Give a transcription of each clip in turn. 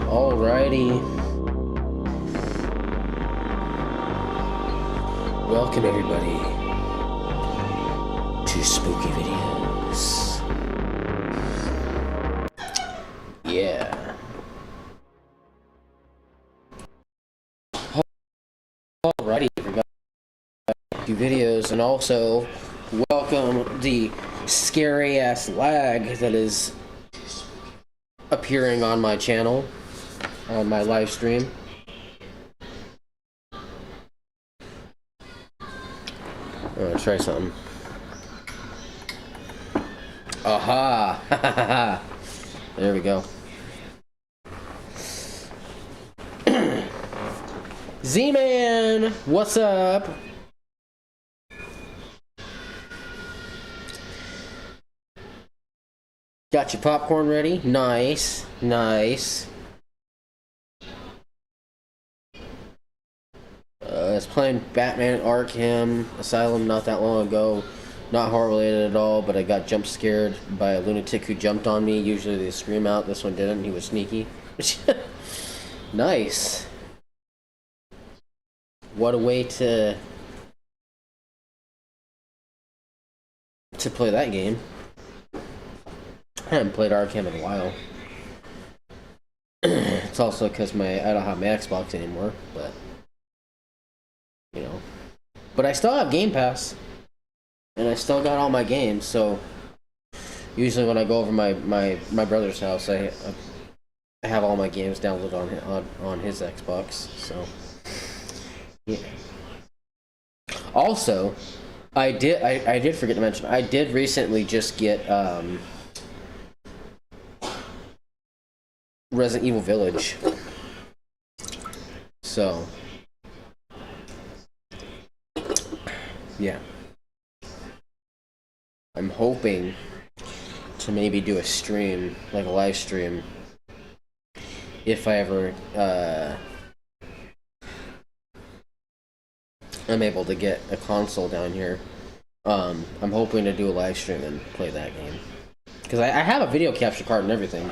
Alrighty. Welcome everybody to Spooky Videos. Yeah. Alrighty everybody. Spooky Videos, and also welcome the scary ass lag that is appearing on my channel, on my live stream. I'm gonna try something. Aha! There we go. Z-Man! What's up? Got your popcorn ready? Nice. Nice. I was playing Batman Arkham Asylum not that long ago. Not horror related at all, but I got jump scared by a lunatic who jumped on me. Usually they scream out. This one didn't. He was sneaky. Nice. What a way to play that game. I haven't played Arkham in a while. It's also because I don't have my Xbox anymore, but you know. But I still have Game Pass, and I still got all my games. So usually when I go over my brother's house, I have all my games downloaded on his Xbox. So yeah. Also, I did forget to mention, I did recently just get Resident Evil Village. So yeah, I'm hoping to maybe do a stream, like a live stream, if I ever I'm able to get a console down here. I'm hoping to do a live stream and play that game, because I have a video capture card and everything.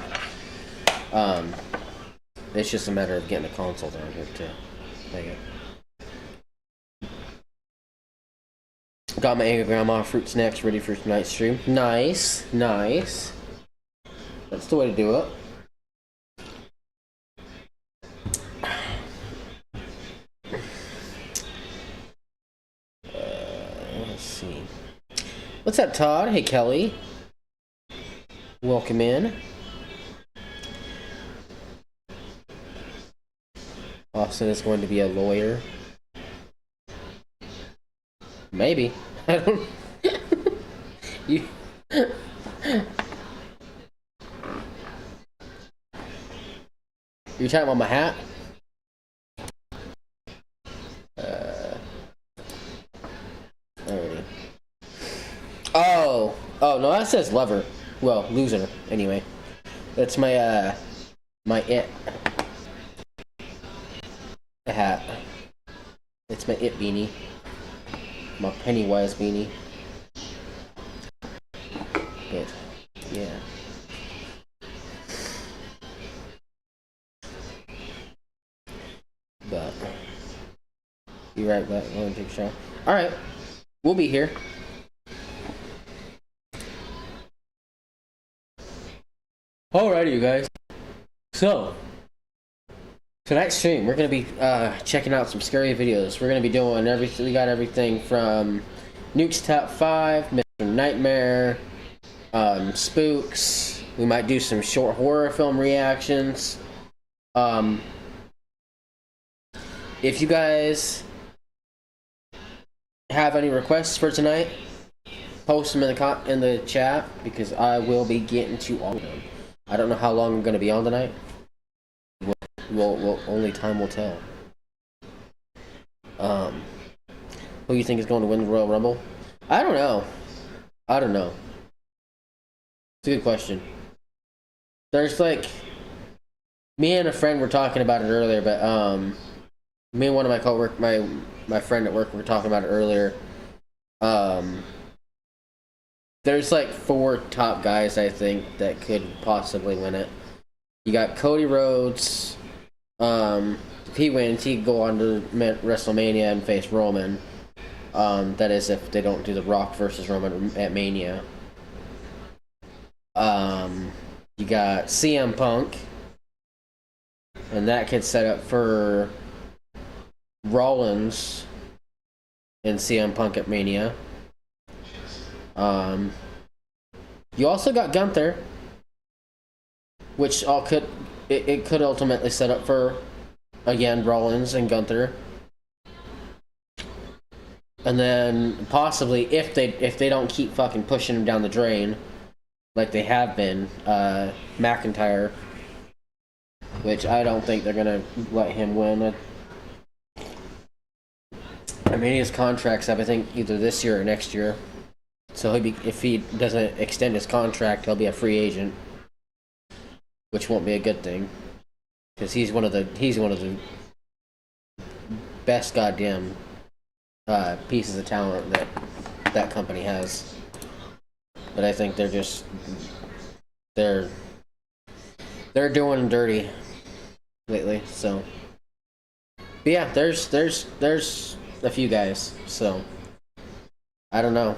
It's just a matter of getting a console down here to play it. Got my Angry Grandma fruit snacks ready for tonight's stream. Nice, nice. That's the way to do it. Let's see. What's up, Todd? Hey, Kelly. Welcome in. Austin is going to be a lawyer. Maybe. I don't. You. You're talking about my hat? Alrighty. Oh no, that says lover. Well, loser. Anyway, that's my my it hat. It's my it beanie. My Pennywise beanie. But yeah. But be right back. Go and take a shower. Alright. We'll be here. Alrighty, you guys. So tonight's stream, we're gonna be checking out some scary videos. We're gonna be doing everything. We got everything from Nuke's Top 5, Mr. Nightmare, spooks. We might do some short horror film reactions. If you guys have any requests for tonight, post them in the chat, because I will be getting to all of them. I don't know how long I'm gonna be on tonight. Well, only time will tell. Who you think is going to win the Royal Rumble? I don't know. It's a good question. There's like, me and a friend were talking about it earlier, but me and one of my coworkers, my friend at work, were talking about it earlier. There's like 4 top guys I think that could possibly win it. You got Cody Rhodes. If he wins, he can go on to WrestleMania and face Roman. That is if they don't do The Rock versus Roman at Mania. You got CM Punk. And that gets set up for Rollins and CM Punk at Mania. You also got Gunther, which it could ultimately set up for, again, Rollins and Gunther. And then possibly, if they don't keep fucking pushing him down the drain, like they have been, McIntyre, which I don't think they're gonna let him win. I mean, his contract's up, I think, either this year or next year. So if he doesn't extend his contract, he'll be a free agent, which won't be a good thing, because he's one of the best goddamn pieces of talent that company has. But I think they're doing him dirty lately. So, but yeah, there's a few guys. So I don't know.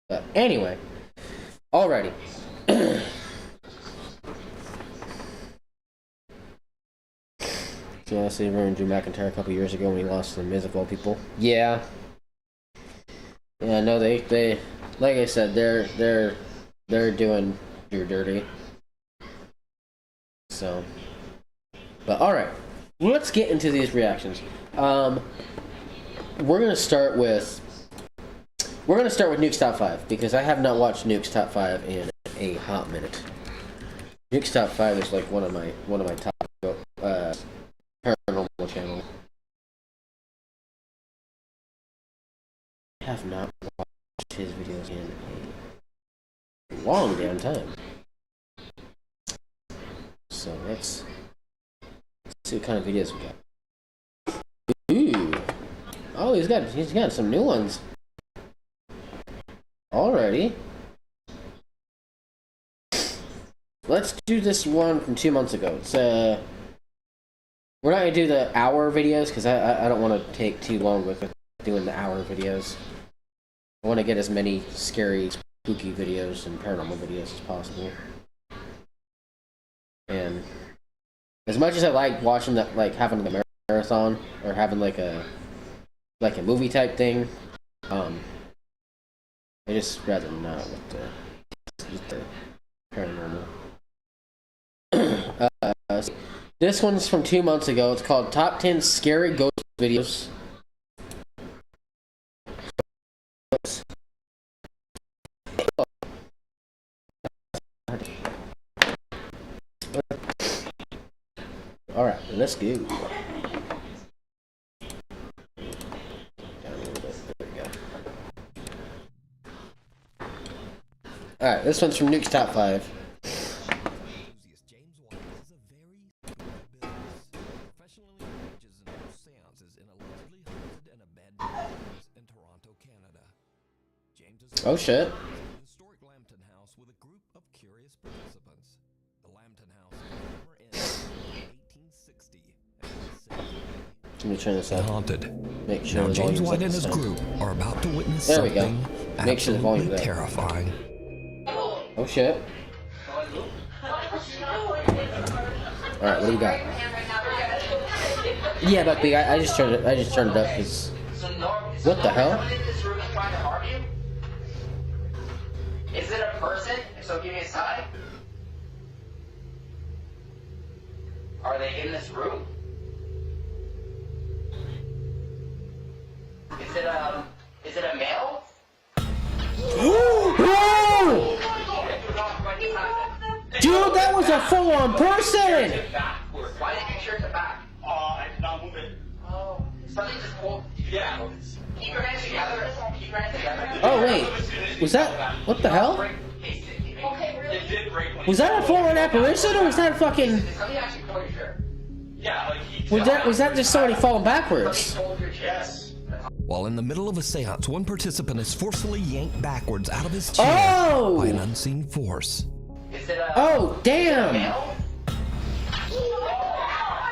But anyway, alrighty. So honestly, remember Drew McIntyre a couple years ago when he lost to The Miz of all people? Yeah. Yeah, no, they like I said, they're doing Drew dirty. So, but all right, let's get into these reactions. We're gonna start with Nuke's Top 5, because I have not watched Nuke's Top 5 in a hot minute. Nuke's Top 5 is like one of my top paranormal channel. I have not watched his videos in a long damn time. So let's see what kind of videos we got. Ooh. Oh, he's got some new ones already. Let's do this one from 2 months ago. It's we're not gonna do the hour videos because I don't want to take too long with doing the hour videos. I want to get as many scary, spooky videos and paranormal videos as possible. And as much as I like watching that, like having the marathon or having like a movie type thing, I just rather not with the paranormal. This one's from 2 months ago. It's called Top 10 Scary Ghost Videos. Alright, let's go. Down a little bit. There we go. Alright, this one's from Nuke's Top 5. Oh shit. Historic Lambton House with a group of curious participants. The Lambton House in 1860. Let me turn this up. Haunted. Make sure now, James White and his group are about to witness something Make sure the volume's terrifying. Oh shit. Alright, what do you got? Yeah, Buckbeak, I just turned it up because what the hell? Is it a person? If so, give me a sign. Are they in this room? Is it a male? Whoa! Dude, that was a full-on person! Why did you shirt the back? I did not move it. Oh, something just pulled. Yeah. Keep your hands together. Keep your hands together. Oh wait, was that what the hell? Was that a full-on apparition, or was that fucking? Yeah, like was that just somebody falling backwards? Yes. While in the middle of a seance, one participant is forcefully yanked backwards out of his chair by an unseen force. Is it a... Oh, damn! male?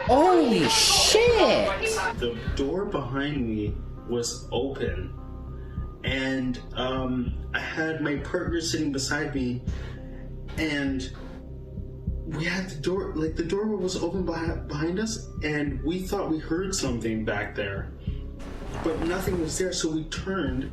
Holy shit! The door behind me was open, and I had my partner sitting beside me, and we had the door, like the door was open behind us, and we thought we heard something back there, but nothing was there. So we turned,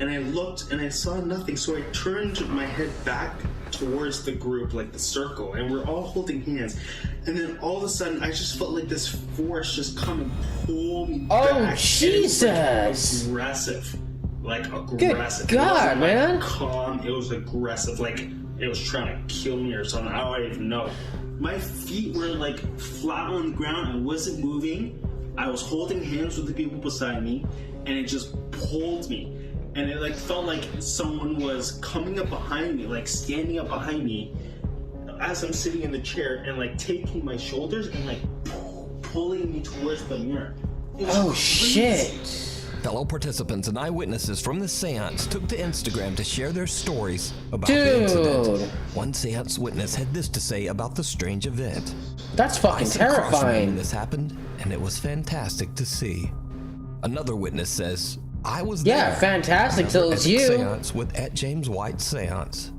and I looked, and I saw nothing. So I turned my head back towards the group, like the circle, and we're all holding hands. And then all of a sudden, I just felt like this force just come and pull me back. Oh, Jesus! Aggressive. Like aggressive. Good God, it wasn't man. Like calm. It was aggressive. Like it was trying to kill me or something. I don't even know. My feet were like flat on the ground. I wasn't moving. I was holding hands with the people beside me, and it just pulled me. And it like felt like someone was coming up behind me, like standing up behind me as I'm sitting in the chair, and like taking my shoulders and like pulling me towards the mirror. Oh shit! Fellow participants and eyewitnesses from the seance took to Instagram to share their stories about Dude. the incident. One seance witness had this to say about the strange event. That's I fucking sat across from him when terrifying. this happened, and it was fantastic to see. Another witness says, I was Yeah, there. fantastic till it's Epic you. Seance with @James White Seance.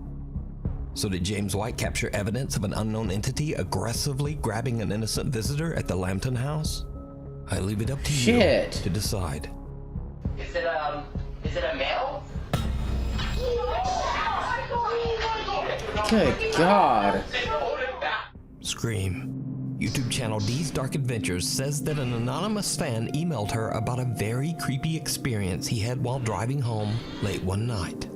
So did James White capture evidence of an unknown entity aggressively grabbing an innocent visitor at the Lambton house? I leave it up to Shit. you to decide. Is it a male? Good God. Scream. YouTube channel D's Dark Adventures says that an anonymous fan emailed her about a very creepy experience he had while driving home late one night.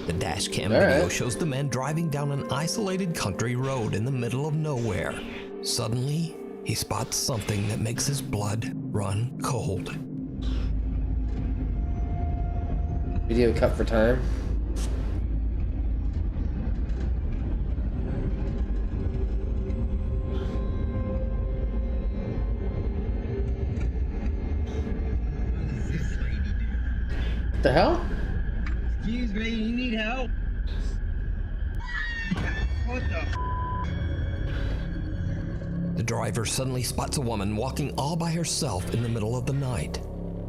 The dash cam video shows the man driving down an isolated country road in the middle of nowhere. Suddenly, he spots something that makes his blood run cold. Video cut for time. The hell? Excuse me, you need help? What the? The driver suddenly spots a woman walking all by herself in the middle of the night.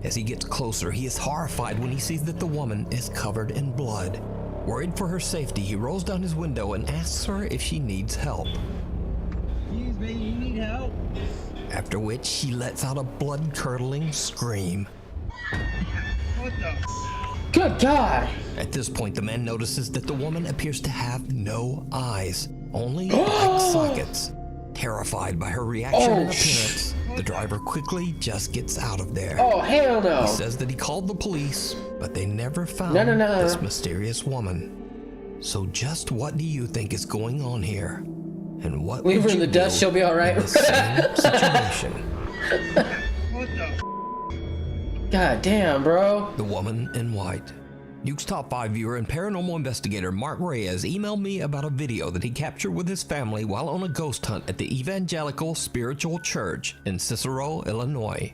As he gets closer, he is horrified when he sees that the woman is covered in blood. Worried for her safety, he rolls down his window and asks her if she needs help. Excuse me, you need help? After which, he lets out a blood-curdling scream. What the? Good God. At this point, the man notices that the woman appears to have no eyes, only black sockets. Terrified by her reaction and appearance, the driver quickly just gets out of there. Oh, hell no. He says that he called the police, but they never found No. this mysterious woman. So just what do you think is going on here? And what Leave would her in you the dust, do she'll be all right. in the same situation? What the? God damn, bro. The Woman in White. Duke's Top 5 viewer and paranormal investigator Mark Reyes emailed me about a video that he captured with his family while on a ghost hunt at the Evangelical Spiritual Church in Cicero, Illinois.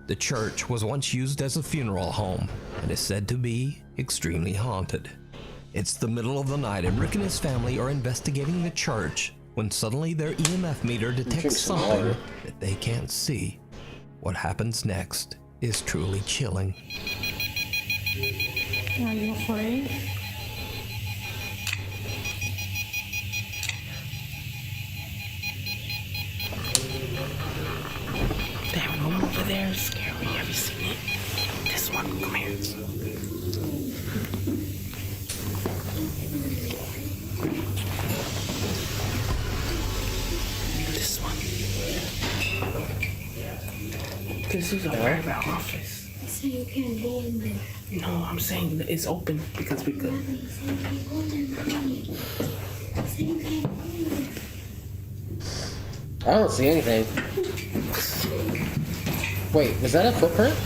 The church was once used as a funeral home and is said to be extremely haunted. It's the middle of the night and Rick and his family are investigating the church when suddenly their EMF meter detects some something water. that they can't see. What happens next is truly chilling. Are you afraid? That room over there is scary. Have you seen it? This one. Come here. This one. This is a private office. So you can't go in there. No, I'm saying that it's open because we could. So you can't go there. So you can't go in there. I don't see anything. Wait, was that a footprint?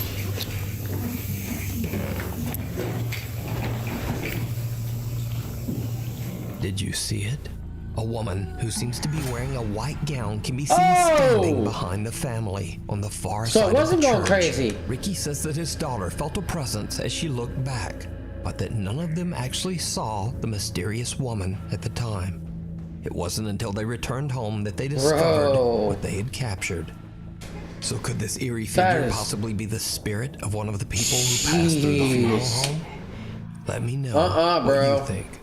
Did you see it? A woman who seems to be wearing a white gown can be seen standing behind the family on the far So it side wasn't of the going church. crazy. Ricky says that his daughter felt a presence as she looked back, but that none of them actually saw the mysterious woman at the time. It wasn't until they returned home that they discovered Bro. what they had captured. So could this eerie That figure is- possibly be the spirit of one of the people who passed through the funeral Jeez. home? Let me know bro. what you think.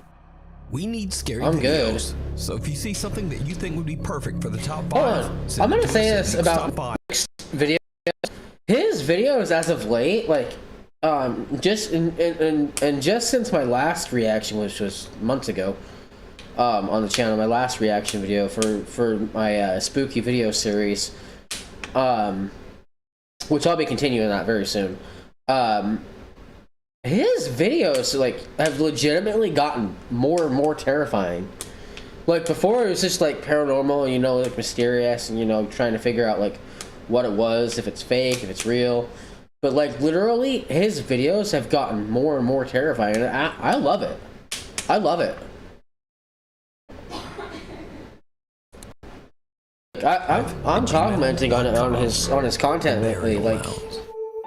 We need scary I'm good. videos. So if you see something that you think would be perfect for the top Hold 5, on. send I'm it gonna to say us this at about Top 5. videos. His videos as of late, like, just and just since my last reaction, which was months ago, on the channel, my last reaction video for my spooky video series, which I'll be continuing that very soon. His videos like have legitimately gotten more and more terrifying. Like before, it was just like paranormal, you know, like mysterious, and you know, trying to figure out like what it was, if it's fake, if it's real. But like literally, his videos have gotten more and more terrifying, and I love it. I love it. I'm commenting on his content lately. Like,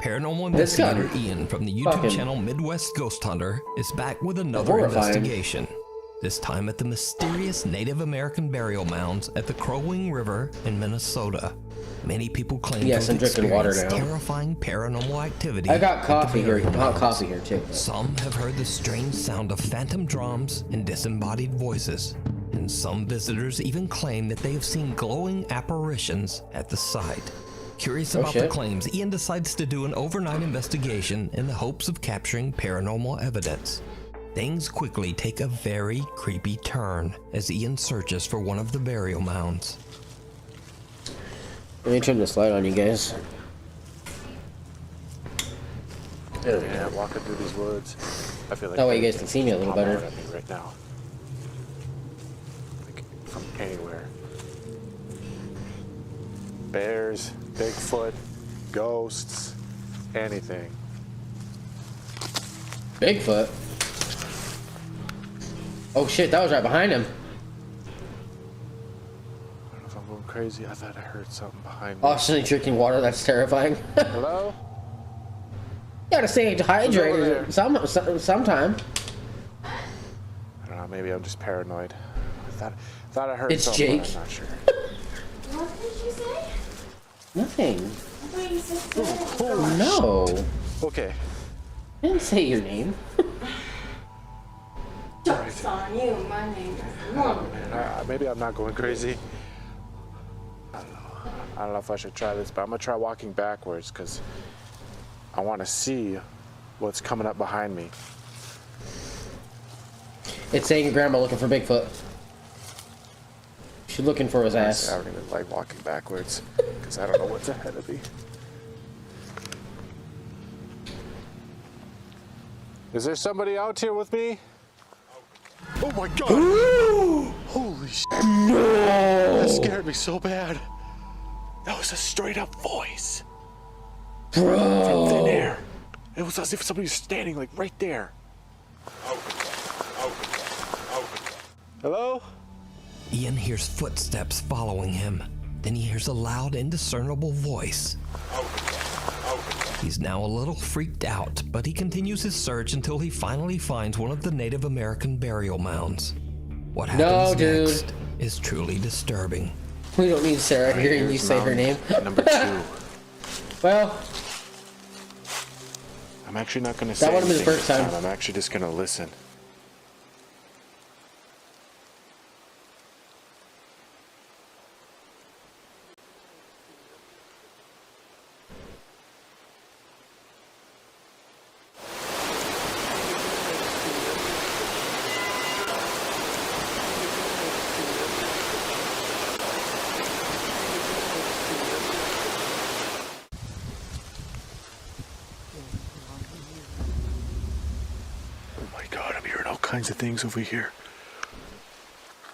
Paranormal This guy- investigator Ian from the YouTube fucking channel Midwest Ghost Hunter is back with another horrifying. investigation. This time at the mysterious Native American burial mounds at the Crow Wing River in Minnesota. Many people claim Yes, to I'm have drinking water experienced now. terrifying paranormal activity. I got at the coffee here, burial hot mounds. coffee here too. Some have heard the strange sound of phantom drums and disembodied voices, and some visitors even claim that they have seen glowing apparitions at the site. Curious about the shit. claims, Ian decides to do an overnight investigation in the hopes of capturing paranormal evidence. Things quickly take a very creepy turn as Ian searches for one of the burial mounds. Let me turn this light on, you guys. There we Yeah, go. walking through these woods. I feel like That way you guys can see me a little pop better. out at me right now. Like from anywhere. Bears, Bigfoot, ghosts, anything. Bigfoot. Oh shit, that was right behind him. I don't know if I'm going crazy. I thought I heard something behind me. Constantly drinking water, that's terrifying. Hello? Gotta stay over hydrated there? sometime. I don't know. Maybe I'm just paranoid. I thought I heard It's something. Jake. But I'm not sure. What did you say? Nothing. I thought you said No. Okay. I didn't say your name. Joke's on you. My name is Mom. Maybe I'm not going crazy. I don't know if I should try this, but I'm gonna try walking backwards because I want to see what's coming up behind me. It's saying your grandma looking for Bigfoot. She's looking for his I ass. don't even like walking backwards because I don't know what's ahead of me. Is there somebody out here with me? Oh my god! Holy shit! No! That scared me so bad. That was a straight up voice. Bro. From thin air. It was as if somebody was standing like right there. Hello? Ian hears footsteps following him. Then he hears a loud, indiscernible voice. He's now a little freaked out, but he continues his search until he finally finds one of the Native American burial mounds. What happens dude. next is truly disturbing. We don't need Sarah hearing you Here's say her name. mountain Number 2. Well, I'm actually not gonna say That would've been the anything first this time. I'm actually just gonna listen. Oh my god, I'm hearing all kinds of things over here.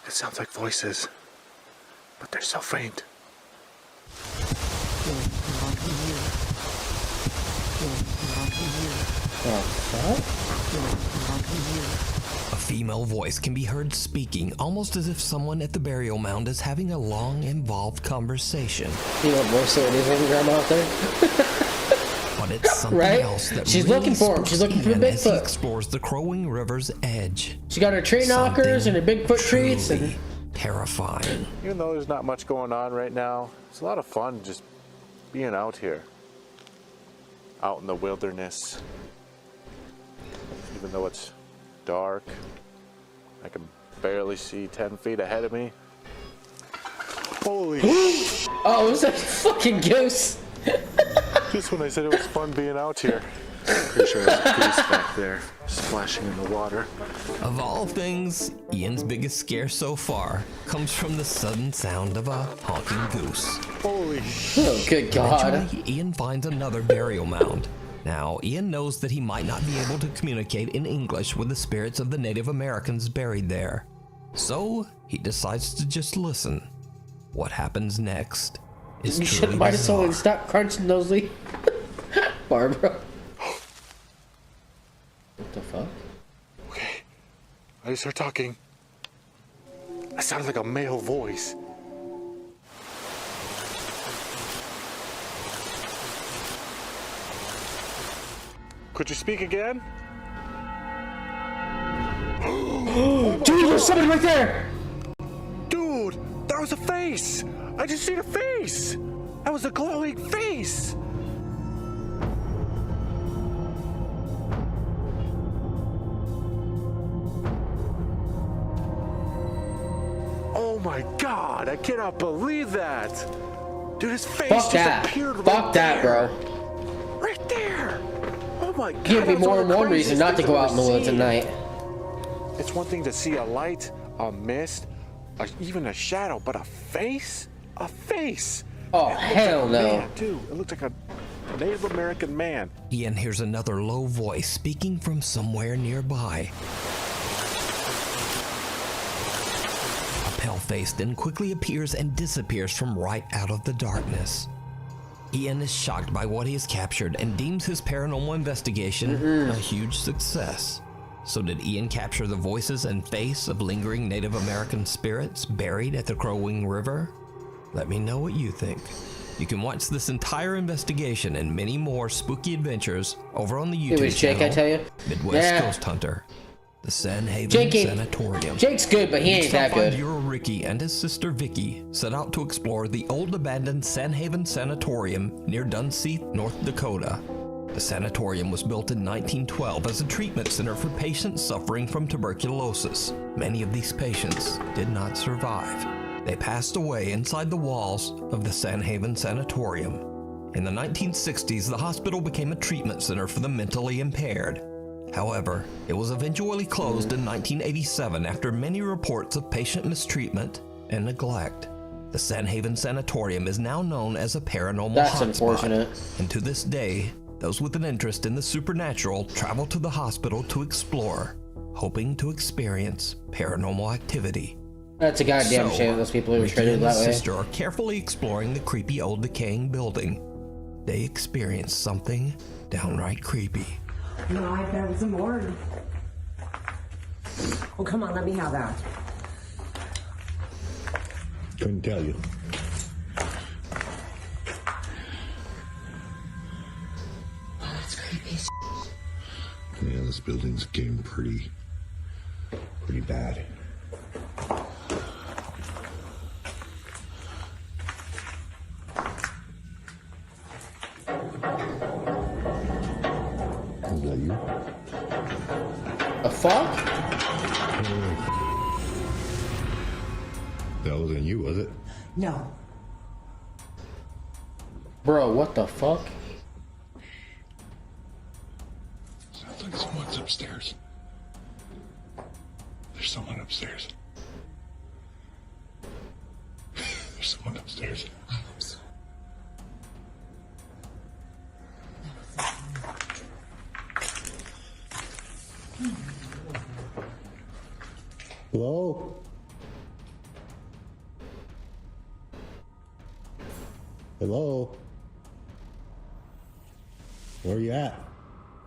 It sounds like voices, but they're so faint. A female voice can be heard speaking, almost as if someone at the burial mound is having a long, involved conversation. you know what voice it is with grandma out there? But it's something Right? else that She's really looking for him. She's spooks looking for Ian as he Bigfoot. explores the Crowing River's edge. She got her tree knockers and her Bigfoot treats, and terrifying. Even though there's not much going on right now, it's a lot of fun just being out here. Out in the wilderness. Even though it's dark, I can barely see 10 feet ahead of me. Holy Oh, it was a fucking goose. Just when I said it was fun being out here. Pretty sure there's a goose back there splashing in the water. Of all things, Ian's biggest scare so far comes from the sudden sound of a honking goose. Holy Oh, good God. Eventually, Ian finds another burial mound. Now, Ian knows that he might not be able to communicate in English with the spirits of the Native Americans buried there. So, he decides to just listen. What happens next is You truly should buy someone bizarre. stop crunching those leaves. Barbara. What the fuck? Okay, I start talking. That sounds like a male voice. Could you speak again? Dude, there's somebody right there! Dude, that was a face! I just seen a face! That was a glowing face! Oh my God, I cannot believe that! Dude, his face Fuck just that. appeared right Fuck that, there. bro. Right there! Oh my God! Give me that was more one than of the one reason craziest not to things go I've out in the ever woods at seen. night. It's one thing to see a light, a mist, even a shadow, but a face? A face! Oh, It looked hell like a no. man, too. It looked like a Native American man. Ian hears another low voice speaking from somewhere nearby. A pale face then quickly appears and disappears from right out of the darkness. Ian is shocked by what he has captured and deems his paranormal investigation a huge success. So did Ian capture the voices and face of lingering Native American spirits buried at the Crow Wing River? Let me know what you think. You can watch this entire investigation and many more spooky adventures over on the YouTube It was Jake, channel, I tell you. Midwest Yeah. Ghost Hunter, the San Haven Jake ain't- Sanatorium. Jake's good, but he ain't that good. Hero Ricky and his sister Vicky set out to explore the old abandoned San Haven Sanatorium near Dunseith, North Dakota. The sanatorium was built in 1912 as a treatment center for patients suffering from tuberculosis. Many of these patients did not survive. They passed away inside the walls of the San Haven Sanatorium. In the 1960s, the hospital became a treatment center for the mentally impaired. However, it was eventually closed in 1987 after many reports of patient mistreatment and neglect. The San Haven Sanatorium is now known as a paranormal That's hotspot, unfortunate. and to this day, those with an interest in the supernatural travel to the hospital to explore, hoping to experience paranormal activity. That's a goddamn So, shame those people are Ricky treated and that his way. sister are carefully exploring the creepy old decaying building. They experience something downright creepy. No, I bet it was a morgue. Oh, come on, let me have that. Couldn't tell you. Oh, that's creepy as Yeah, this building's getting pretty bad. Is that you? The fuck? That wasn't you, was it? No. Bro, what the fuck? Sounds like someone's upstairs. There's someone upstairs. There's someone upstairs. I hope so. Hello? Hello? Where are you at?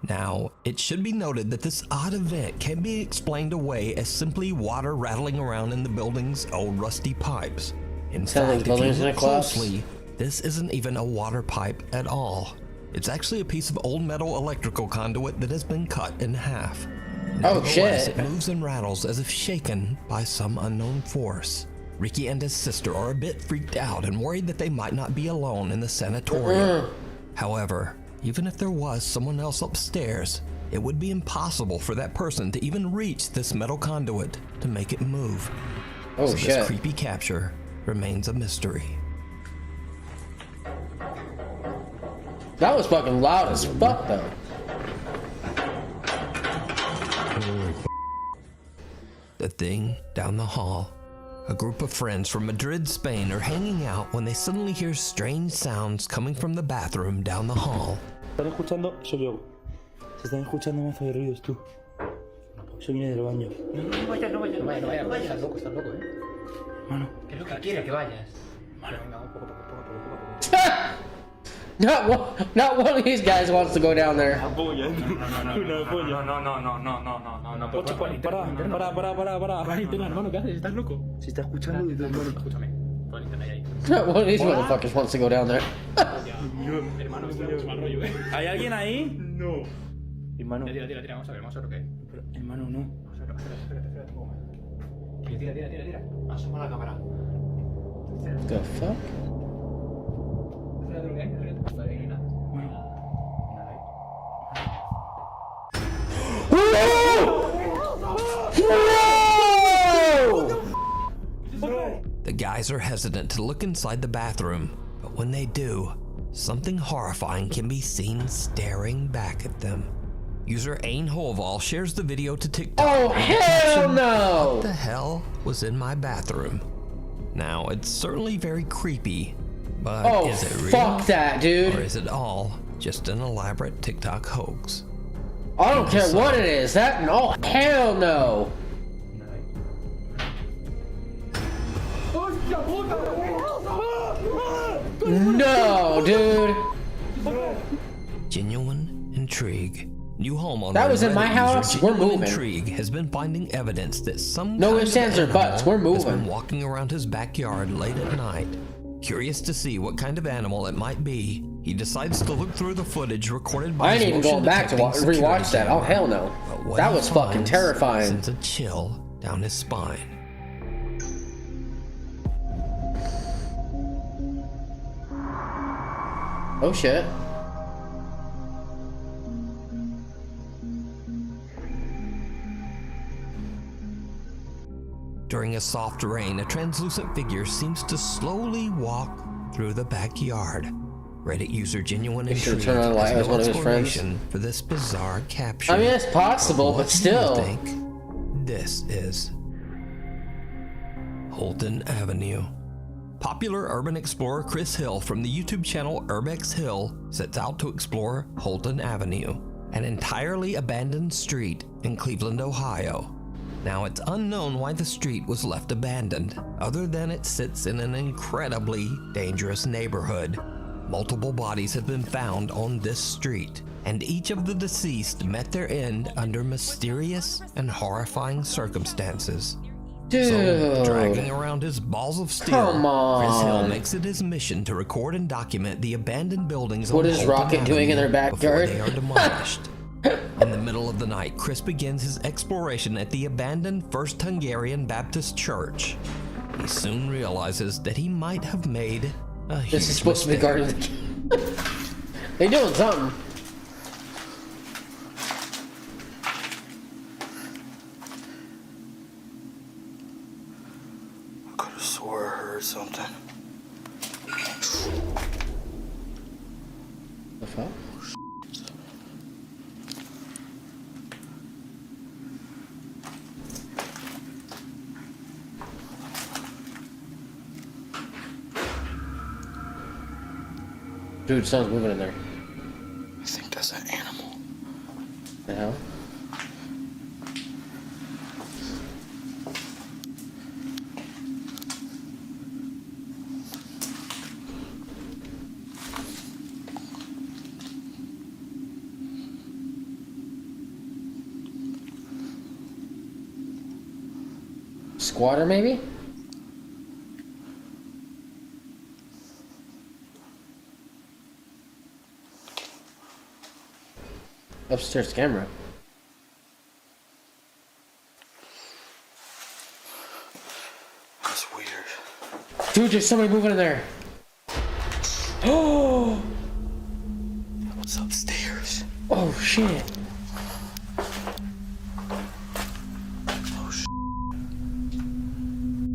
Now, it should be noted that this odd event can be explained away as simply water rattling around in the building's old rusty pipes. In Sound like fact, if you buildings in look a collapse. closely, this isn't even a water pipe at all. It's actually a piece of old metal electrical conduit that has been cut in half. Oh, Nevertheless, shit. It moves and rattles as if shaken by some unknown force. Ricky and his sister are a bit freaked out and worried that they might not be alone in the sanatorium. However, even if there was someone else upstairs, it would be impossible for that person to even reach this metal conduit to make it move. Oh, so shit. This creepy capture remains a mystery. That was fucking loud as fuck, though. The thing down the hall. A group of friends from Madrid, Spain are hanging out when they suddenly hear strange sounds coming from the bathroom down the hall. ¿Están escuchando? Soy yo. Se están escuchando mazo de ruidos, tú. Eso viene del baño. No vayas, estás loco, Mano. ¿Qué es lo que quiere que vayas? Mano. Poco. Not one of these guys wants to go down there. No. Ocho, para. Hermano, ¿qué haces? ¿Estás loco? Se está escuchando desde el baño. Escúchame. Pon internet ahí. Not one of these motherfuckers wants to go down there. Hermano, me mucho mal rollo, ¿Hay alguien ahí? No. Hermano. Tira, vamos a ver lo que es. Hermano, no. Espérate, un momento. Tira. Asoma la cámara. The fuck? Espérate lo que hay, ahí no hay nada. The guys are hesitant to look inside the bathroom, but when they do, something horrifying can be seen staring back at them. User Ain Holval shares the video to TikTok. Oh, hell no! What the hell was in my bathroom? Now, it's certainly very creepy, but is it real? Fuck that, dude. Or is it all just an elaborate TikTok hoax? I don't care what it is. Oh, hell no. No, dude. Genuine intrigue. New homeowner. That was in my Reddit house. user We're Genuine moving. Intrigue has been finding evidence that some No kind ifs, of ands, or animal buts. We're has been moving. walking around his backyard late at night. Curious to see what kind of animal it might be, he decides to look through the footage recorded by I ain't his even going motion back to detecting rewatch security that. Oh, camera. hell no. But what That he was fucking finds terrifying. sends a chill down his spine. Oh, shit. During a soft rain, a translucent figure seems to slowly walk through the backyard. Reddit user Genuine Make sure to Intrigue turn on the light has as no one of his friends. explanation for this bizarre capture. I mean, it's possible, What but do you still. think this is Holton Avenue. Popular urban explorer Chris Hill from the YouTube channel Urbex Hill sets out to explore Holton Avenue, an entirely abandoned street in Cleveland, Ohio. Now, it's unknown why the street was left abandoned, other than it sits in an incredibly dangerous neighborhood. Multiple bodies have been found on this street, and each of the deceased met their end under mysterious and horrifying circumstances. Dude. So, dragging around his balls of steel, Come on. Chris Hill makes it his mission to record and document the abandoned buildings What on is Holton Rocket doing in their Avenue before backyard? they are demolished. In the middle of the night, Chris begins his exploration at the abandoned First Hungarian Baptist Church. He soon realizes that he might have made a huge This is supposed to be mistake. guarded. They doing something. I could have swore I heard something. The fuck? Dude, someone's moving in there. I think that's an animal. The hell? Squatter, maybe? Upstairs camera. That's weird. Dude, there's somebody moving in there. Oh! What's upstairs? Oh, shit.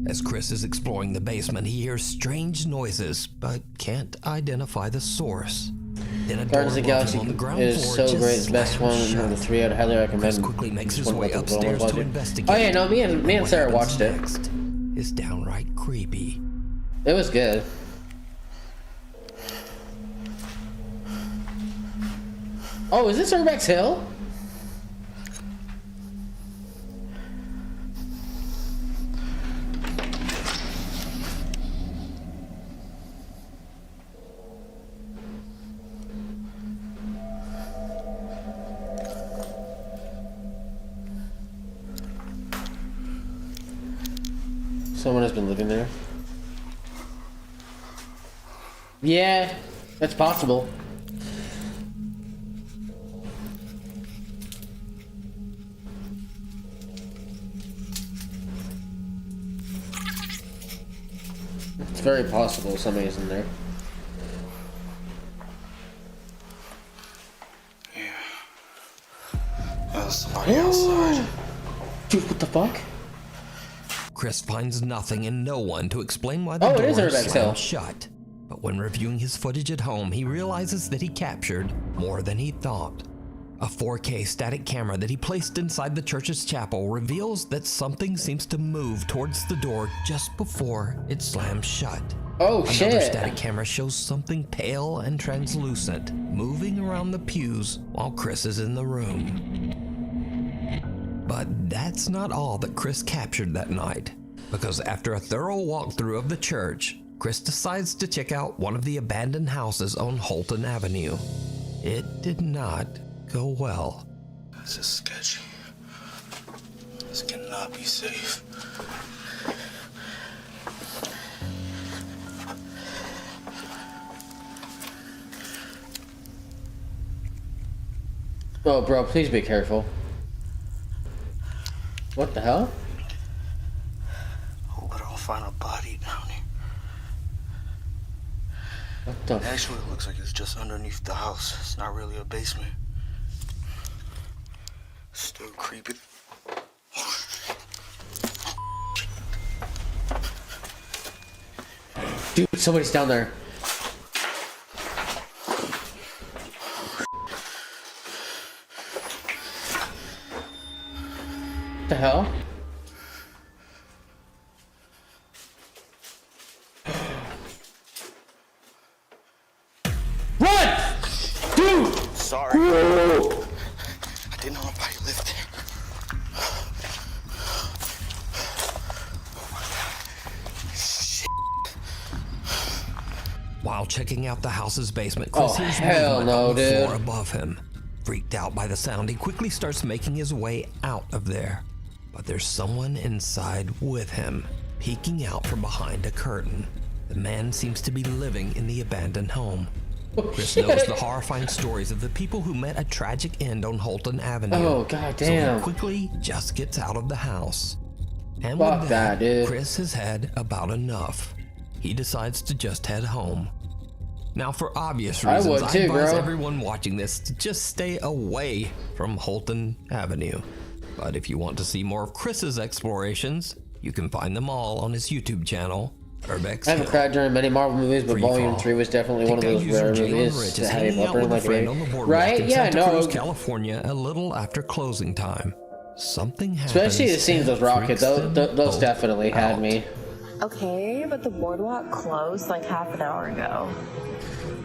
As Chris is exploring the basement, he hears strange noises, but can't identify the source. Then a door Guardians of the above Galaxy him on the ground is floor so just great. It's the best one slams of the shut. 3. I'd highly recommend. Chris quickly makes his One way about the little upstairs to budget. investigate. Oh yeah, no, me and What Sarah happens watched it. next is downright creepy. It was good. Oh, is this Urbex Hill? Someone has been living there. Yeah, that's possible. It's very possible somebody's in there. There's somebody outside. Dude, what the fuck? Chris finds nothing and no one to explain why the Oh, it door is Urbex Hill. slammed shut. But when reviewing his footage at home, he realizes that he captured more than he thought. A 4K static camera that he placed inside the church's chapel reveals that something seems to move towards the door just before it slams shut. Oh, Another shit. static camera shows something pale and translucent moving around the pews while Chris is in the room. But that's not all that Chris captured that night, because after a thorough walkthrough of the church, Chris decides to check out one of the abandoned houses on Holton Avenue. It did not go well. This is sketchy. This cannot be safe. Oh, bro, please be careful. What the hell? Hope I don't find a body down here. What the? Actually, it looks like it's just underneath the house. It's not really a basement. Still creepy. Dude, somebody's down there. What the hell? Run! Dude! Sorry. Whoa! I didn't know nobody lived there. Oh my god. Shit. While checking out the house's basement, Chris Oh, hears hell movement no, on the dude. floor above him. Freaked out by the sound, he quickly starts making his way out of there. But there's someone inside with him, peeking out from behind a curtain. The man seems to be living in the abandoned home. Chris knows the horrifying stories of the people who met a tragic end on Holton Avenue. Oh, goddamn. So he quickly just gets out of the house. And Fuck with that, dude. Chris has had about enough. He decides to just head home. Now, for obvious I reasons, would too, advise bro. everyone watching this to just stay away from Holton Avenue. But if you want to see more of Chris's explorations, you can find them all on his YouTube channel, Urbex I haven't Hill. cried during many Marvel movies, but Free Volume Fall. 3 was definitely one of TikTok those user rare Jalen movies Rich that is had me hanging out bumping with a like friend a on the boardwalk right? in Yeah, Santa Cruz, no. California, a little after closing time. Something happens. Especially the scenes of that Rocket, freaks them those both definitely had out. me. Okay, but the boardwalk closed like half an hour ago.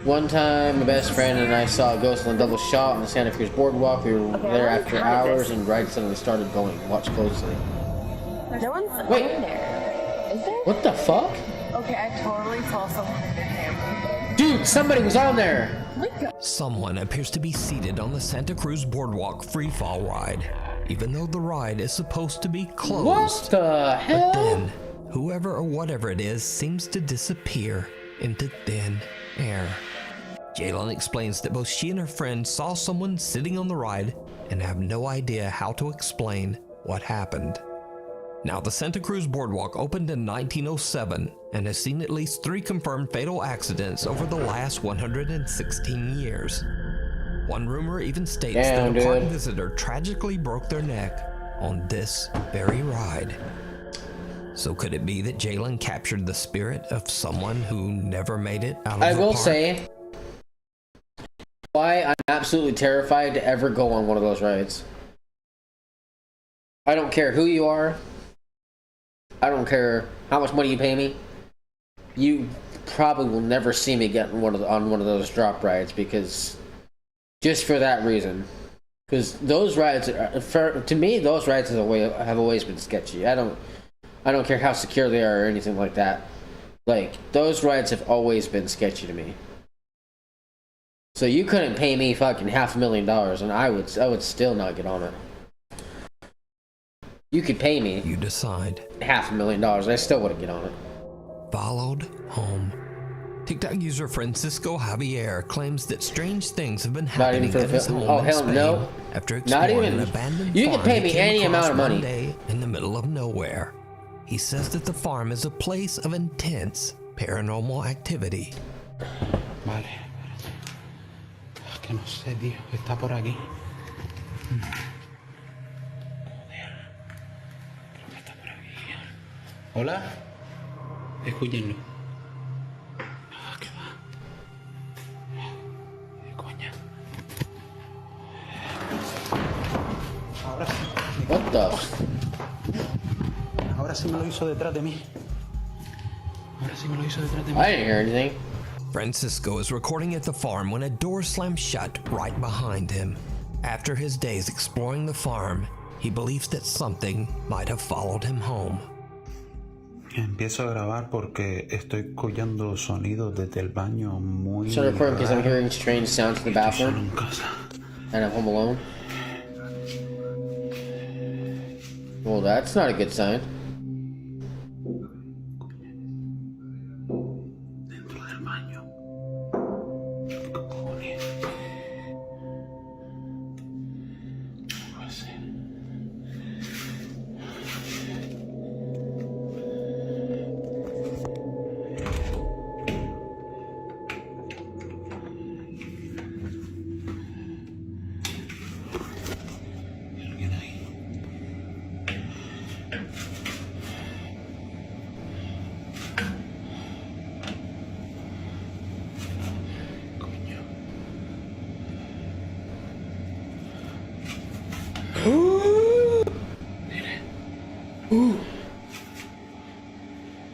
One time, my best friend and I saw a ghost on a double shot on the Santa Cruz boardwalk. We were there after hours, and right suddenly started going. Watch closely. No one's Wait. in there. Is there? What the fuck? Okay, I totally saw someone in their camera. Dude, somebody was on there. Someone appears to be seated on the Santa Cruz Boardwalk freefall ride, even though the ride is supposed to be closed. What the hell? But then, whoever or whatever it is seems to disappear into thin air. Jalen explains that both she and her friend saw someone sitting on the ride and have no idea how to explain what happened. Now, the Santa Cruz Boardwalk opened in 1907 and has seen at least 3 confirmed fatal accidents over the last 116 years. One rumor even states that a park visitor tragically broke their neck on this very ride. So could it be that Jalen captured the spirit of someone who never made it out of the park? I will say why I'm absolutely terrified to ever go on one of those rides. I don't care who you are. I don't care how much money you pay me. You probably will never see me get on one of those drop rides, because just for that reason. Because those rides, to me, those rides have always been sketchy. I don't care how secure they are or anything like that. Like, those rides have always been sketchy to me. So you couldn't pay me fucking $500,000 and I would still not get on it. You could pay me. You decide. $500,000. I still wouldn't get on it. Followed home. TikTok user Francisco Javier claims that strange things have been happening at his home in Spain after exploring an abandoned you farm can pay me any amount of money. One day in the middle of nowhere. He says that the farm is a place of intense paranormal activity. Vale. Que no sé, tío. Está por aquí. Hola. Escúchenlo. ¿Qué va? Coña. Ahora sí. What the? Ahora sí me lo hizo detrás de mí. Ahora sí me lo hizo detrás de mí. I didn't hear anything. Francisco is recording at the farm when a door slams shut right behind him. After his days exploring the farm, he believes that something might have followed him home. Empiezo a grabar porque estoy escuchando sonidos desde el baño muy So recording because I'm hearing strange sounds in the bathroom. And I'm home alone. Well, that's not a good sign. dentro del baño.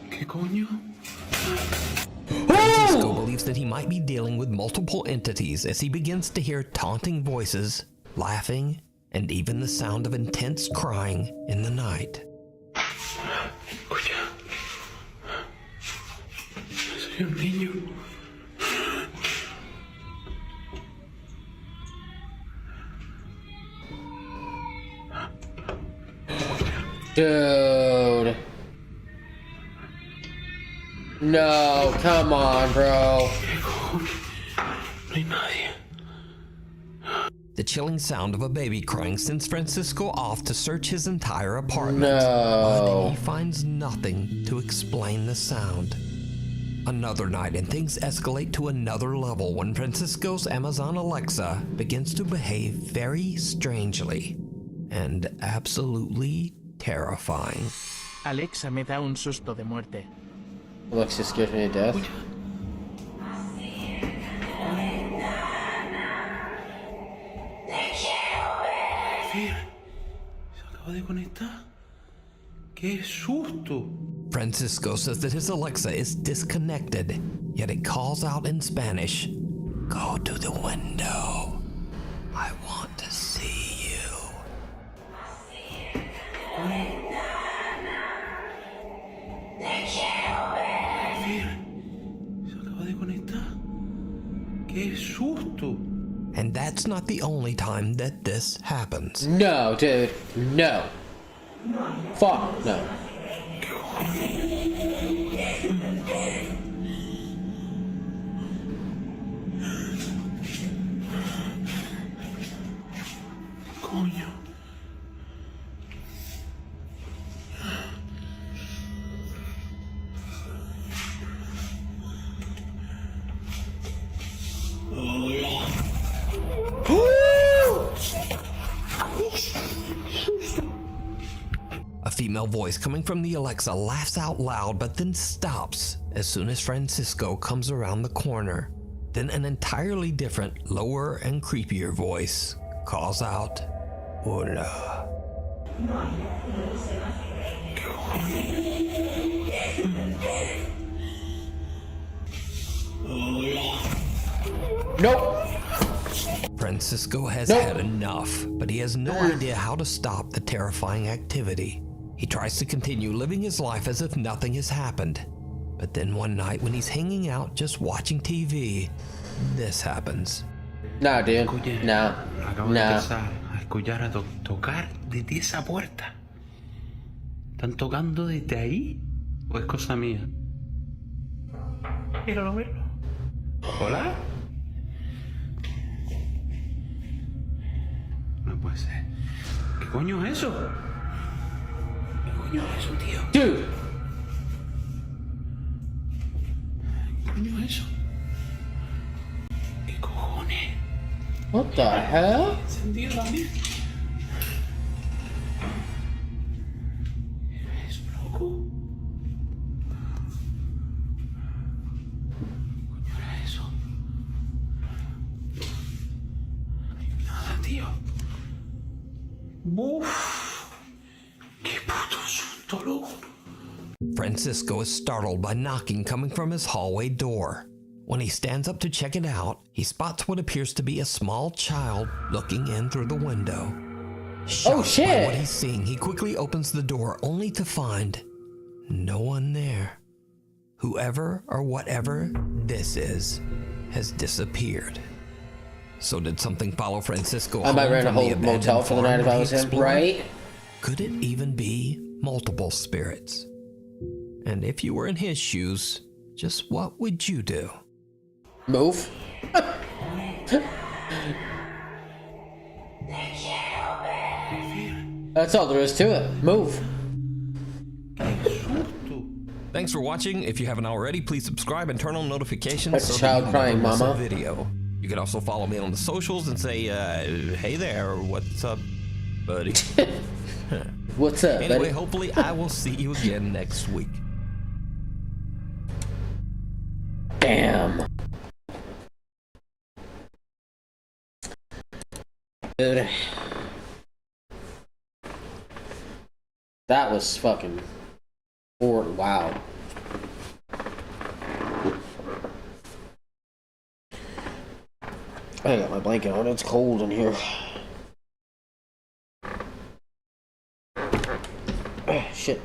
¿Qué coño? Francisco believes that he might be dealing with multiple entities as he begins to hear taunting voices, laughing, and even the sound of intense crying in the night. Soy un niño. Dude. No, come on, bro. The chilling sound of a baby crying sends Francisco off to search his entire apartment. No. But he finds nothing to explain the sound. Another night, and things escalate to another level when Francisco's Amazon Alexa begins to behave very strangely and absolutely terrifying. Alexa me da un susto de muerte. Alexa scares me to death. Se acaba de conectar. ¡Qué susto! Francisco says that his Alexa is disconnected, yet it calls out in Spanish, "Go to the window. I want to see you." Se acaba de conectar. ¡Qué susto! And that's not the only time that this happens. No, dude. No. Fuck, no. Coño. female voice coming from the Alexa laughs out loud but then stops as soon as Francisco comes around the corner. Then an entirely different, lower and creepier voice calls out, "Hola." Nope. Francisco has had enough, but he has no idea how to stop the terrifying activity. He tries to continue living his life as if nothing has happened. But then one night when he's hanging out just watching TV, this happens. Nah, dude. Oye, Nah. acabo de Nah. empezar a escuchar a tocar desde esa puerta. ¿Están tocando desde ahí? ¿O es cosa mía? Míralo, míralo. ¿Hola? No puede ser. ¿Qué coño es eso? ¿Qué coño es eso, tío? Dude. ¿Qué coño es eso? ¿Qué cojones? What the hell? ¿Encendido también? ¿Es loco? ¿Qué coño era eso? Nada, tío. Uf. ¡Qué puto susto, loco! Francisco is startled by knocking coming from his hallway door. When he stands up to check it out, he spots what appears to be a small child looking in through the window. Shocked by what he's seeing, he quickly opens the door only to find no one there. Whoever or whatever this is has disappeared. So did something follow Francisco? I might rent a whole motel for the night if I was him, right? Could it even be multiple spirits? And if you were in his shoes, just what would you do? Move. That's all there is to it. Move. Thanks for watching. If you haven't already, please subscribe and turn on notifications. That's so a child that you crying, never miss mama. a video. You can also follow me on the socials and say, hey there, what's up, buddy? What's up, Anyway, buddy? hopefully I will see you again next week. Damn. Dude. That was fucking wow. I got my blanket on, it's cold in here. Shit.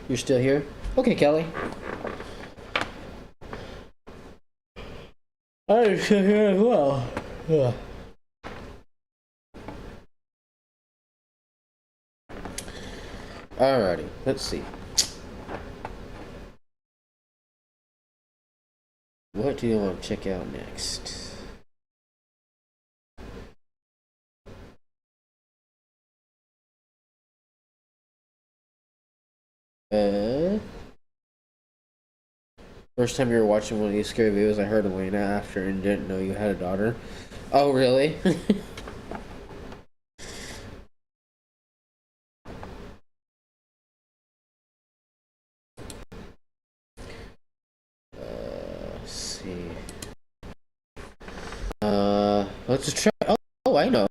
You're still here? Okay, Kelly. I'm still here as well. Yeah. Alrighty, let's see. What do you want to check out next? First time you were watching one of these scary videos, I heard Elena after and didn't know you had a daughter. Oh, really? Let's see. Let's just try. Oh, I know.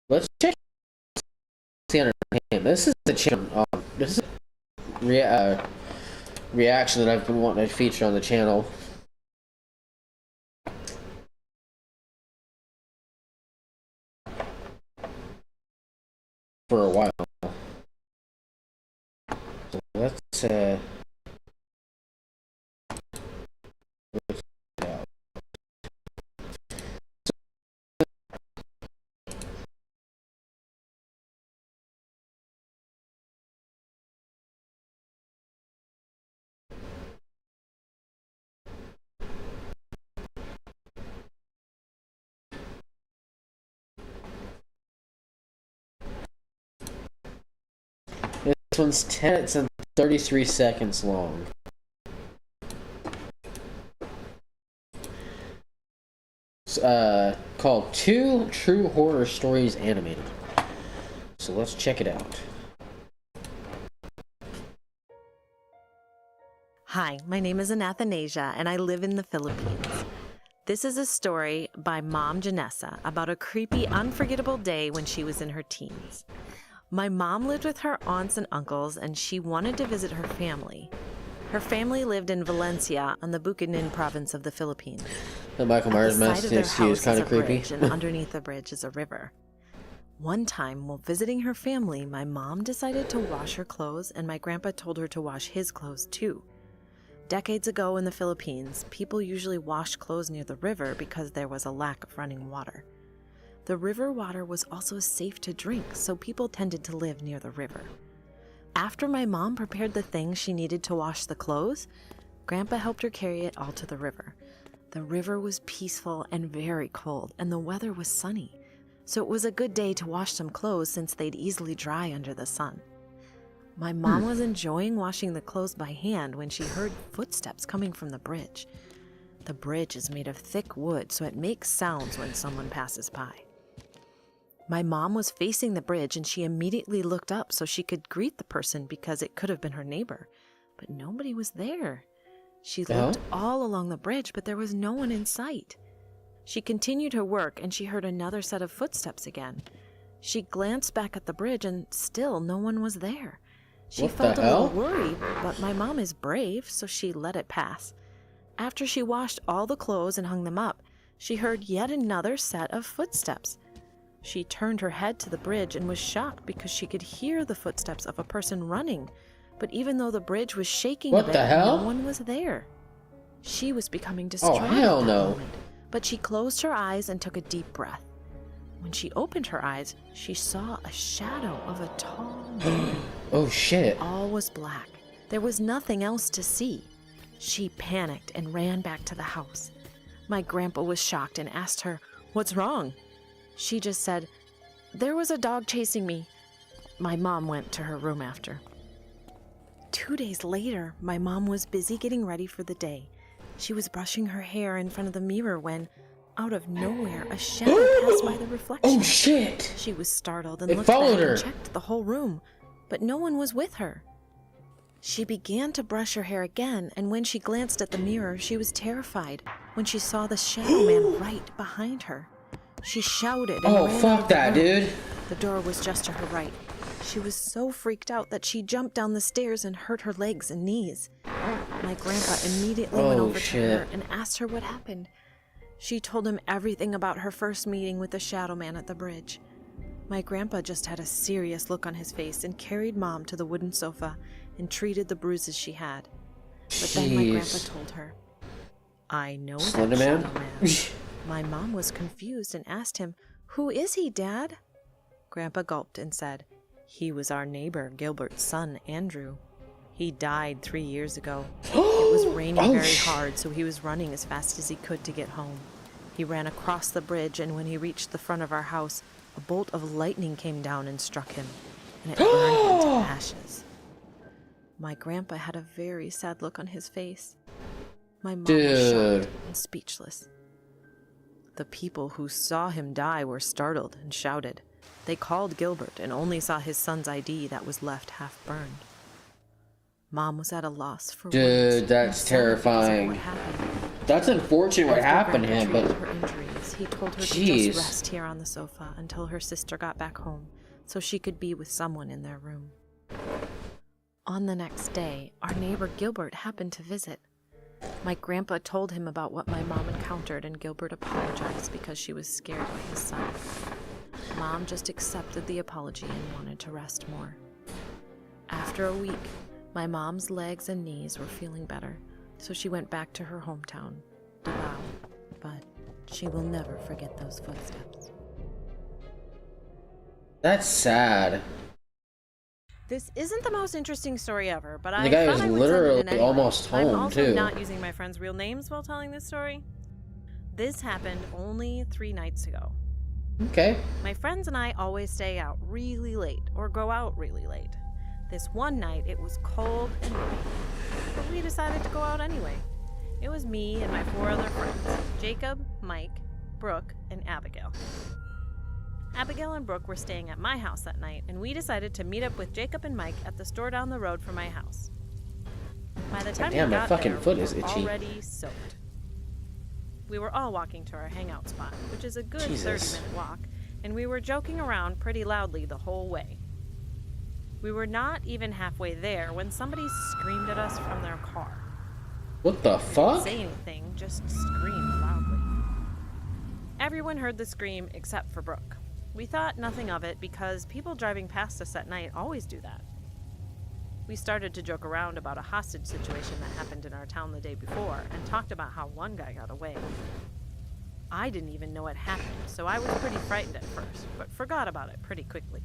Let's check the entertainment. This is the channel. This is a reaction that I've been wanting to feature on the channel. For a while. So let's this one's 10 minutes and 33 seconds long. called 2 True Horror Stories Animated. So let's check it out. Hi, my name is Anathanasia, and I live in the Philippines. This is a story by Mom Janessa about a creepy, unforgettable day when she was in her teens. My mom lived with her aunts and uncles, and she wanted to visit her family. Her family lived in Valencia on the Bukidnon province of the Philippines. The Michael Myers mask is kind of creepy. And underneath the bridge is a river. One time, while visiting her family, my mom decided to wash her clothes, and my grandpa told her to wash his clothes too. Decades ago in the Philippines, people usually washed clothes near the river because there was a lack of running water. The river water was also safe to drink, so people tended to live near the river. After my mom prepared the things she needed to wash the clothes, Grandpa helped her carry it all to the river. The river was peaceful and very cold, and the weather was sunny, so it was a good day to wash some clothes since they'd easily dry under the sun. My mom was enjoying washing the clothes by hand when she heard footsteps coming from the bridge. The bridge is made of thick wood, so it makes sounds when someone passes by. My mom was facing the bridge, and she immediately looked up so she could greet the person because it could have been her neighbor, but nobody was there. She looked all along the bridge, but there was no one in sight. She continued her work, and she heard another set of footsteps again. She glanced back at the bridge, and still no one was there. She felt a little worried, but my mom is brave, so she let it pass. After she washed all the clothes and hung them up, she heard yet another set of footsteps. She turned her head to the bridge and was shocked because she could hear the footsteps of a person running. But even though the bridge was shaking a bit, no one was there. She was becoming distraught at that moment, but she closed her eyes and took a deep breath. When she opened her eyes, she saw a shadow of a tall man. Oh shit. All was black. There was nothing else to see. She panicked and ran back to the house. My grandpa was shocked and asked her, "What's wrong?" She just said, "There was a dog chasing me." My mom went to her room after. 2 days later, my mom was busy getting ready for the day. She was brushing her hair in front of the mirror when, out of nowhere, a shadow passed by the reflection. Oh shit! She was startled and It looked back followed her. and checked the whole room, but no one was with her. She began to brush her hair again, and when she glanced at the mirror, she was terrified when she saw the shadow man right behind her. She shouted and ran out of the room. Dude. The door was just to her right. She was so freaked out that she jumped down the stairs and hurt her legs and knees. My grandpa immediately went over to her and asked her what happened. She told him everything about her first meeting with the shadow man at the bridge. My grandpa just had a serious look on his face and carried Mom to the wooden sofa and treated the bruises she had. But then my grandpa told her, "I know that shadow man." My mom was confused and asked him, "Who is he, Dad?" Grandpa gulped and said, "He was our neighbor, Gilbert's son, Andrew. He died 3 years ago. It was raining very hard, so he was running as fast as he could to get home. He ran across the bridge, and when he reached the front of our house, a bolt of lightning came down and struck him, and it burned him to ashes." My grandpa had a very sad look on his face. My mom was shocked and speechless. The people who saw him die were startled and shouted. They called Gilbert and only saw his son's ID that was left half burned. Mom was at a loss for words. Dude, that's terrifying. That's unfortunate what happened to him, but her injuries, he told her to just rest here on the sofa until her sister got back home so she could be with someone in their room. On the next day, our neighbor Gilbert happened to visit. My grandpa told him about what my mom encountered, and Gilbert apologized because she was scared by his son. Mom just accepted the apology and wanted to rest more. After a week, my mom's legs and knees were feeling better, so she went back to her hometown, Davao, but she will never forget those footsteps. That's sad. This isn't the most interesting story ever, but The guy was literally almost I'm home, also too. not using my friends' real names while telling this story. This happened only 3 nights ago. Okay. My friends and I always stay out really late or go out really late. This one night, it was cold and rainy, but we decided to go out anyway. It was me and my 4 other friends, Jacob, Mike, Brooke, and Abigail. Abigail and Brooke were staying at my house that night, and we decided to meet up with Jacob and Mike at the store down the road from my house. By the time Damn, we my got fucking there, foot we is were itchy. already soaked. We were all walking to our hangout spot, which is a good Jesus. 30-minute walk, and we were joking around pretty loudly the whole way. We were not even halfway there when somebody screamed at us from their car. What the Didn't fuck? say anything, just screamed loudly. Everyone heard the scream except for Brooke. We thought nothing of it because people driving past us at night always do that. We started to joke around about a hostage situation that happened in our town the day before and talked about how one guy got away. I didn't even know it happened, so I was pretty frightened at first, but forgot about it pretty quickly.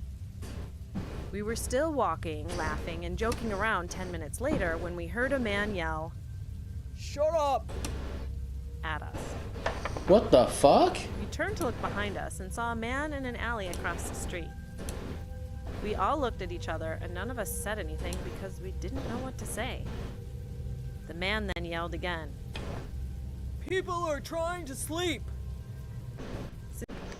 We were still walking, laughing, and joking around 10 minutes later when we heard a man yell, "Shut up!" at us. What the fuck? We turned to look behind us and saw a man in an alley across the street. We all looked at each other and none of us said anything because we didn't know what to say. The man then yelled again, "People are trying to sleep!"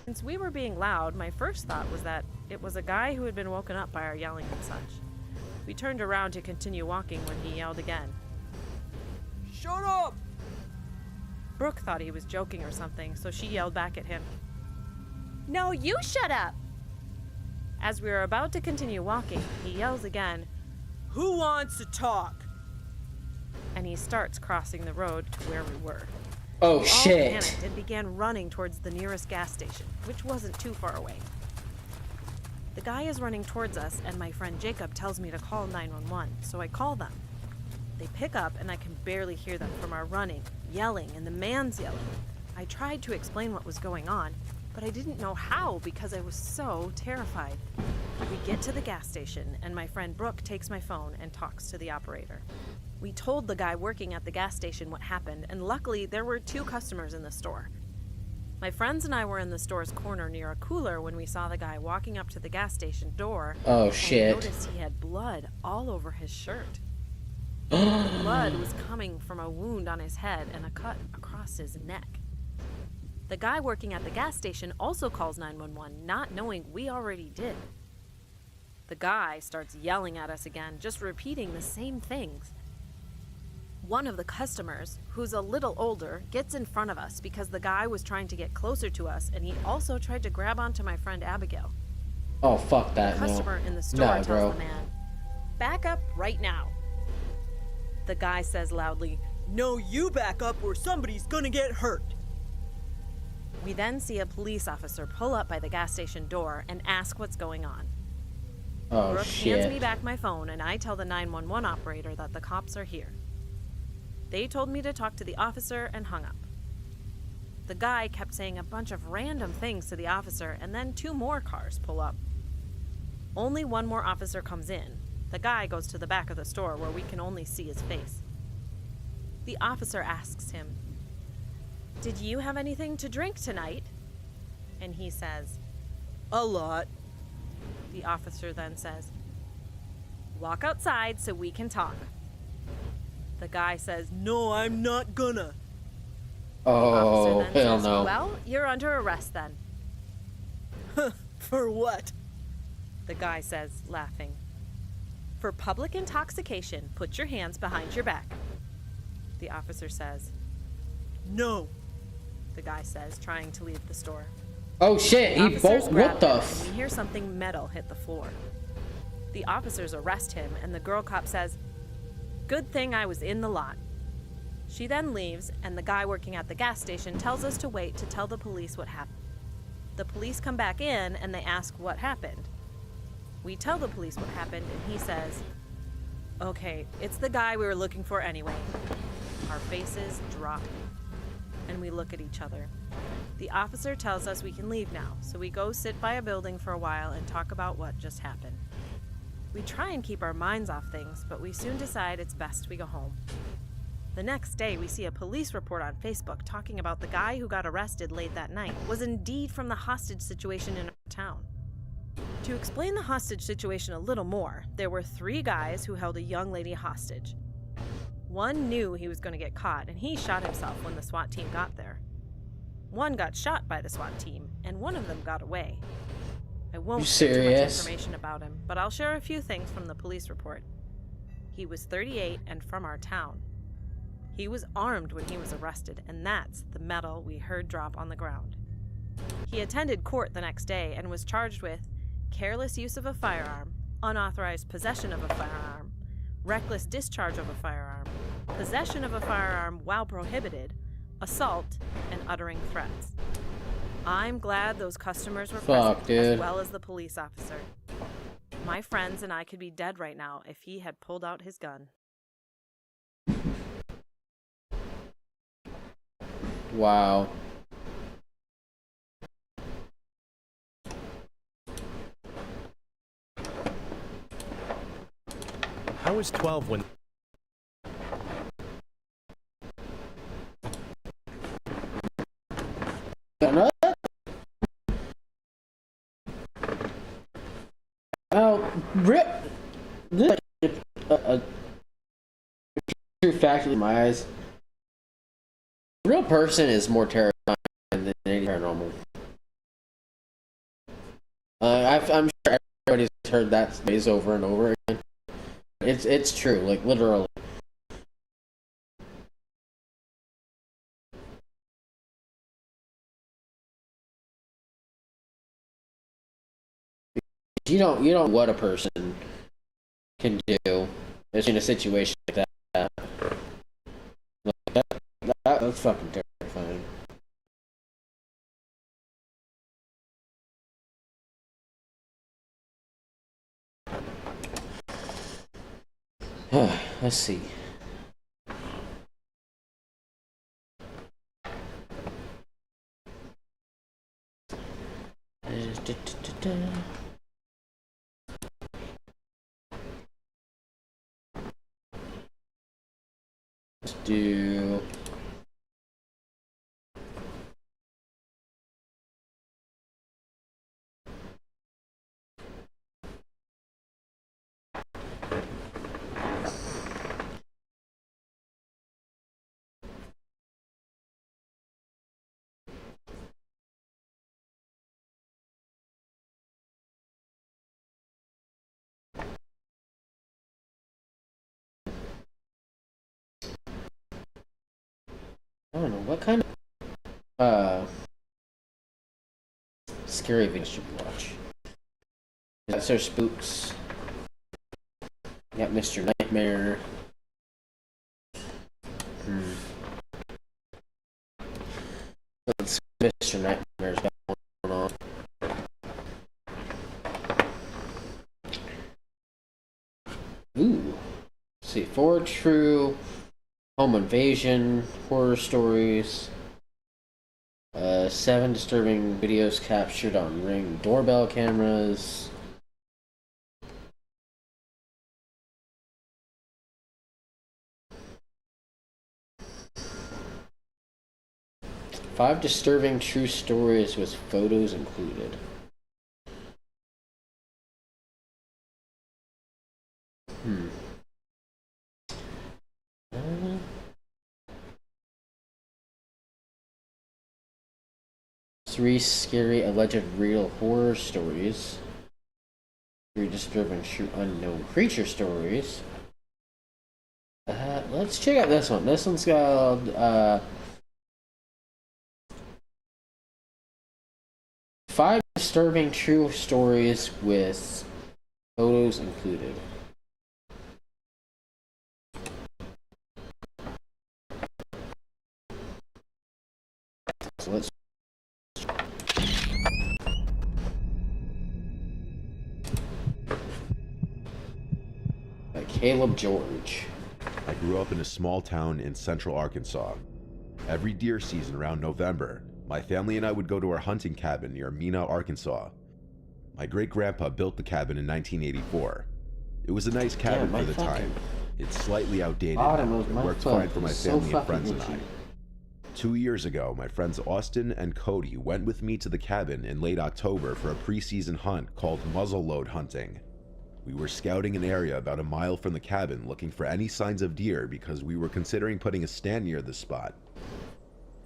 Since we were being loud, my first thought was that it was a guy who had been woken up by our yelling and such. We turned around to continue walking when he yelled again, "Shut up!" Brooke thought he was joking or something, so she yelled back at him, "No, you shut up!" As we were about to continue walking, he yells again, "Who wants to talk?" And he starts crossing the road to where we were. Oh, We all shit. panicked and began running towards the nearest gas station, which wasn't too far away. The guy is running towards us, and my friend Jacob tells me to call 911, so I call them. They pick up, and I can barely hear them from our running, yelling, and the man's yelling. I tried to explain what was going on, but I didn't know how because I was so terrified. We get to the gas station, and my friend Brooke takes my phone and talks to the operator. We told the guy working at the gas station what happened, and luckily there were 2 customers in the store. My friends and I were in the store's corner near a cooler when we saw the guy walking up to the gas station door. Oh, shit. And noticed he had blood all over his shirt. The blood was coming from a wound on his head and a cut across his neck. The guy working at the gas station also calls 911, not knowing we already did. The guy starts yelling at us again, just repeating the same things. One of the customers, who's a little older, gets in front of us because the guy was trying to get closer to us, and he also tried to grab onto my friend Abigail. Oh, fuck that. The No. customer in the store Nah, tells bro. the man, "Back up right now." The guy says loudly, "No, you back up or somebody's gonna get hurt." We then see a police officer pull up by the gas station door and ask what's going on. Oh, Brooke shit. hands me back my phone, and I tell the 911 operator that the cops are here. They told me to talk to the officer and hung up. The guy kept saying a bunch of random things to the officer, and then 2 more cars pull up. Only 1 more officer comes in. The guy goes to the back of the store where we can only see his face. The officer asks him, "Did you have anything to drink tonight?" And he says, "A lot." The officer then says, "Walk outside so we can talk." The guy says, "No, I'm not gonna." Oh, The officer then hell says, no. "Well, you're under arrest then." "For what?" The guy says, laughing. "For public intoxication. Put your hands behind your back." The officer says, "No," the guy says, trying to leave the store. Oh, shit. He Officers both. grab What the him, f. and we hear something metal hit the floor. The officers arrest him, and the girl cop says, "Good thing I was in the lot." She then leaves, and the guy working at the gas station tells us to wait to tell the police what happened. The police come back in, and they ask what happened. We tell the police what happened, and he says, "Okay, it's the guy we were looking for anyway." Our faces drop, and we look at each other. The officer tells us we can leave now, so we go sit by a building for a while and talk about what just happened. We try and keep our minds off things, but we soon decide it's best we go home. The next day, we see a police report on Facebook talking about the guy who got arrested late that night was indeed from the hostage situation in our town. To explain the hostage situation a little more, there were 3 guys who held a young lady hostage. One knew he was going to get caught, and he shot himself when the SWAT team got there. One got shot by the SWAT team, and one of them got away. I won't You say too much serious? information about him, but I'll share a few things from the police report. He was 38 and from our town. He was armed when he was arrested, and that's the medal we heard drop on the ground. He attended court the next day and was charged with careless use of a firearm, unauthorized possession of a firearm, reckless discharge of a firearm, possession of a firearm while prohibited, assault, and uttering threats. I'm glad those customers were present, as well as the police officer. My friends and I could be dead right now if he had pulled out his gun. Wow. I was 12 when... Another? Oh, rip! This is a true fact in my eyes. A real person is more terrifying than any paranormal. I'm sure everybody's heard that phrase over and over again. It's true, like literally. You don't know what a person can do in a situation like that. That's fucking terrifying. Let's see. Let's do... I don't know, what kind of scary videos should we watch? That's our spooks. You got Mr. Nightmare. Let's see what Mr. Nightmare's got going on. Ooh. Let's see, 4 true home invasion horror stories. 7 disturbing videos captured on Ring doorbell cameras. Five disturbing true stories with photos included. Three scary alleged real horror stories. 3 disturbing true unknown creature stories. Let's check out this one. This one's called 5 disturbing true stories with photos included. So let's Caleb George. I grew up in a small town in central Arkansas. Every deer season around November, my family and I would go to our hunting cabin near Mena, Arkansas. My great-grandpa built the cabin in 1984. It was a nice cabin for the time. It's slightly outdated now, but worked fine for my family and friends and I. 2 years ago, my friends Austin and Cody went with me to the cabin in late October for a pre-season hunt called muzzleload hunting. We were scouting an area about a mile from the cabin looking for any signs of deer because we were considering putting a stand near the spot.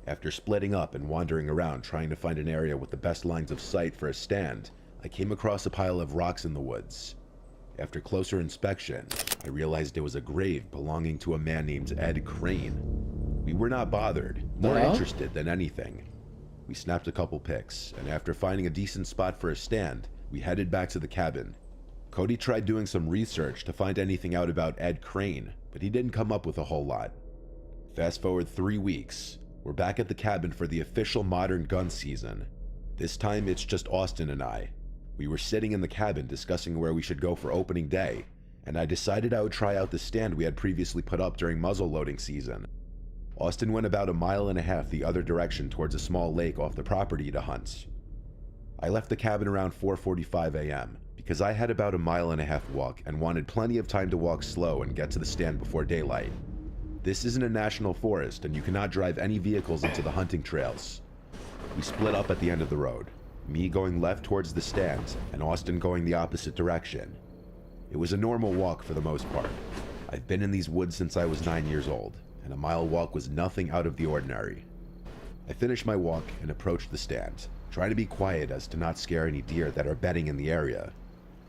After splitting up and wandering around trying to find an area with the best lines of sight for a stand, I came across a pile of rocks in the woods. After closer inspection, I realized it was a grave belonging to a man named Ed Crane. We were not bothered, more interested than anything. We snapped a couple pics, and after finding a decent spot for a stand, we headed back to the cabin. Cody tried doing some research to find anything out about Ed Crane, but he didn't come up with a whole lot. Fast forward 3 weeks, we're back at the cabin for the official modern gun season. This time it's just Austin and I. We were sitting in the cabin discussing where we should go for opening day, and I decided I would try out the stand we had previously put up during muzzle loading season. Austin went about 1.5 miles the other direction towards a small lake off the property to hunt. I left the cabin around 4:45 a.m. because I had about 1.5 miles walk and wanted plenty of time to walk slow and get to the stand before daylight. This isn't a national forest and you cannot drive any vehicles into the hunting trails. We split up at the end of the road, me going left towards the stand and Austin going the opposite direction. It was a normal walk for the most part. I've been in these woods since I was 9 years old, and a mile walk was nothing out of the ordinary. I finished my walk and approached the stand, trying to be quiet as to not scare any deer that are bedding in the area.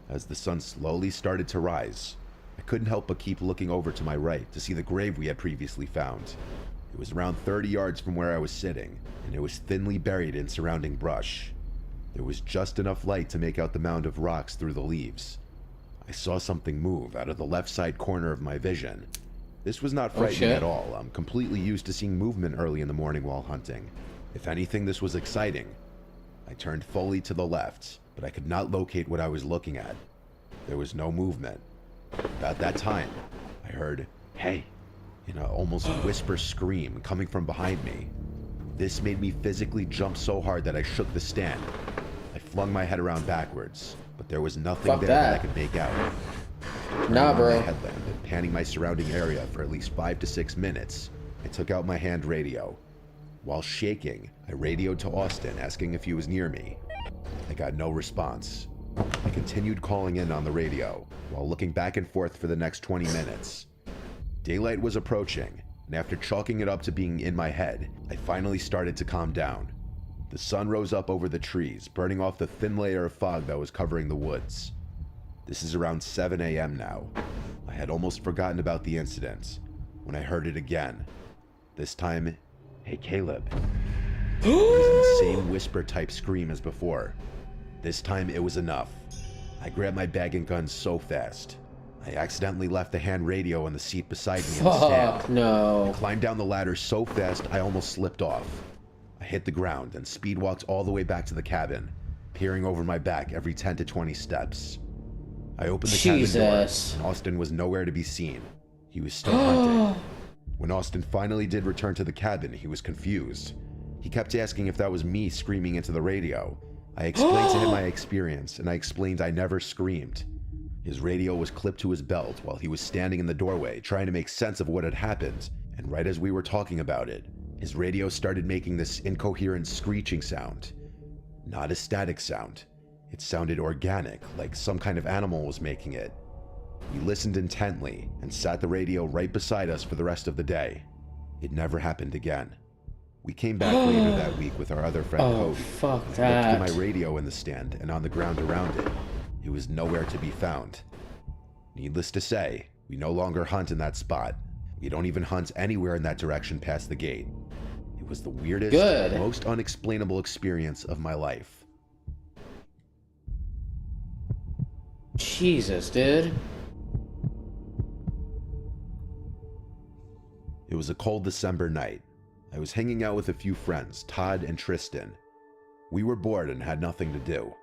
As the sun slowly started to rise, I couldn't help but keep looking over to my right to see the grave we had previously found. It was around 30 yards from where I was sitting, and it was thinly buried in surrounding brush. There was just enough light to make out the mound of rocks through the leaves. I saw something move out of the left side corner of my vision. This was not frightening at all. I'm completely used to seeing movement early in the morning while hunting. If anything, this was exciting. I turned fully to the left, but I could not locate what I was looking at. There was no movement. About that time, I heard, "Hey," in an almost whisper scream coming from behind me. This made me physically jump so hard that I shook the stand. I flung my head around backwards, but there was nothing there that I could make out. Nah, bro. My headlamp and panning my surrounding area for at least 5 to 6 minutes, I took out my hand radio. While shaking, I radioed to Austin asking if he was near me. I got no response. I continued calling in on the radio while looking back and forth for the next 20 minutes. Daylight was approaching, and after chalking it up to being in my head, I finally started to calm down. The sun rose up over the trees, burning off the thin layer of fog that was covering the woods. This is around 7 a.m. now. I had almost forgotten about the incident when I heard it again. This time, "Hey Caleb." It was the same whisper type scream as before. This time it was enough. I grabbed my bag and gun so fast. I accidentally left the hand radio on the seat beside me in the stand. No. I climbed down the ladder so fast I almost slipped off. I hit the ground and speed walked all the way back to the cabin, peering over my back every 10 to 20 steps. I opened the cabin door, and Austin was nowhere to be seen. He was still hunting. When Austin finally did return to the cabin, he was confused. He kept asking if that was me screaming into the radio. I explained to him my experience, and I explained I never screamed. His radio was clipped to his belt while he was standing in the doorway trying to make sense of what had happened, and right as we were talking about it, his radio started making this incoherent screeching sound. Not a static sound. It sounded organic, like some kind of animal was making it. We listened intently and sat the radio right beside us for the rest of the day. It never happened again. We came back later that week with our other friend Cody. Fuck I that. looked through my radio in the stand and on the ground around it. It was nowhere to be found. Needless to say, we no longer hunt in that spot. We don't even hunt anywhere in that direction past the gate. It was the weirdest, most unexplainable experience of my life. Jesus, dude. It was a cold December night. I was hanging out with a few friends, Todd and Tristan. We were bored and had nothing to do.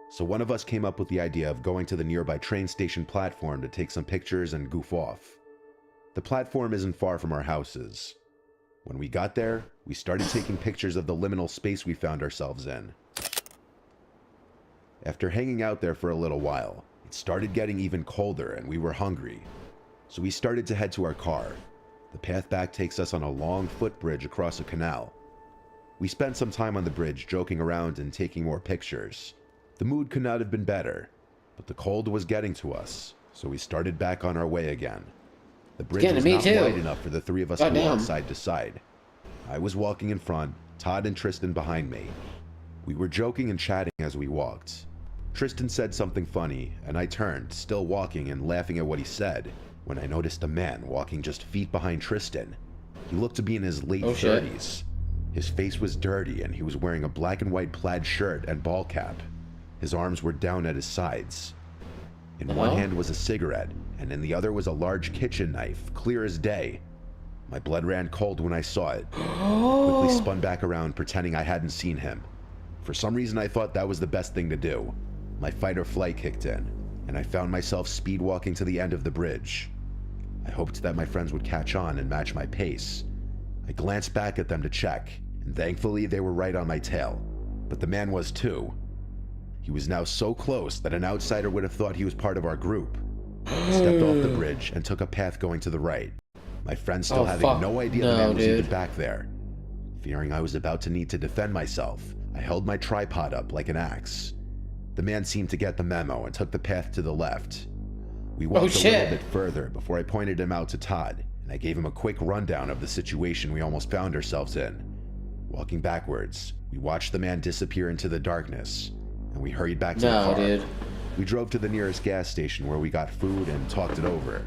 So one of us came up with the idea of going to the nearby train station platform to take some pictures and goof off. The platform isn't far from our houses. When we got there, we started taking pictures of the liminal space we found ourselves in. After hanging out there for a little while, it started getting even colder and we were hungry. So we started to head to our car. The path back takes us on a long footbridge across a canal. We spent some time on the bridge joking around and taking more pictures. The mood could not have been better, but the cold was getting to us, so we started back on our way again. The bridge was not wide enough for the three of us to walk side to side. I was walking in front, Todd and Tristan behind me. We were joking and chatting as we walked. Tristan said something funny, and I turned, still walking and laughing at what he said, when I noticed a man walking just feet behind Tristan. He looked to be in his late 30s. His face was dirty, and he was wearing a black and white plaid shirt and ball cap. His arms were down at his sides. In one hand was a cigarette, and in the other was a large kitchen knife, clear as day. My blood ran cold when I saw it. Quickly spun back around, pretending I hadn't seen him. For some reason, I thought that was the best thing to do. My fight or flight kicked in, and I found myself speed walking to the end of the bridge. I hoped that my friends would catch on and match my pace. I glanced back at them to check, and thankfully they were right on my tail. But the man was too. He was now so close that an outsider would have thought he was part of our group. I stepped off the bridge and took a path going to the right. My friends still having no idea the man was even back there. Fearing I was about to need to defend myself, I held my tripod up like an axe. The man seemed to get the memo and took the path to the left. We walked a little bit further before I pointed him out to Todd, and I gave him a quick rundown of the situation we almost found ourselves in. Walking backwards, we watched the man disappear into the darkness, and we hurried back to the car. We drove to the nearest gas station where we got food and talked it over.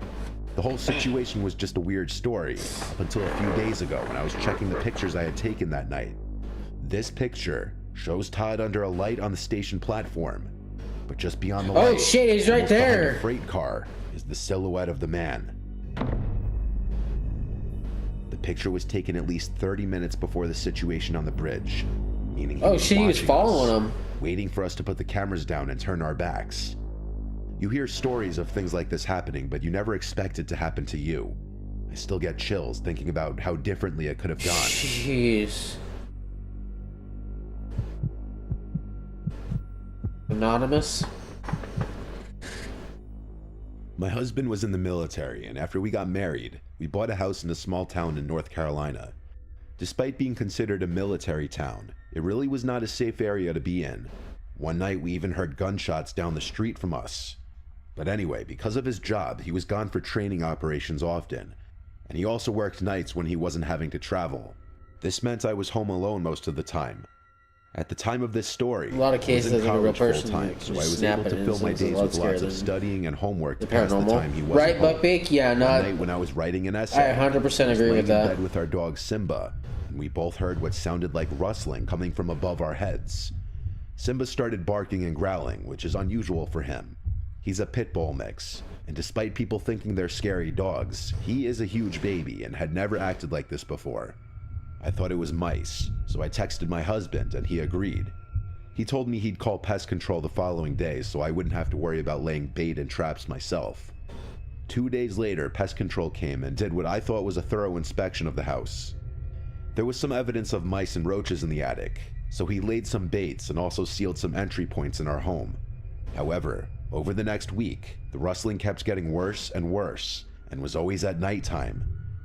The whole situation was just a weird story, up until a few days ago when I was checking the pictures I had taken that night. This picture shows Todd under a light on the station platform, but just beyond the light, he's right there. The freight car is the silhouette of the man. The picture was taken at least 30 minutes before the situation on the bridge, meaning he was following him, waiting for us to put the cameras down and turn our backs. You hear stories of things like this happening, but you never expect it to happen to you. I still get chills thinking about how differently it could have gone. Jeez. Anonymous? My husband was in the military, and after we got married, we bought a house in a small town in North Carolina. Despite being considered a military town, it really was not a safe area to be in. One night we even heard gunshots down the street from us. But anyway, because of his job, he was gone for training operations often, and he also worked nights when he wasn't having to travel. This meant I was home alone most of the time. At the time of this story, a lot of cases I was in of a real college person, full-time, so I was able to fill my days with lots of studying and homework to pass the time he wasn't right, home. Buckbeak? Yeah, One night when I was writing an essay, I 100% I was agree laying with that. in bed with our dog Simba, and we both heard what sounded like rustling coming from above our heads. Simba started barking and growling, which is unusual for him. He's a pit bull mix, and despite people thinking they're scary dogs, he is a huge baby and had never acted like this before. I thought it was mice, so I texted my husband and he agreed. He told me he'd call pest control the following day so I wouldn't have to worry about laying bait and traps myself. 2 days later, pest control came and did what I thought was a thorough inspection of the house. There was some evidence of mice and roaches in the attic, so he laid some baits and also sealed some entry points in our home. However, over the next week, the rustling kept getting worse and worse, and was always at nighttime.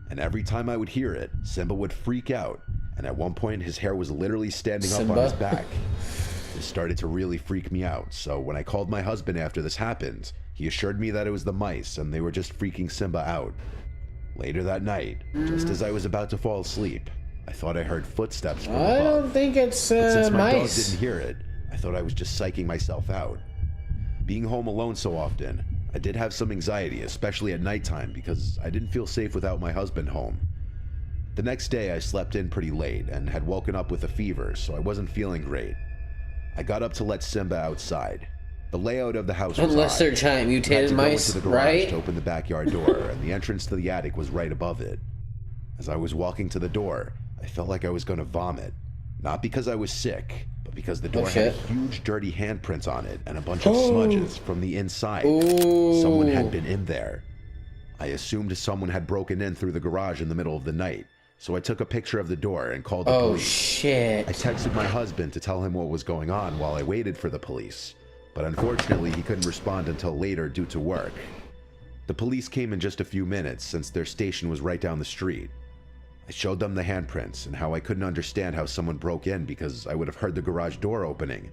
And every time I would hear it, Simba would freak out, and at one point his hair was literally standing up on his back. This started to really freak me out, so when I called my husband after this happened, he assured me that it was the mice and they were just freaking Simba out. Later that night, just as I was about to fall asleep, I thought I heard footsteps from above. I don't think it's But since my dog mice. didn't hear it, I thought I was just psyching myself out. Being home alone so often, I did have some anxiety, especially at nighttime, because I didn't feel safe without my husband home. The next day I slept in pretty late and had woken up with a fever, so I wasn't feeling great. I got up to let Simba outside. The layout of the house was Unless odd. they're giant mutated I had to go mice, into the garage right? to open the backyard door, and the entrance to the attic was right above it. As I was walking to the door, I felt like I was going to vomit. Not because I was sick, but because the door had a huge dirty handprint on it and a bunch of smudges from the inside. Someone had been in there. I assumed someone had broken in through the garage in the middle of the night, so I took a picture of the door and called the police. Shit. I texted my husband to tell him what was going on while I waited for the police, but unfortunately he couldn't respond until later due to work. The police came in just a few minutes since their station was right down the street. I showed them the handprints and how I couldn't understand how someone broke in because I would have heard the garage door opening.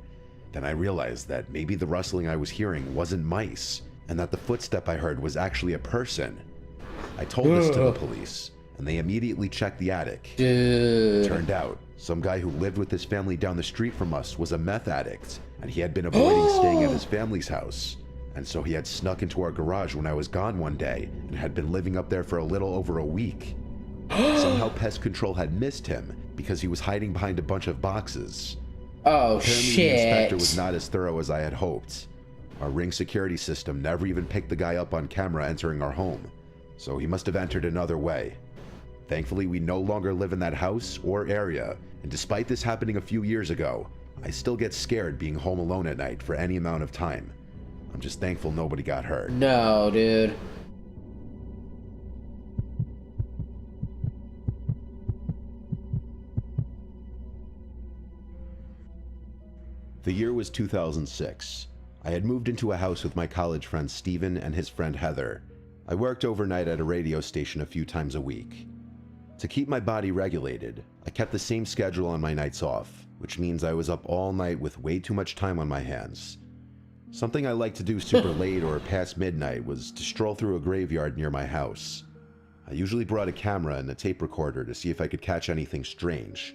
Then I realized that maybe the rustling I was hearing wasn't mice, and that the footstep I heard was actually a person. I told this to the police, and they immediately checked the attic. Dude. Turned out, some guy who lived with his family down the street from us was a meth addict, and he had been avoiding staying at his family's house. And so he had snuck into our garage when I was gone one day and had been living up there for a little over a week. Somehow pest control had missed him because he was hiding behind a bunch of boxes. Oh, Apparently shit. the inspector was not as thorough as I had hoped. Our Ring security system never even picked the guy up on camera entering our home, so he must have entered another way. Thankfully, we no longer live in that house or area, and despite this happening a few years ago, I still get scared being home alone at night for any amount of time. I'm just thankful nobody got hurt. No, dude. The year was 2006. I had moved into a house with my college friend Steven and his friend Heather. I worked overnight at a radio station a few times a week. To keep my body regulated, I kept the same schedule on my nights off, which means I was up all night with way too much time on my hands. Something I liked to do super late or past midnight was to stroll through a graveyard near my house. I usually brought a camera and a tape recorder to see if I could catch anything strange.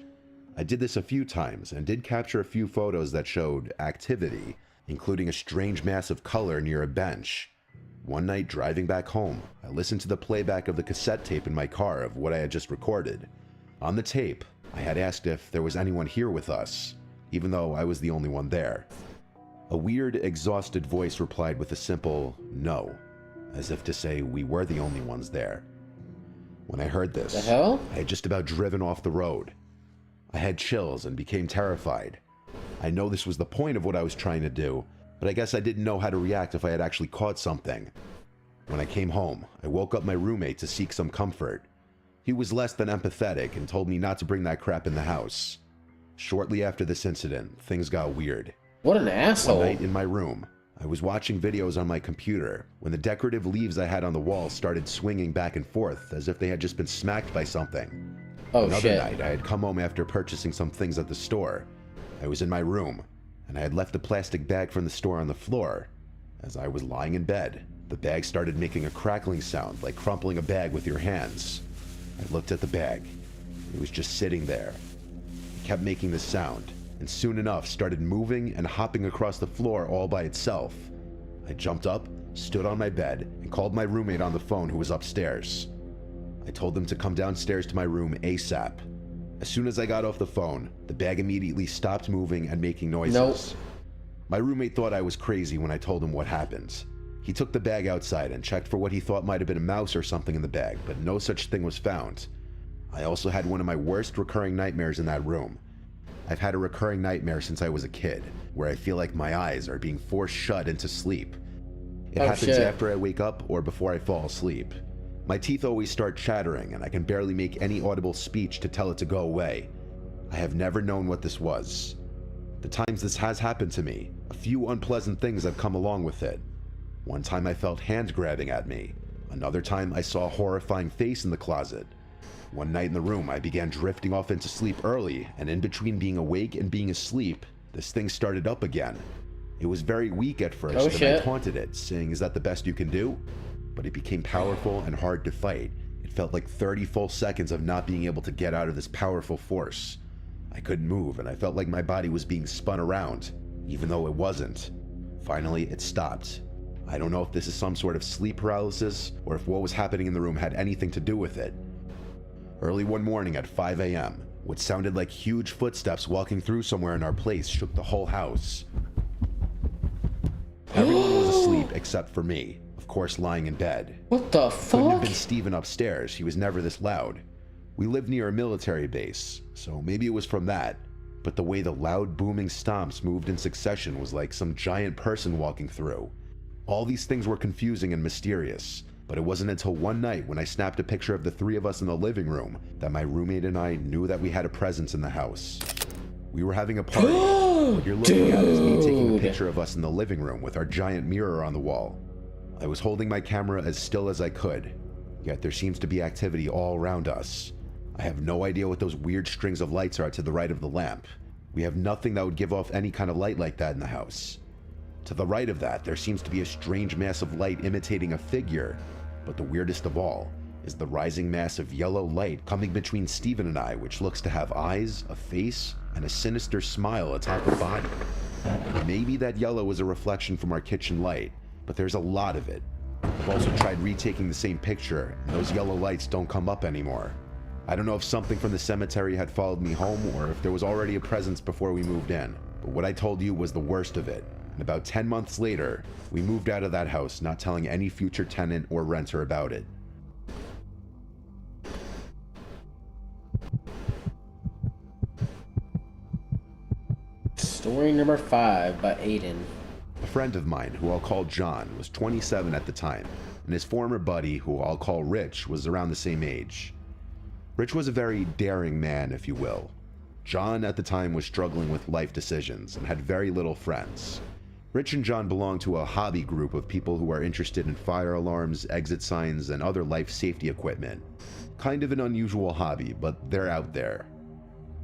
I did this a few times and did capture a few photos that showed activity, including a strange mass of color near a bench. One night driving back home, I listened to the playback of the cassette tape in my car of what I had just recorded. On the tape, I had asked if there was anyone here with us, even though I was the only one there. A weird, exhausted voice replied with a simple no, as if to say we were the only ones there. When I heard this, The hell? I had just about driven off the road. I had chills and became terrified. I know this was the point of what I was trying to do, but I guess I didn't know how to react if I had actually caught something. When I came home, I woke up my roommate to seek some comfort. He was less than empathetic and told me not to bring that crap in the house. Shortly after this incident, things got weird. What an asshole. One night in my room, I was watching videos on my computer when the decorative leaves I had on the wall started swinging back and forth as if they had just been smacked by something. Oh, Another shit. night, I had come home after purchasing some things at the store. I was in my room, and I had left a plastic bag from the store on the floor. As I was lying in bed, the bag started making a crackling sound like crumpling a bag with your hands. I looked at the bag. It was just sitting there. It kept making the sound, and soon enough started moving and hopping across the floor all by itself. I jumped up, stood on my bed, and called my roommate on the phone who was upstairs. I told them to come downstairs to my room ASAP. As soon as I got off the phone, the bag immediately stopped moving and making noises. Nope. My roommate thought I was crazy when I told him what happened. He took the bag outside and checked for what he thought might have been a mouse or something in the bag, but no such thing was found. I also had one of my worst recurring nightmares in that room. I've had a recurring nightmare since I was a kid, where I feel like my eyes are being forced shut into sleep. It happens after I wake up or before I fall asleep. My teeth always start chattering, and I can barely make any audible speech to tell it to go away. I have never known what this was. The times this has happened to me, a few unpleasant things have come along with it. One time I felt hands grabbing at me. Another time I saw a horrifying face in the closet. One night in the room I began drifting off into sleep early, and in between being awake and being asleep, this thing started up again. It was very weak at first, and I taunted it, saying, "Is that the best you can do?" But it became powerful and hard to fight. It felt like 30 full seconds of not being able to get out of this powerful force. I couldn't move, and I felt like my body was being spun around, even though it wasn't. Finally, it stopped. I don't know if this is some sort of sleep paralysis, or if what was happening in the room had anything to do with it. Early one morning at 5 a.m., what sounded like huge footsteps walking through somewhere in our place shook the whole house. Everyone was asleep except for me. Of course, lying in bed. What the fuck? Couldn't have been Steven upstairs. He was never this loud. We lived near a military base, so maybe it was from that. But the way the loud booming stomps moved in succession was like some giant person walking through. All these things were confusing and mysterious, but it wasn't until one night when I snapped a picture of the three of us in the living room that my roommate and I knew that we had a presence in the house. We were having a party. What you're looking at is me taking a picture of us in the living room with our giant mirror on the wall. I was holding my camera as still as I could, yet there seems to be activity all around us. I have no idea what those weird strings of lights are to the right of the lamp. We have nothing that would give off any kind of light like that in the house. To the right of that, there seems to be a strange mass of light imitating a figure, but the weirdest of all is the rising mass of yellow light coming between Steven and I, which looks to have eyes, a face, and a sinister smile atop a body. Maybe that yellow is a reflection from our kitchen light, but there's a lot of it. I've also tried retaking the same picture, and those yellow lights don't come up anymore. I don't know if something from the cemetery had followed me home or if there was already a presence before we moved in, but what I told you was the worst of it. And about 10 months later, we moved out of that house, not telling any future tenant or renter about it. Story number 5 by Aiden. A friend of mine, who I'll call John, was 27 at the time, and his former buddy, who I'll call Rich, was around the same age. Rich was a very daring man, if you will. John at the time was struggling with life decisions and had very little friends. Rich and John belong to a hobby group of people who are interested in fire alarms, exit signs, and other life safety equipment. Kind of an unusual hobby, but they're out there.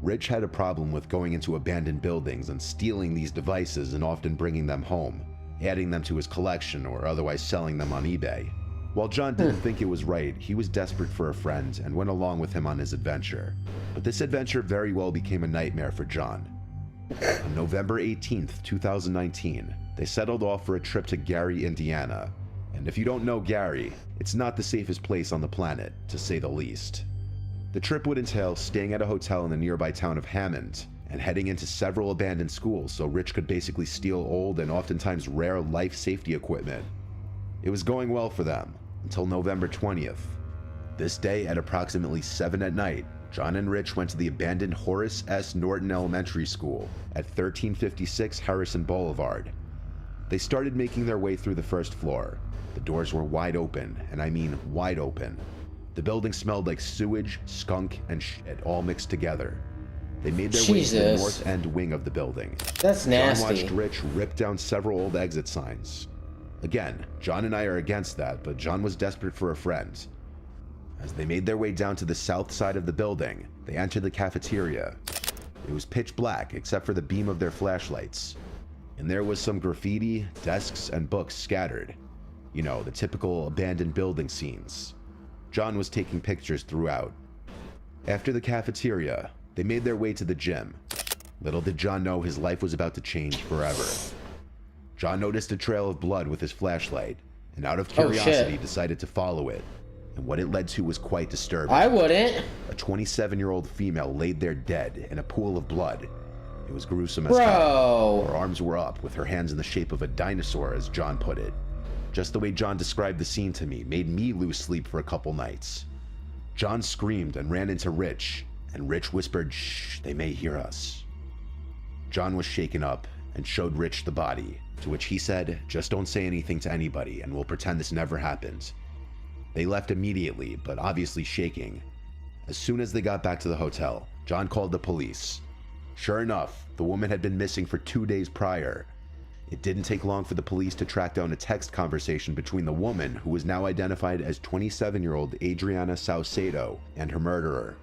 Rich had a problem with going into abandoned buildings and stealing these devices and often bringing them home, adding them to his collection or otherwise selling them on eBay. While John didn't think it was right, he was desperate for a friend and went along with him on his adventure. But this adventure very well became a nightmare for John. On November 18th, 2019, they settled off for a trip to Gary, Indiana. And if you don't know Gary, it's not the safest place on the planet, to say the least. The trip would entail staying at a hotel in the nearby town of Hammond and heading into several abandoned schools so Rich could basically steal old and oftentimes rare life safety equipment. It was going well for them until November 20th. This day at approximately 7 at night, John and Rich went to the abandoned Horace S. Norton Elementary School at 1356 Harrison Boulevard. They started making their way through the first floor. The doors were wide open, and I mean wide open. The building smelled like sewage, skunk, and shit all mixed together. They made their way to the north end wing of the building. That's nasty. John watched Rich rip down several old exit signs. Again, John and I are against that, but John was desperate for a friend. As they made their way down to the south side of the building, they entered the cafeteria. It was pitch black except for the beam of their flashlights. And there was some graffiti, desks, and books scattered. You know, the typical abandoned building scenes. John was taking pictures throughout. After the cafeteria, they made their way to the gym. Little did John know his life was about to change forever. John noticed a trail of blood with his flashlight, and out of curiosity decided to follow it. And what it led to was quite disturbing. I wouldn't. A 27-year-old female laid there dead in a pool of blood. It was gruesome as hell. Her arms were up, with her hands in the shape of a dinosaur, as John put it. Just the way John described the scene to me made me lose sleep for a couple nights. John screamed and ran into Rich, and Rich whispered, "Shh, they may hear us." John was shaken up and showed Rich the body, to which he said, "Just don't say anything to anybody and we'll pretend this never happened." They left immediately, but obviously shaking. As soon as they got back to the hotel, John called the police. Sure enough, the woman had been missing for 2 days prior. It didn't take long for the police to track down a text conversation between the woman, who was now identified as 27-year-old Adriana Saucedo, and her murderer.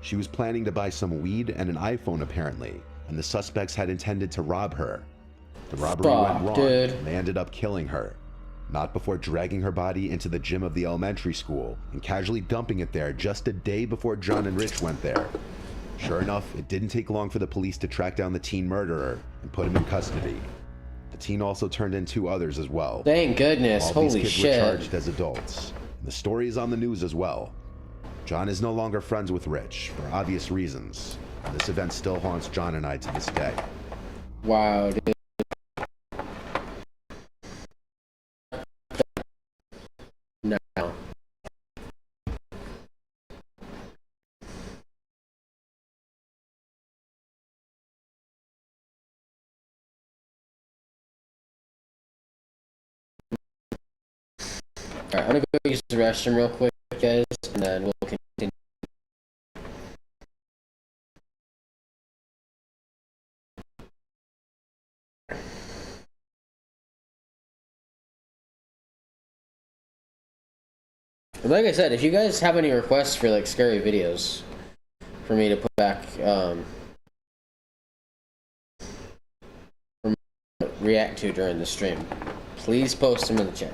She was planning to buy some weed and an iPhone apparently, and the suspects had intended to rob her. The robbery went wrong, and they ended up killing her. Not before dragging her body into the gym of the elementary school and casually dumping it there just a day before John and Rich went there. Sure enough, it didn't take long for the police to track down the teen murderer and put him in custody. The teen also turned in 2 others as well. Thank goodness. All Holy these kids shit. were charged as adults. The story is on the news as well. John is no longer friends with Rich for obvious reasons. This event still haunts John and I to this day. Wow, dude. No. Alright, I'm gonna go use the restroom real quick, guys, and then we'll continue. Like I said, if you guys have any requests for like scary videos for me to put back, react to during the stream, please post them in the chat.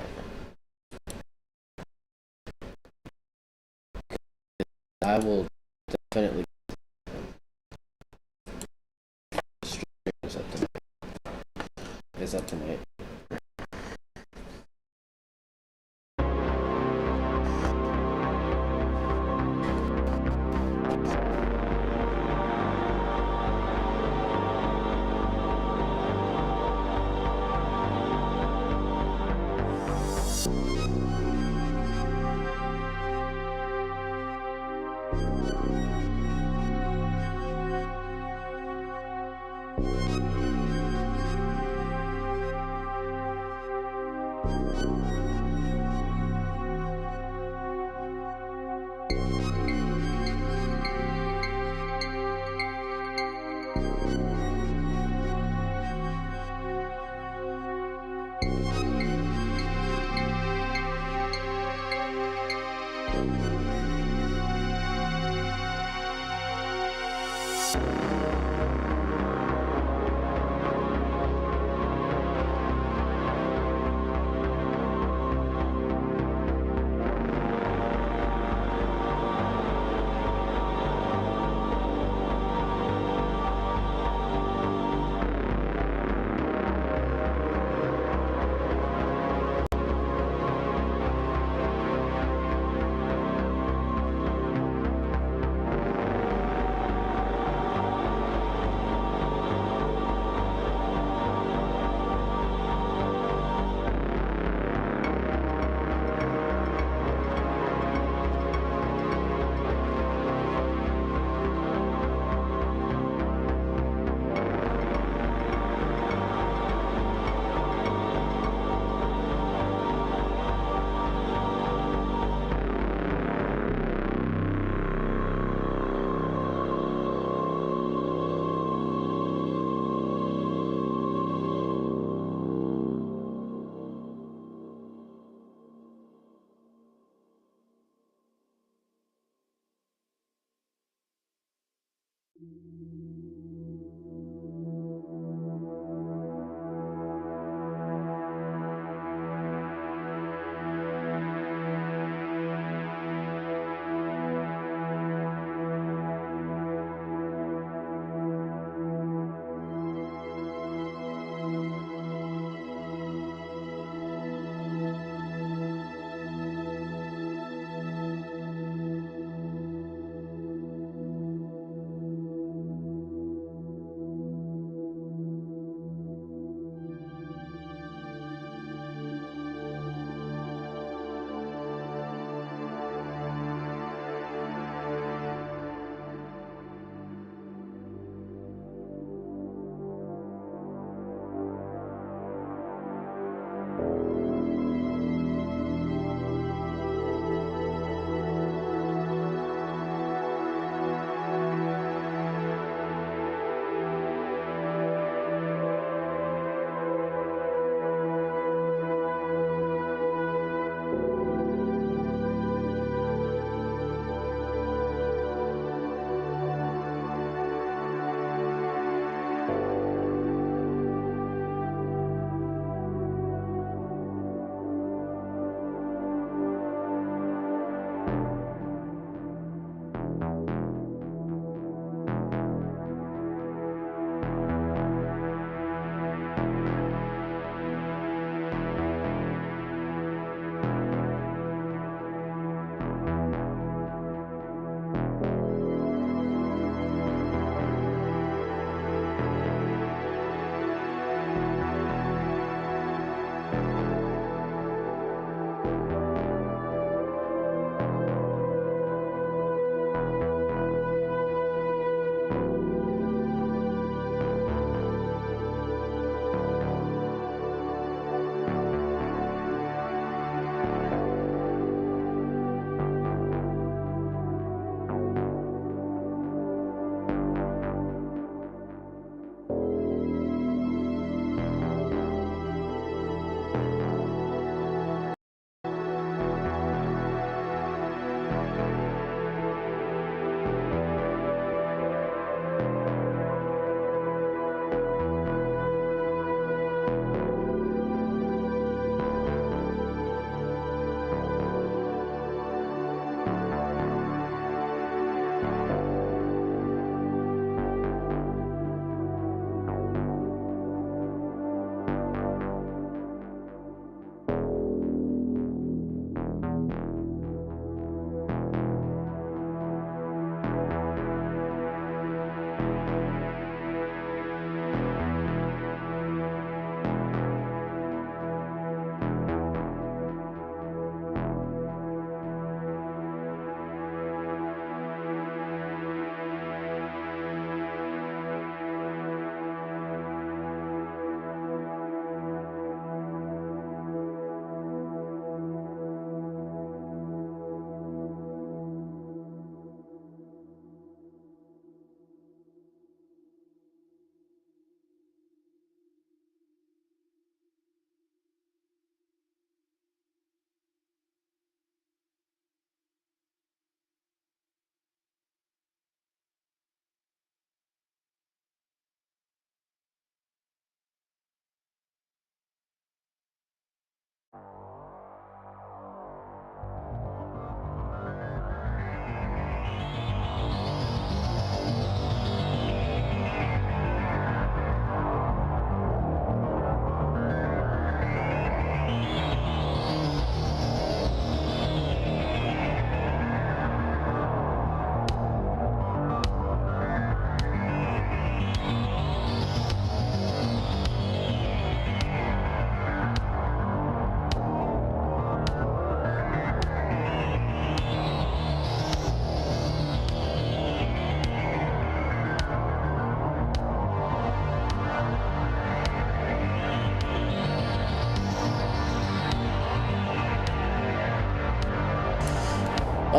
I will definitely stream this up tonight. It's up tonight.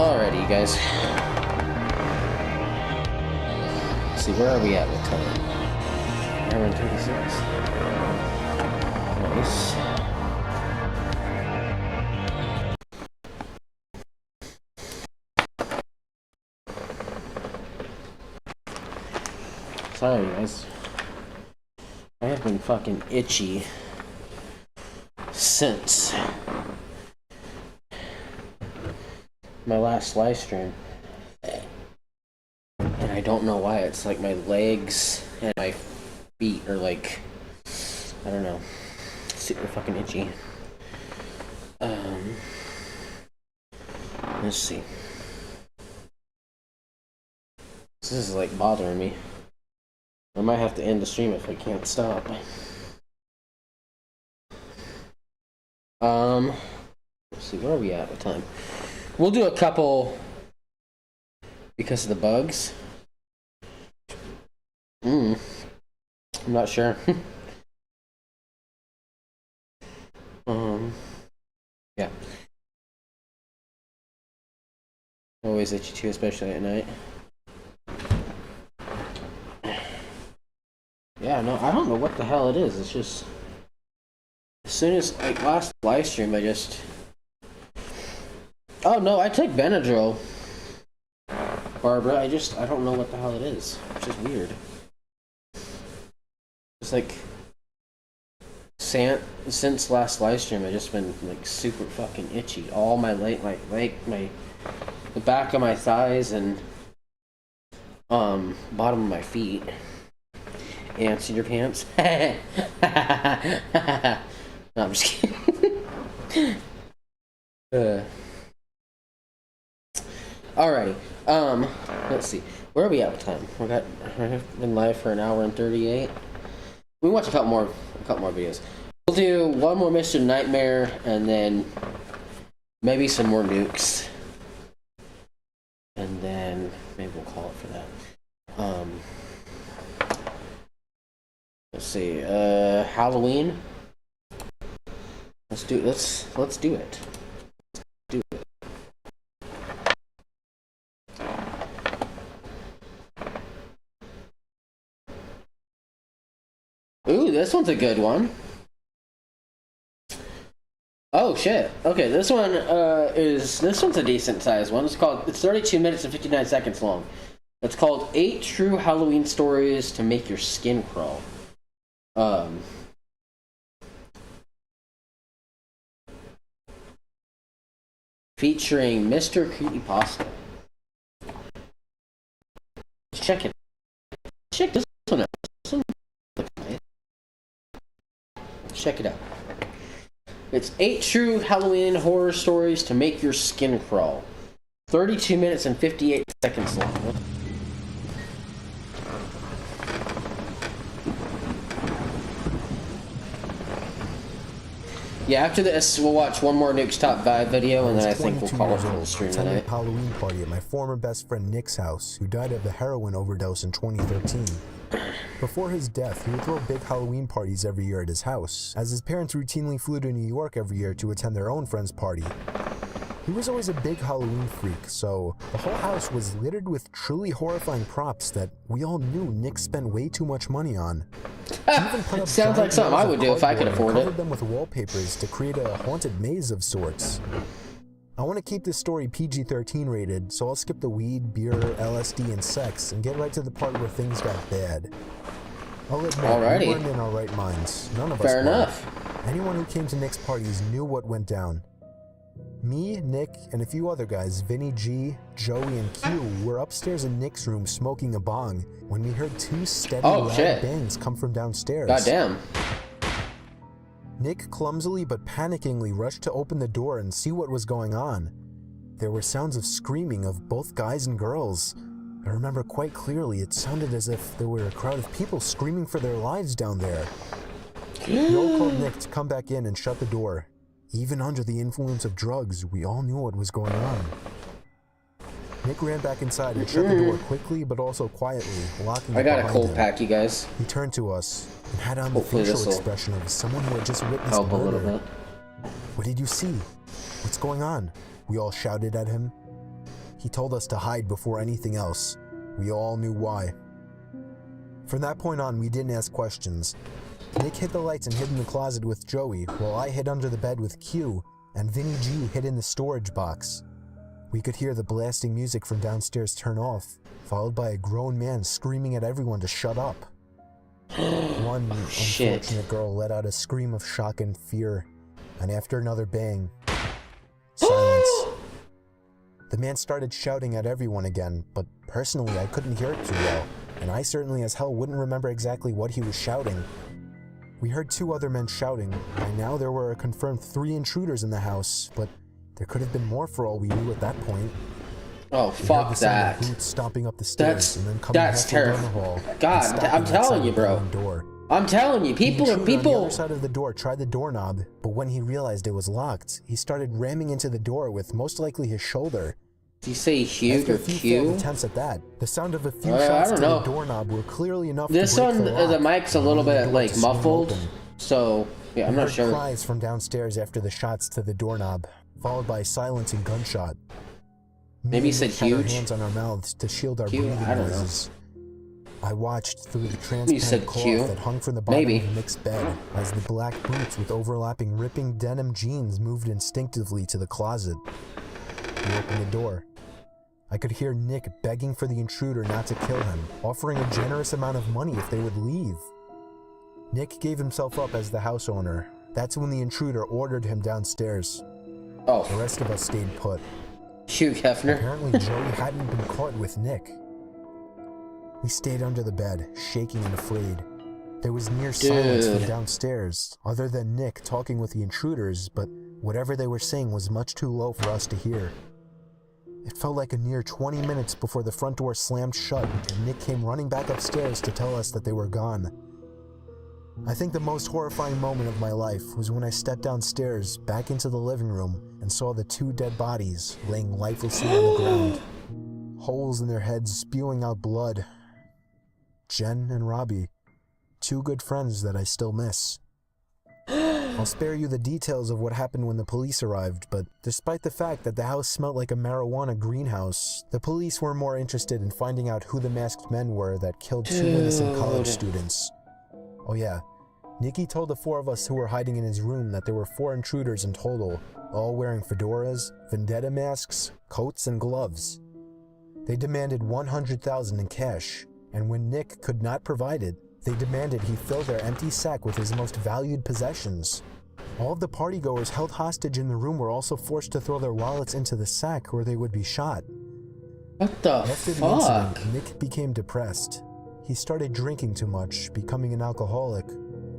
Alrighty, you guys. Let's see, where are we at with time? Hour and 36. Nice. Sorry, guys. I have been fucking itchy since my last live stream. And I don't know why. It's like my legs and my feet are like, I don't know, super fucking itchy. Let's see. This is like bothering me. I might have to end the stream if I can't stop. Let's see, where are we at with time? We'll do a couple because of the bugs. I'm not sure. Yeah. Always itchy too, especially at night. Yeah, no, I don't know what the hell it is. It's just, as soon as, like, last live stream, I just... Oh, no, I take Benadryl, Barbara. I don't know what the hell it is. It's just weird. It's like, since last live stream, I've just been, like, super fucking itchy. All my the back of my thighs and, bottom of my feet. Ants in your pants? No, I'm just kidding. Alrighty. Let's see. Where are we at with time? We've been live for an hour and 38. We watch a couple more videos. We'll do one more Mr. Nightmare and then maybe some more nukes. And then maybe we'll call it for that. Let's see, Halloween. Let's do it. Let's do it. Ooh, this one's a good one. Oh shit. Okay, this one's a decent sized one. It's 32 minutes and 59 seconds long. It's called 8 True Halloween Stories to Make Your Skin Crawl. Featuring Mr. Creepypasta. Check it. Check this one out. Check it out. It's 8 True Halloween Horror Stories to Make Your Skin Crawl. 32 minutes and 58 seconds long. Yeah, after this, we'll watch one more Nick's Top 5 video, and then I think we'll call it for the stream tonight. A Halloween party at my former best friend Nick's house, who died of a heroin overdose in 2013. Before his death, he would throw big Halloween parties every year at his house, as his parents routinely flew to New York every year to attend their own friend's party. He was always a big Halloween freak, so the whole house was littered with truly horrifying props that we all knew Nick spent way too much money on. Sounds like something I would do if I could afford it. Covered them with wallpapers to create a haunted maze of sorts. I want to keep this story PG-13 rated, so I'll skip the weed, beer, LSD, and sex and get right to the part where things got bad. I'll admit, we weren't in our right minds. None of us were. Fair enough. Anyone who came to Nick's parties knew what went down. Me, Nick, and a few other guys, Vinny G, Joey, and Q, were upstairs in Nick's room smoking a bong when we heard 2 steady loud bangs come from downstairs. Goddamn. Nick clumsily but panickingly rushed to open the door and see what was going on. There were sounds of screaming of both guys and girls. I remember quite clearly it sounded as if there were a crowd of people screaming for their lives down there. We all called Nick to come back in and shut the door. Even under the influence of drugs, we all knew what was going on. Nick ran back inside and shut the door quickly but also quietly, locking it behind him. I got a cold pack, you guys. He turned to us and had on the facial expression of someone who had just witnessed murder. What did you see? What's going on? We all shouted at him. He told us to hide before anything else. We all knew why. From that point on, we didn't ask questions. Nick hid the lights and hid in the closet with Joey, while I hid under the bed with Q, and Vinny G hid in the storage box. We could hear the blasting music from downstairs turn off, followed by a grown man screaming at everyone to shut up. One unfortunate girl let out a scream of shock and fear, and after another bang, silence. The man started shouting at everyone again, but personally I couldn't hear it too well, and I certainly as hell wouldn't remember exactly what he was shouting. We heard 2 other men shouting, and now there were a confirmed 3 intruders in the house, but there could have been more for all we knew at that point. Oh, fuck that. Boots stomping up the stairs and then coming that's down the hall. God, I'm telling you, bro. I'm telling you, people on the other side of the door tried the doorknob, but when he realized it was locked, he started ramming into the door with most likely his shoulder. Did you say huge or Q? Attempts at that, the sound of a few shots to the doorknob were clearly enough this to break one, the lock. the mic's a little bit like muffled, so yeah, I'm not sure. Cries from downstairs after the shots to the doorknob, followed by silence and gunshot. Maybe he said had our huge. hands on our mouths to shield our Q? breathing I don't noises. I watched through the You said transparent cloth Q? that hung from the bottom Maybe. of Nick's bed as the black boots with overlapping ripping denim jeans moved instinctively to the closet. He opened the door. I could hear Nick begging for the intruder not to kill him, offering a generous amount of money if they would leave. Nick gave himself up as the house owner. That's when the intruder ordered him downstairs. Oh. The rest of us stayed put. Hugh Hefner. Apparently Joey hadn't been caught with Nick. We stayed under the bed, shaking and afraid. There was near silence from downstairs, other than Nick talking with the intruders, but whatever they were saying was much too low for us to hear. It felt like a near 20 minutes before the front door slammed shut and Nick came running back upstairs to tell us that they were gone. I think the most horrifying moment of my life was when I stepped downstairs back into the living room and saw the 2 dead bodies laying lifelessly on the ground. Holes in their heads spewing out blood. Jen and Robbie, 2 good friends that I still miss. I'll spare you the details of what happened when the police arrived, but despite the fact that the house smelled like a marijuana greenhouse, the police were more interested in finding out who the masked men were that killed 2 innocent college students. Oh yeah, Nikki told the 4 of us who were hiding in his room that there were 4 intruders in total, all wearing fedoras, vendetta masks, coats, and gloves. They demanded $100,000 in cash, and when Nick could not provide it, they demanded he fill their empty sack with his most valued possessions. All of the partygoers held hostage in the room were also forced to throw their wallets into the sack or they would be shot. What the After the incident, Nick became depressed. He started drinking too much, becoming an alcoholic.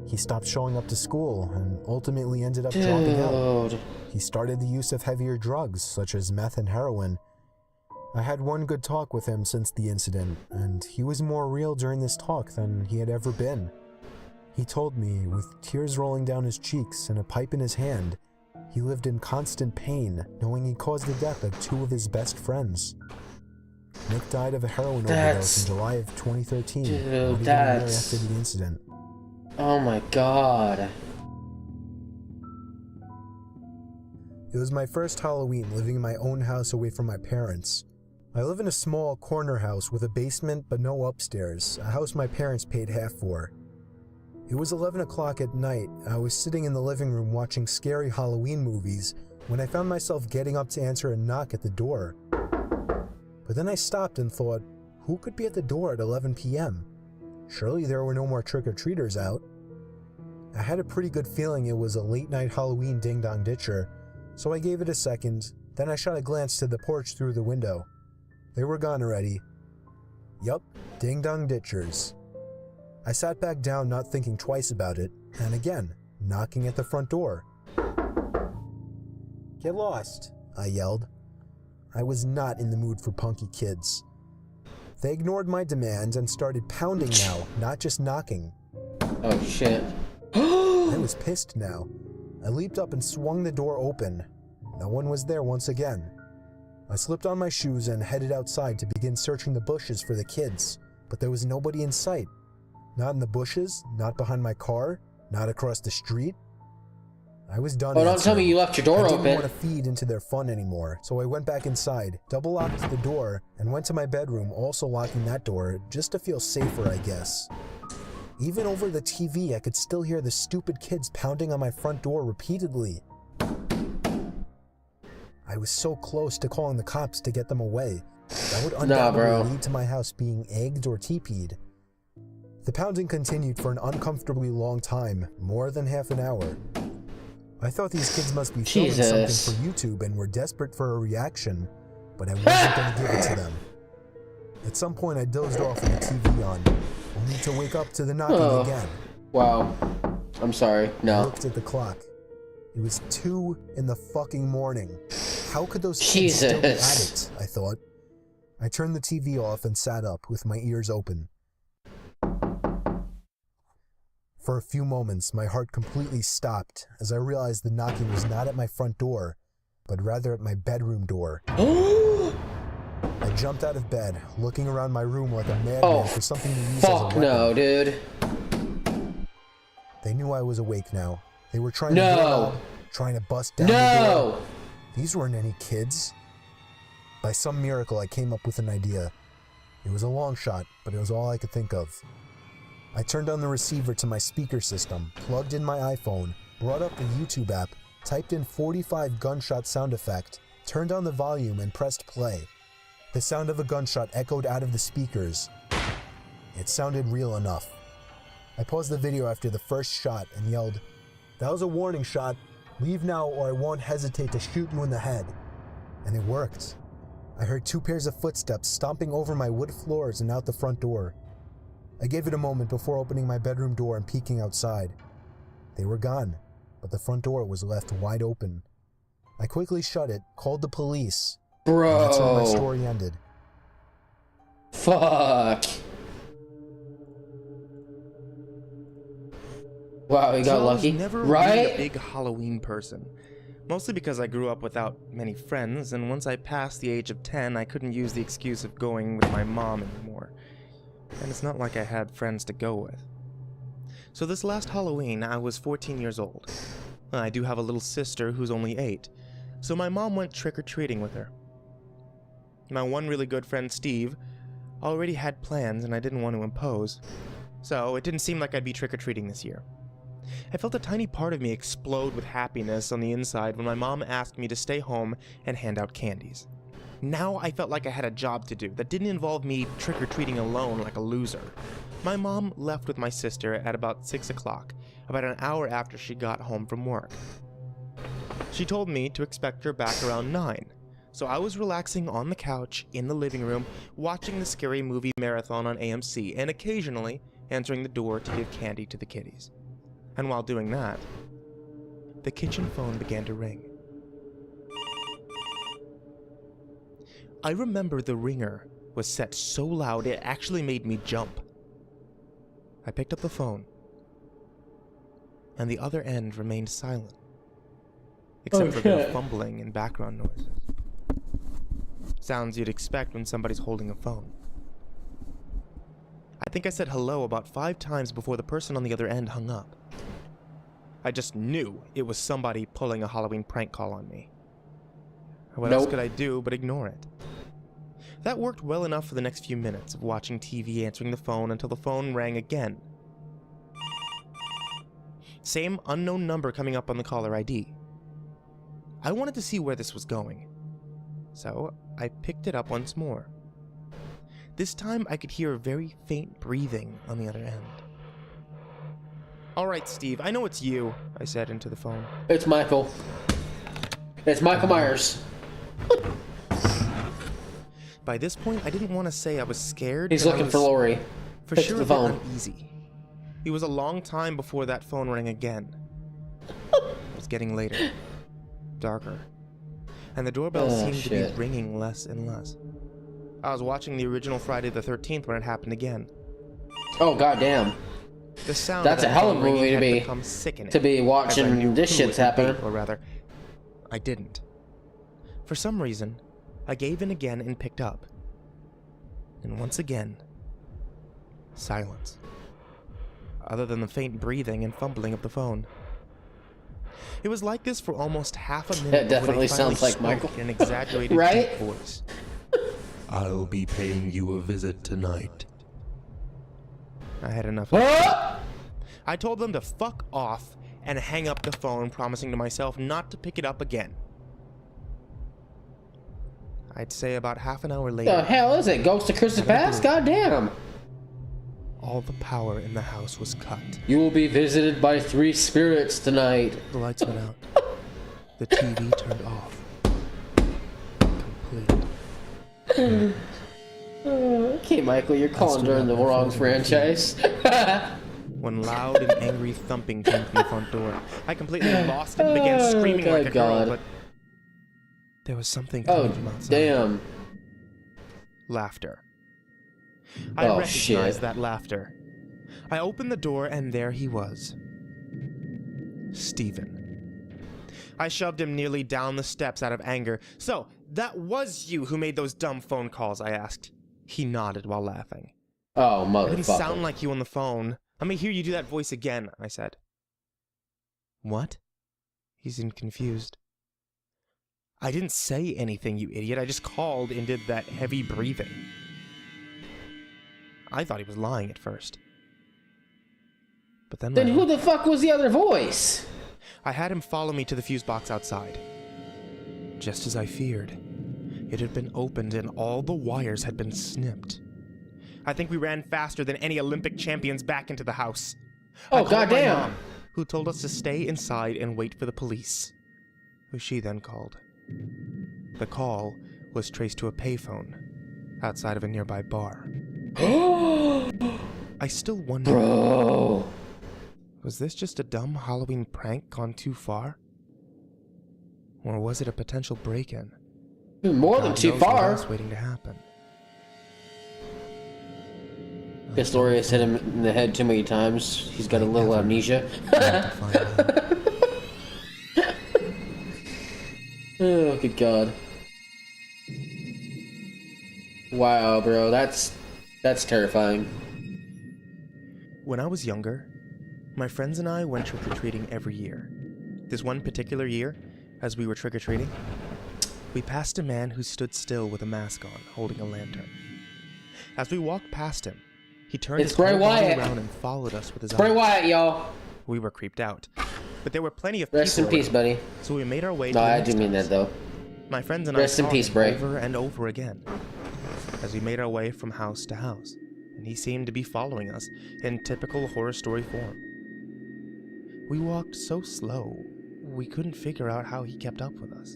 He stopped showing up to school and ultimately ended up dropping out. He started the use of heavier drugs, such as meth and heroin. I had one good talk with him since the incident, and he was more real during this talk than he had ever been. He told me, with tears rolling down his cheeks and a pipe in his hand, he lived in constant pain, knowing he caused the death of 2 of his best friends. Nick died of a heroin overdose in July of 2013, not even a year after the incident. Oh my god. It was my first Halloween living in my own house away from my parents. I live in a small corner house with a basement but no upstairs, a house my parents paid half for. It was 11 o'clock at night. I was sitting in the living room watching scary Halloween movies when I found myself getting up to answer a knock at the door. But then I stopped and thought, who could be at the door at 11 p.m.? Surely there were no more trick-or-treaters out. I had a pretty good feeling it was a late-night Halloween ding-dong ditcher, so I gave it a second, then I shot a glance to the porch through the window. They were gone already. Yup, ding-dong ditchers. I sat back down not thinking twice about it, and again, knocking at the front door. Get lost, I yelled. I was not in the mood for punky kids. They ignored my demands and started pounding now, not just knocking. Oh shit. I was pissed now. I leaped up and swung the door open. No one was there once again. I slipped on my shoes and headed outside to begin searching the bushes for the kids, but there was nobody in sight. Not in the bushes, not behind my car, not across the street. I was done. Oh, don't tell me you left your door I open. didn't want to feed into their fun anymore, so I went back inside, double-locked the door, and went to my bedroom, also locking that door, just to feel safer, I guess. Even over the TV, I could still hear the stupid kids pounding on my front door repeatedly. I was so close to calling the cops to get them away. That would undoubtedly lead to my house being egged or TP'd. The pounding continued for an uncomfortably long time, more than half an hour. I thought these kids must be filming something for YouTube and were desperate for a reaction, but I wasn't going to give it to them. At some point I dozed off with the TV on, only to wake up to the knocking again. Wow. I'm sorry. No. I looked at the clock. It was 2 in the fucking morning. How could those kids still be at it, I thought. I turned the TV off and sat up with my ears open. For a few moments, my heart completely stopped as I realized the knocking was not at my front door, but rather at my bedroom door. I jumped out of bed, looking around my room like a madman for something to use as a weapon. No, dude. They knew I was awake now. They were trying to get up, trying to bust down the door. These weren't any kids. By some miracle, I came up with an idea. It was a long shot, but it was all I could think of. I turned on the receiver to my speaker system, plugged in my iPhone, brought up the YouTube app, typed in 45 gunshot sound effect, turned on the volume and pressed play. The sound of a gunshot echoed out of the speakers. It sounded real enough. I paused the video after the first shot and yelled, "That was a warning shot. Leave now or I won't hesitate to shoot you in the head." And it worked. I heard 2 pairs of footsteps stomping over my wood floors and out the front door. I gave it a moment before opening my bedroom door and peeking outside. They were gone, but the front door was left wide open. I quickly shut it, called the police, and that's where my story ended. Fuck. Wow, he got lucky. I was never right? really a big Halloween person. Mostly because I grew up without many friends, and once I passed the age of 10, I couldn't use the excuse of going with my mom anymore. And it's not like I had friends to go with. So this last Halloween, I was 14 years old. I do have a little sister who's only 8, so my mom went trick-or-treating with her. My one really good friend, Steve, already had plans and I didn't want to impose, so it didn't seem like I'd be trick-or-treating this year. I felt a tiny part of me explode with happiness on the inside when my mom asked me to stay home and hand out candies. Now I felt like I had a job to do that didn't involve me trick-or-treating alone like a loser. My mom left with my sister at about 6 o'clock, about an hour after she got home from work. She told me to expect her back around 9, so I was relaxing on the couch in the living room, watching the scary movie marathon on AMC, and occasionally answering the door to give candy to the kiddies. And while doing that, the kitchen phone began to ring. I remember the ringer was set so loud it actually made me jump. I picked up the phone, and the other end remained silent, except for the fumbling and background noises. Sounds you'd expect when somebody's holding a phone. I think I said hello about 5 times before the person on the other end hung up. I just knew it was somebody pulling a Halloween prank call on me. What else could I do but ignore it? That worked well enough for the next few minutes of watching TV, answering the phone until the phone rang again. Same unknown number coming up on the caller ID. I wanted to see where this was going, so I picked it up once more. This time I could hear a very faint breathing on the other end. "Alright, Steve, I know it's you," I said into the phone. It's Michael. It's Michael Myers. By this point, I didn't want to say I was scared. He's looking for Lori. For Pick sure the a bit phone. uneasy. It was a long time before that phone rang again. It was getting later. Darker. And the doorbell seemed to be ringing less and less. I was watching the original Friday the 13th when it happened again. Oh, goddamn. The sound That's of a that hell of a phone ringing movie to had be become sickening, to be as I watching knew this who shit's it would be, happening. or rather, I didn't. For some reason, I gave in again and picked up. And once again, silence. Other than the faint breathing and fumbling of the phone. It was like this for almost half a minute. That definitely before they sounds like finally Michael. spoke in an exaggerated Right? deep voice. I'll be paying you a visit tonight. I had enough. I told them to fuck off and hang up the phone, promising to myself not to pick it up again. I'd say about half an hour later. The hell is it? Ghost of Christmas Past? Goddamn! All the power in the house was cut. You will be visited by 3 spirits tonight. The lights went out. The TV turned off. Complete. Okay, Michael, you're calling during the wrong franchise. When loud and angry thumping came from the front door, I completely lost it and began screaming like a girl, but there was something coming from outside. Damn. Laughter. I recognized that laughter. I opened the door and there he was. Stephen. I shoved him nearly down the steps out of anger. So, that was you who made those dumb phone calls, I asked. He nodded while laughing. Oh, motherfucker. It didn't sound like you on the phone. Let me hear you do that voice again, I said. What? He seemed confused. I didn't say anything, you idiot. I just called and did that heavy breathing. I thought he was lying at first. But then who the fuck was the other voice? I had him follow me to the fuse box outside. Just as I feared. It had been opened and all the wires had been snipped. I think we ran faster than any Olympic champions back into the house. Oh, goddamn! Who told us to stay inside and wait for the police, who she then called. The call was traced to a payphone outside of a nearby bar. I still wonder. Bro. Was this just a dumb Halloween prank gone too far? Or was it a potential break-in? More than too far. What else waiting to happen? Pistorius hit him in the head too many times. He's got a little amnesia. Oh, good God. Wow, bro, that's terrifying. When I was younger, my friends and I went trick-or-treating every year. This one particular year, as we were trick-or-treating, we passed a man who stood still with a mask on, holding a lantern. As we walked past him, he turned his whole body around and followed us with his eyes. Bray Wyatt, y'all. We were creeped out, but there were plenty of Rest in people peace, around, buddy. so we made our way. No, to the I next do mean house. that though. My friends and Rest I in saw peace, him Bray. over and over again, as we made our way from house to house, and he seemed to be following us in typical horror story form. We walked so slow, we couldn't figure out how he kept up with us.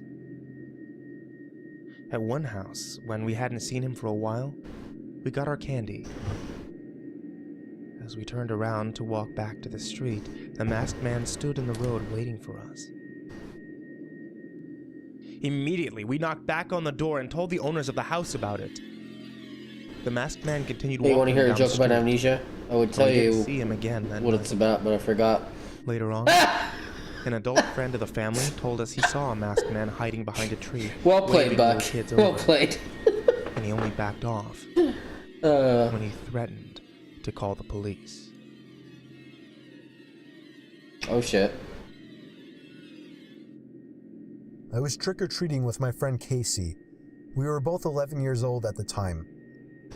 At one house, when we hadn't seen him for a while, we got our candy. As we turned around to walk back to the street, the masked man stood in the road waiting for us. Immediately, we knocked back on the door and told the owners of the house about it. The masked man continued walking. Hey, you want to hear a down joke the about street. amnesia? I would tell We didn't you see him again that what night. it's about, but I forgot. Later on, an adult friend of the family told us he saw a masked man hiding behind a tree. Well played, waving Buck. to the kids Well over. played. And he only backed off when he threatened to call the police. Oh shit. I was trick-or-treating with my friend Casey. We were both 11 years old at the time.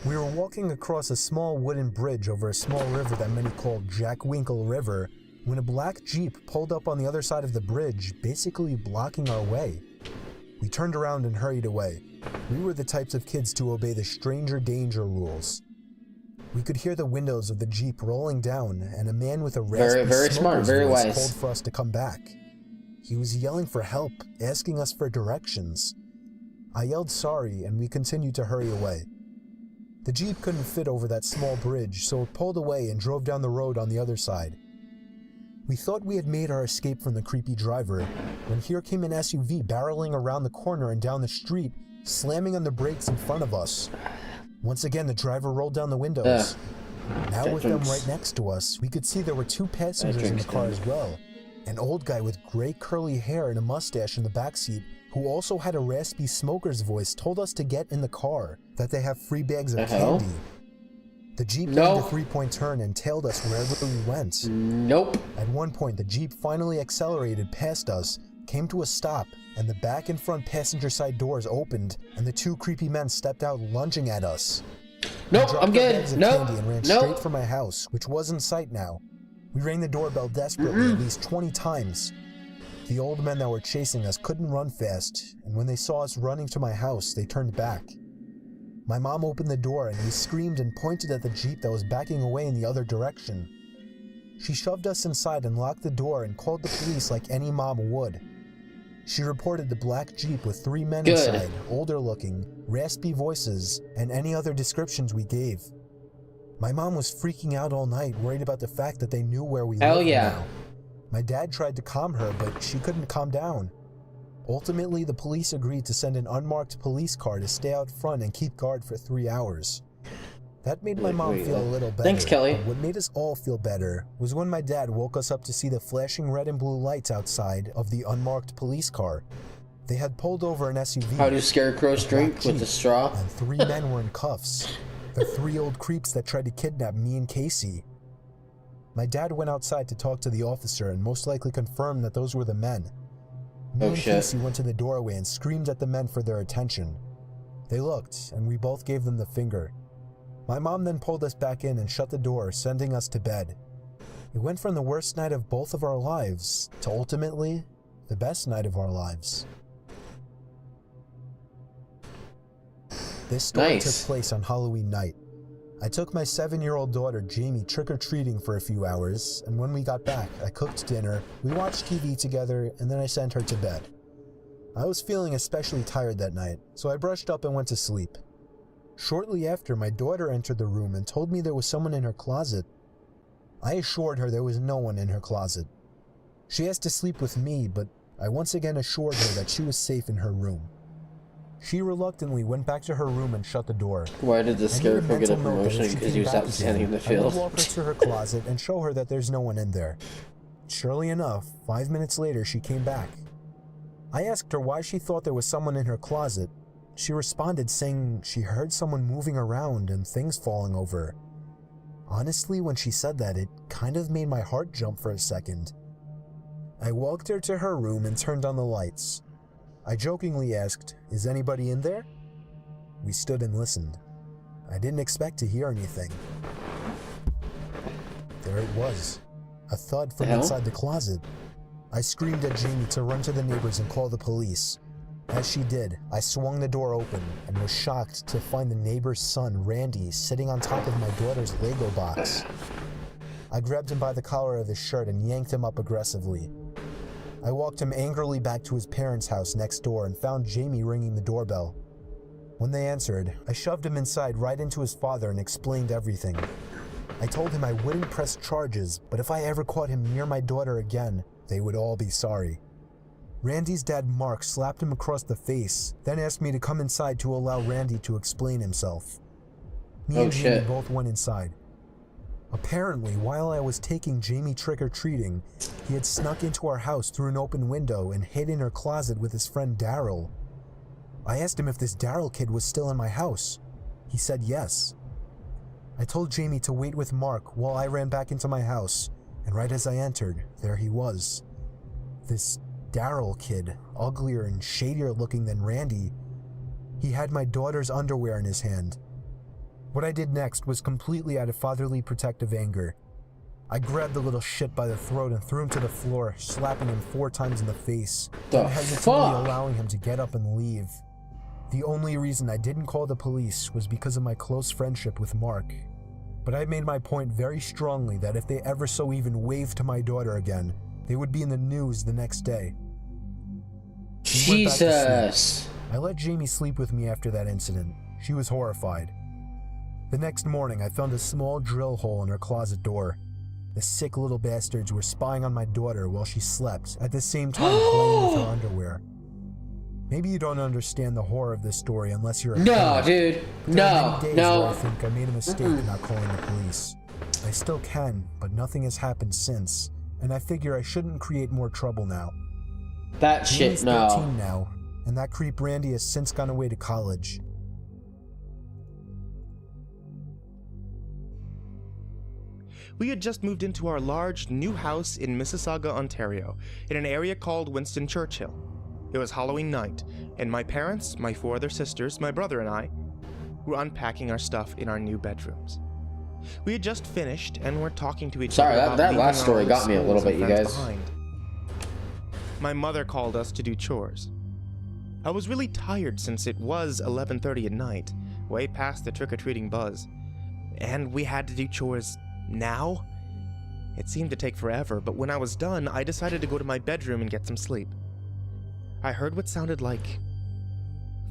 We were walking across a small wooden bridge over a small river that many called Jack Winkle River when a black Jeep pulled up on the other side of the bridge, basically blocking our way. We turned around and hurried away. We were the types of kids to obey the stranger danger rules. We could hear the windows of the Jeep rolling down, and a man with a raspy very smart, smoker's very voice wise. called for us to come back. He was yelling for help, asking us for directions. I yelled sorry, and we continued to hurry away. The Jeep couldn't fit over that small bridge, so it pulled away and drove down the road on the other side. We thought we had made our escape from the creepy driver, when here came an SUV barreling around the corner and down the street, slamming on the brakes in front of us. Once again, the driver rolled down the windows. Now with them right next to us, we could see there were 2 passengers in the car as well. An old guy with gray curly hair and a mustache in the backseat, who also had a raspy smoker's voice, told us to get in the car, that they have free bags of candy. The Jeep made Nope. a three-point turn and tailed us wherever we went. Nope. At one point, the Jeep finally accelerated past us, came to a stop, and the back and front passenger side doors opened, and the two creepy men stepped out lunging at us. Nope, We dropped I'm our good. bags of Nope. candy and ran Nope. straight for my house, which was in sight now. We rang the doorbell desperately at least 20 times. The old men that were chasing us couldn't run fast, and when they saw us running to my house, they turned back. My mom opened the door and we screamed and pointed at the Jeep that was backing away in the other direction. She shoved us inside and locked the door and called the police like any mom would. She reported the black Jeep with 3 men Good. inside, older looking, raspy voices, and any other descriptions we gave. My mom was freaking out all night, worried about the fact that they knew where we Hell lived yeah. now. My dad tried to calm her, but she couldn't calm down. Ultimately, the police agreed to send an unmarked police car to stay out front and keep guard for 3 hours. That made my mom feel a little better. Thanks, Kelly. But what made us all feel better was when my dad woke us up to see the flashing red and blue lights outside of the unmarked police car. They had pulled over an SUV. How do scarecrows drink with a straw? And 3 men were in cuffs. The 3 old creeps that tried to kidnap me and Casey. My dad went outside to talk to the officer and most likely confirmed that those were the men. Me and Casey went to the doorway and screamed at the men for their attention. They looked, and we both gave them the finger. My mom then pulled us back in and shut the door, sending us to bed. It went from the worst night of both of our lives to ultimately the best night of our lives. This story took place on Halloween night. I took my 7-year-old daughter, Jamie, trick-or-treating for a few hours, and when we got back, I cooked dinner, we watched TV together, and then I sent her to bed. I was feeling especially tired that night, so I brushed up and went to sleep. Shortly after, my daughter entered the room and told me there was someone in her closet. I assured her there was no one in her closet. She asked to sleep with me, but I once again assured her that she was safe in her room. She reluctantly went back to her room and shut the door. Why did the scarecrow get a promotion? Because he was out standing in the I would field. walk her to her closet and show her that there's no one in there. Surely enough, 5 minutes later, she came back. I asked her why she thought there was someone in her closet. She responded saying she heard someone moving around and things falling over. Honestly, when she said that, it kind of made my heart jump for a second. I walked her to her room and turned on the lights. I jokingly asked, "Is anybody in there?" We stood and listened. I didn't expect to hear anything. There it was, a thud from inside the closet. I screamed at Jamie to run to the neighbors and call the police. As she did, I swung the door open and was shocked to find the neighbor's son, Randy, sitting on top of my daughter's Lego box. I grabbed him by the collar of his shirt and yanked him up aggressively. I walked him angrily back to his parents' house next door and found Jamie ringing the doorbell. When they answered, I shoved him inside right into his father and explained everything. I told him I wouldn't press charges, but if I ever caught him near my daughter again, they would all be sorry. Randy's dad, Mark, slapped him across the face, then asked me to come inside to allow Randy to explain himself. Me and Jamie both went inside. Apparently, while I was taking Jamie trick-or-treating, he had snuck into our house through an open window and hid in her closet with his friend Daryl. I asked him if this Daryl kid was still in my house. He said yes. I told Jamie to wait with Mark while I ran back into my house, and right as I entered, there he was. This Daryl kid, uglier and shadier looking than Randy. He had my daughter's underwear in his hand. What I did next was completely out of fatherly protective anger. I grabbed the little shit by the throat and threw him to the floor, slapping him 4 times in the face, then hesitantly allowing him to get up and leave. The only reason I didn't call the police was because of my close friendship with Mark. But I made my point very strongly that if they ever so even waved to my daughter again, they would be in the news the next day. Jesus! I let Jamie sleep with me after that incident. She was horrified. The next morning, I found a small drill hole in her closet door. The sick little bastards were spying on my daughter while she slept, at the same time playing with her underwear. Maybe you don't understand the horror of this story unless you're a parent. Dude. There are many days where I think I made a mistake not calling the police. I still can, but nothing has happened since, and I figure I shouldn't create more trouble now. That shit, no. 13 now, and that creep Randy has since gone away to college. We had just moved into our large new house in Mississauga, Ontario, in an area called Winston Churchill. It was Halloween night, and my parents, my 4 other sisters, my brother and I were unpacking our stuff in our new bedrooms. We had just finished and were talking to each other about that leaving last story our got me a little schools bit, and you friends guys. behind. My mother called us to do chores. I was really tired since it was 11:30 at night, way past the trick-or-treating buzz. And we had to do chores now? It seemed to take forever, but when I was done, I decided to go to my bedroom and get some sleep. I heard what sounded like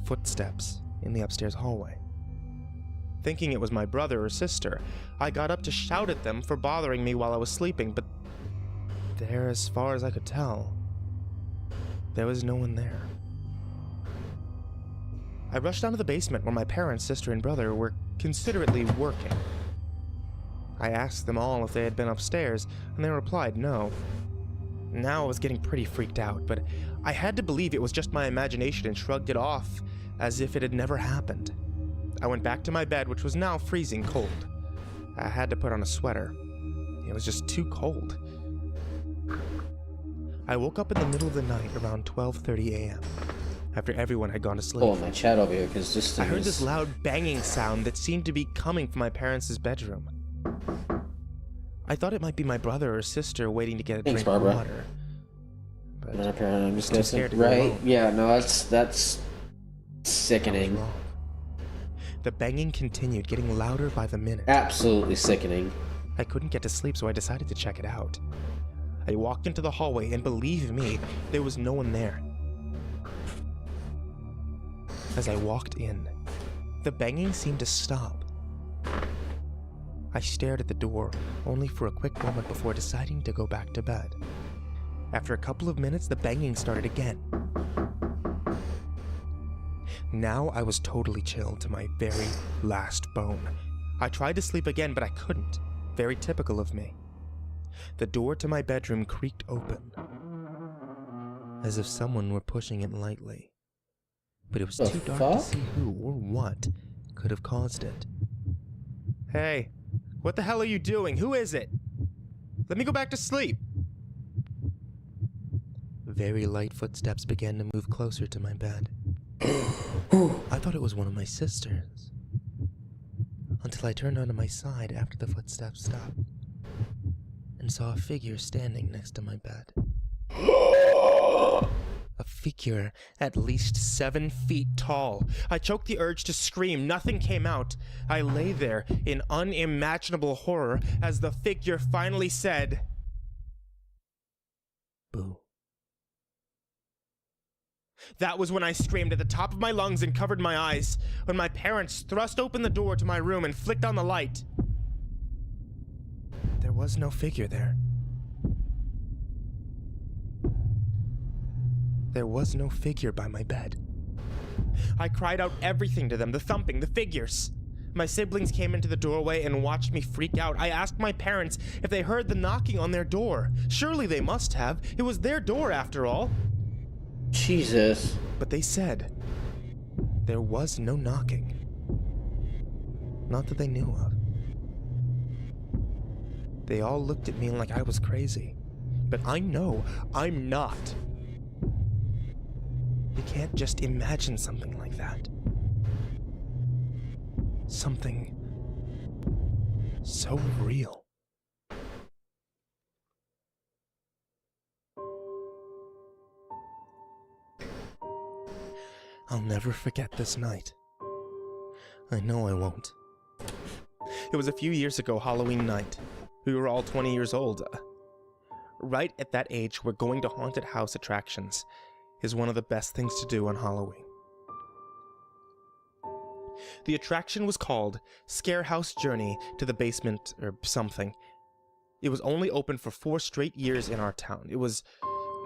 footsteps in the upstairs hallway. Thinking it was my brother or sister, I got up to shout at them for bothering me while I was sleeping, but there, as far as I could tell, there was no one there. I rushed down to the basement where my parents, sister, and brother were considerately working. I asked them all if they had been upstairs, and they replied no. Now I was getting pretty freaked out, but I had to believe it was just my imagination and shrugged it off as if it had never happened. I went back to my bed, which was now freezing cold. I had to put on a sweater. It was just too cold. I woke up in the middle of the night around 12:30 a.m. after everyone had gone to sleep. Oh, my chat over here, because this I thing heard is... this loud banging sound that seemed to be coming from my parents' bedroom. I thought it might be my brother or sister waiting to get a Thanks, drink of Barbara. water. But I'm just too scared to go right? alone. Yeah, no, that's sickening. I was wrong. The banging continued, getting louder by the minute. Absolutely sickening. I couldn't get to sleep, so I decided to check it out. I walked into the hallway, and believe me, there was no one there. As I walked in, the banging seemed to stop. I stared at the door, only for a quick moment before deciding to go back to bed. After a couple of minutes, the banging started again. Now I was totally chilled to my very last bone. I tried to sleep again, but I couldn't. Very typical of me. The door to my bedroom creaked open, as if someone were pushing it lightly. But it was too dark to see who or what could have caused it. Hey, what the hell are you doing? Who is it? Let me go back to sleep. Very light footsteps began to move closer to my bed. I thought it was one of my sisters, until I turned onto my side after the footsteps stopped and saw a figure standing next to my bed. A figure at least 7 feet tall. I choked the urge to scream. Nothing came out. I lay there in unimaginable horror as the figure finally said, "Boo." That was when I screamed at the top of my lungs and covered my eyes, when my parents thrust open the door to my room and flicked on the light. There was no figure there. There was no figure by my bed. I cried out everything to them, the thumping, the figures. My siblings came into the doorway and watched me freak out. I asked my parents if they heard the knocking on their door. Surely they must have. It was their door after all. Jesus. But they said there was no knocking. Not that they knew of. They all looked at me like I was crazy. But I know I'm not. You can't just imagine something like that. Something so real. I'll never forget this night. I know I won't. It was a few years ago, Halloween night. We were all 20 years old. Right at that age, where going to haunted house attractions is one of the best things to do on Halloween. The attraction was called Scarehouse Journey to the Basement or something. It was only open for 4 straight years in our town. It was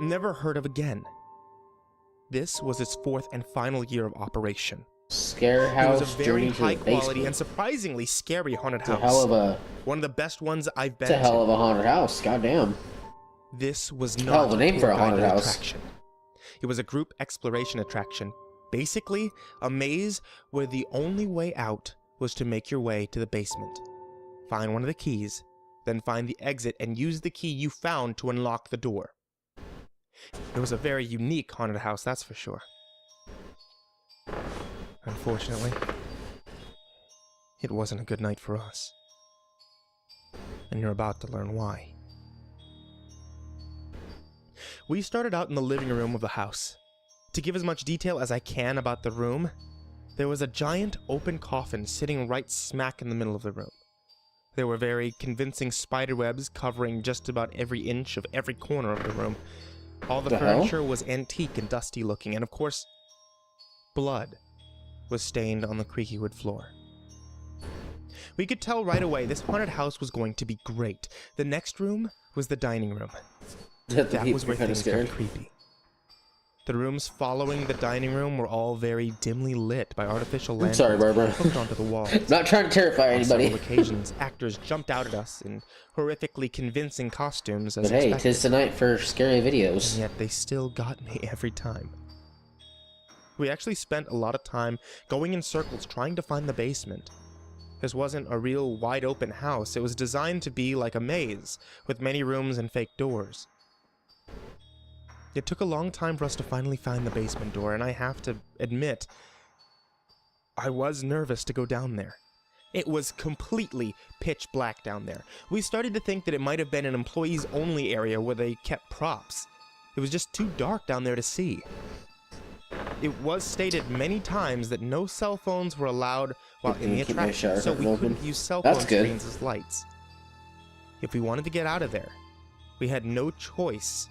never heard of again. This was its 4th and final year of operation. Scarehouse It was a very Journey to the high quality Basement. and surprisingly scary haunted It's a house. hell of a... One of the best ones I've been It's a hell to. of a haunted house. Goddamn. This was Hell not of a name for a haunted tour-guided house. attraction. It was a group exploration attraction. Basically, a maze where the only way out was to make your way to the basement, find one of the keys, Then find the exit and use the key you found to unlock the door. It was a very unique haunted house, that's for sure. Unfortunately, it wasn't a good night for us. And you're about to learn why. We started out in the living room of the house. To give as much detail as I can about the room, there was a giant open coffin sitting right smack in the middle of the room. There were very convincing spiderwebs covering just about every inch of every corner of the room. All the furniture was antique and dusty looking, and of course, blood was stained on the creaky wood floor. We could tell right away this haunted house was going to be great. The next room was the dining room. That was where things got creepy. The rooms following the dining room were all very dimly lit by artificial lanterns hooked onto the walls. Not trying to terrify anybody. On several occasions, actors jumped out at us in horrifically convincing costumes as But hey, expected. 'tis tonight for scary videos. And yet they still got me every time. We actually spent a lot of time going in circles trying to find the basement. This wasn't a real wide open house. It was designed to be like a maze, with many rooms and fake doors. It took a long time for us to finally find the basement door, and I have to admit, I was nervous to go down there. It was completely pitch black down there. We started to think that it might have been an employees-only area where they kept props. It was just too dark down there to see. It was stated many times that no cell phones were allowed while in the attraction, so we couldn't use cell phone screens as lights. If we wanted to get out of there, we had no choice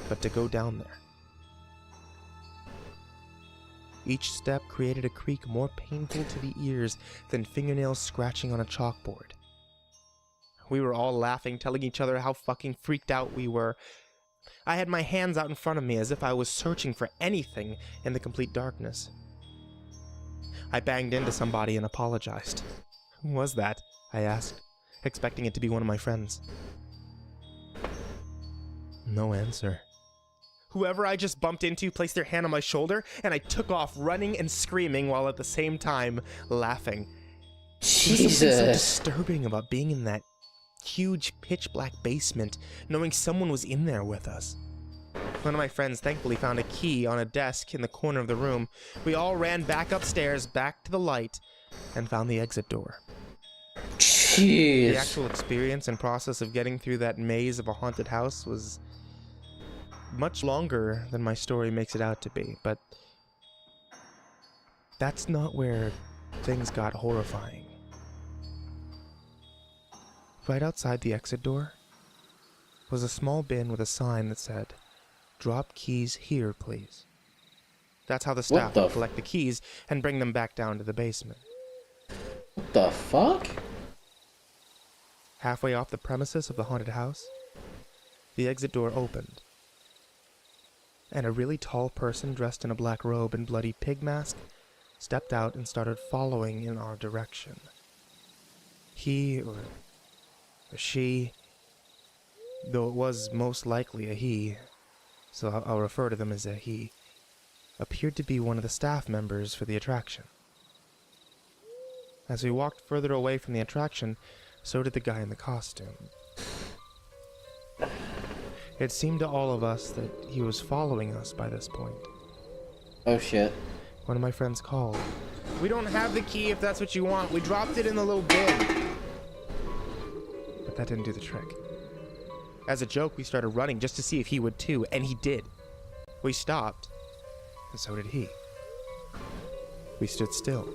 but to go down there. Each step created a creak more painful to the ears than fingernails scratching on a chalkboard. We were all laughing, telling each other how fucking freaked out we were. I had my hands out in front of me as if I was searching for anything in the complete darkness. I banged into somebody and apologized. Who was that? I asked, expecting it to be one of my friends. No answer. Whoever I just bumped into placed their hand on my shoulder, and I took off running and screaming while at the same time laughing. Jesus. There was something so disturbing about being in that huge pitch black basement, knowing someone was in there with us. One of my friends thankfully found a key on a desk in the corner of the room. We all ran back upstairs, back to the light, and found the exit door. Jeez. The actual experience and process of getting through that maze of a haunted house was much longer than my story makes it out to be, but that's not where things got horrifying. Right outside the exit door was a small bin with a sign that said, "Drop keys here, please." That's how the staff would collect the keys and bring them back down to the basement. What the fuck? Halfway off the premises of the haunted house, the exit door opened, and a really tall person dressed in a black robe and bloody pig mask stepped out and started following in our direction. He, or she, though it was most likely a he, so I'll refer to them as a he, appeared to be one of the staff members for the attraction. As we walked further away from the attraction, so did the guy in the costume. It seemed to all of us that he was following us by this point. Oh shit. One of my friends called. "We don't have the key if that's what you want. We dropped it in the little bin." But that didn't do the trick. As a joke, we started running just to see if he would too, and he did. We stopped, and so did he. We stood still,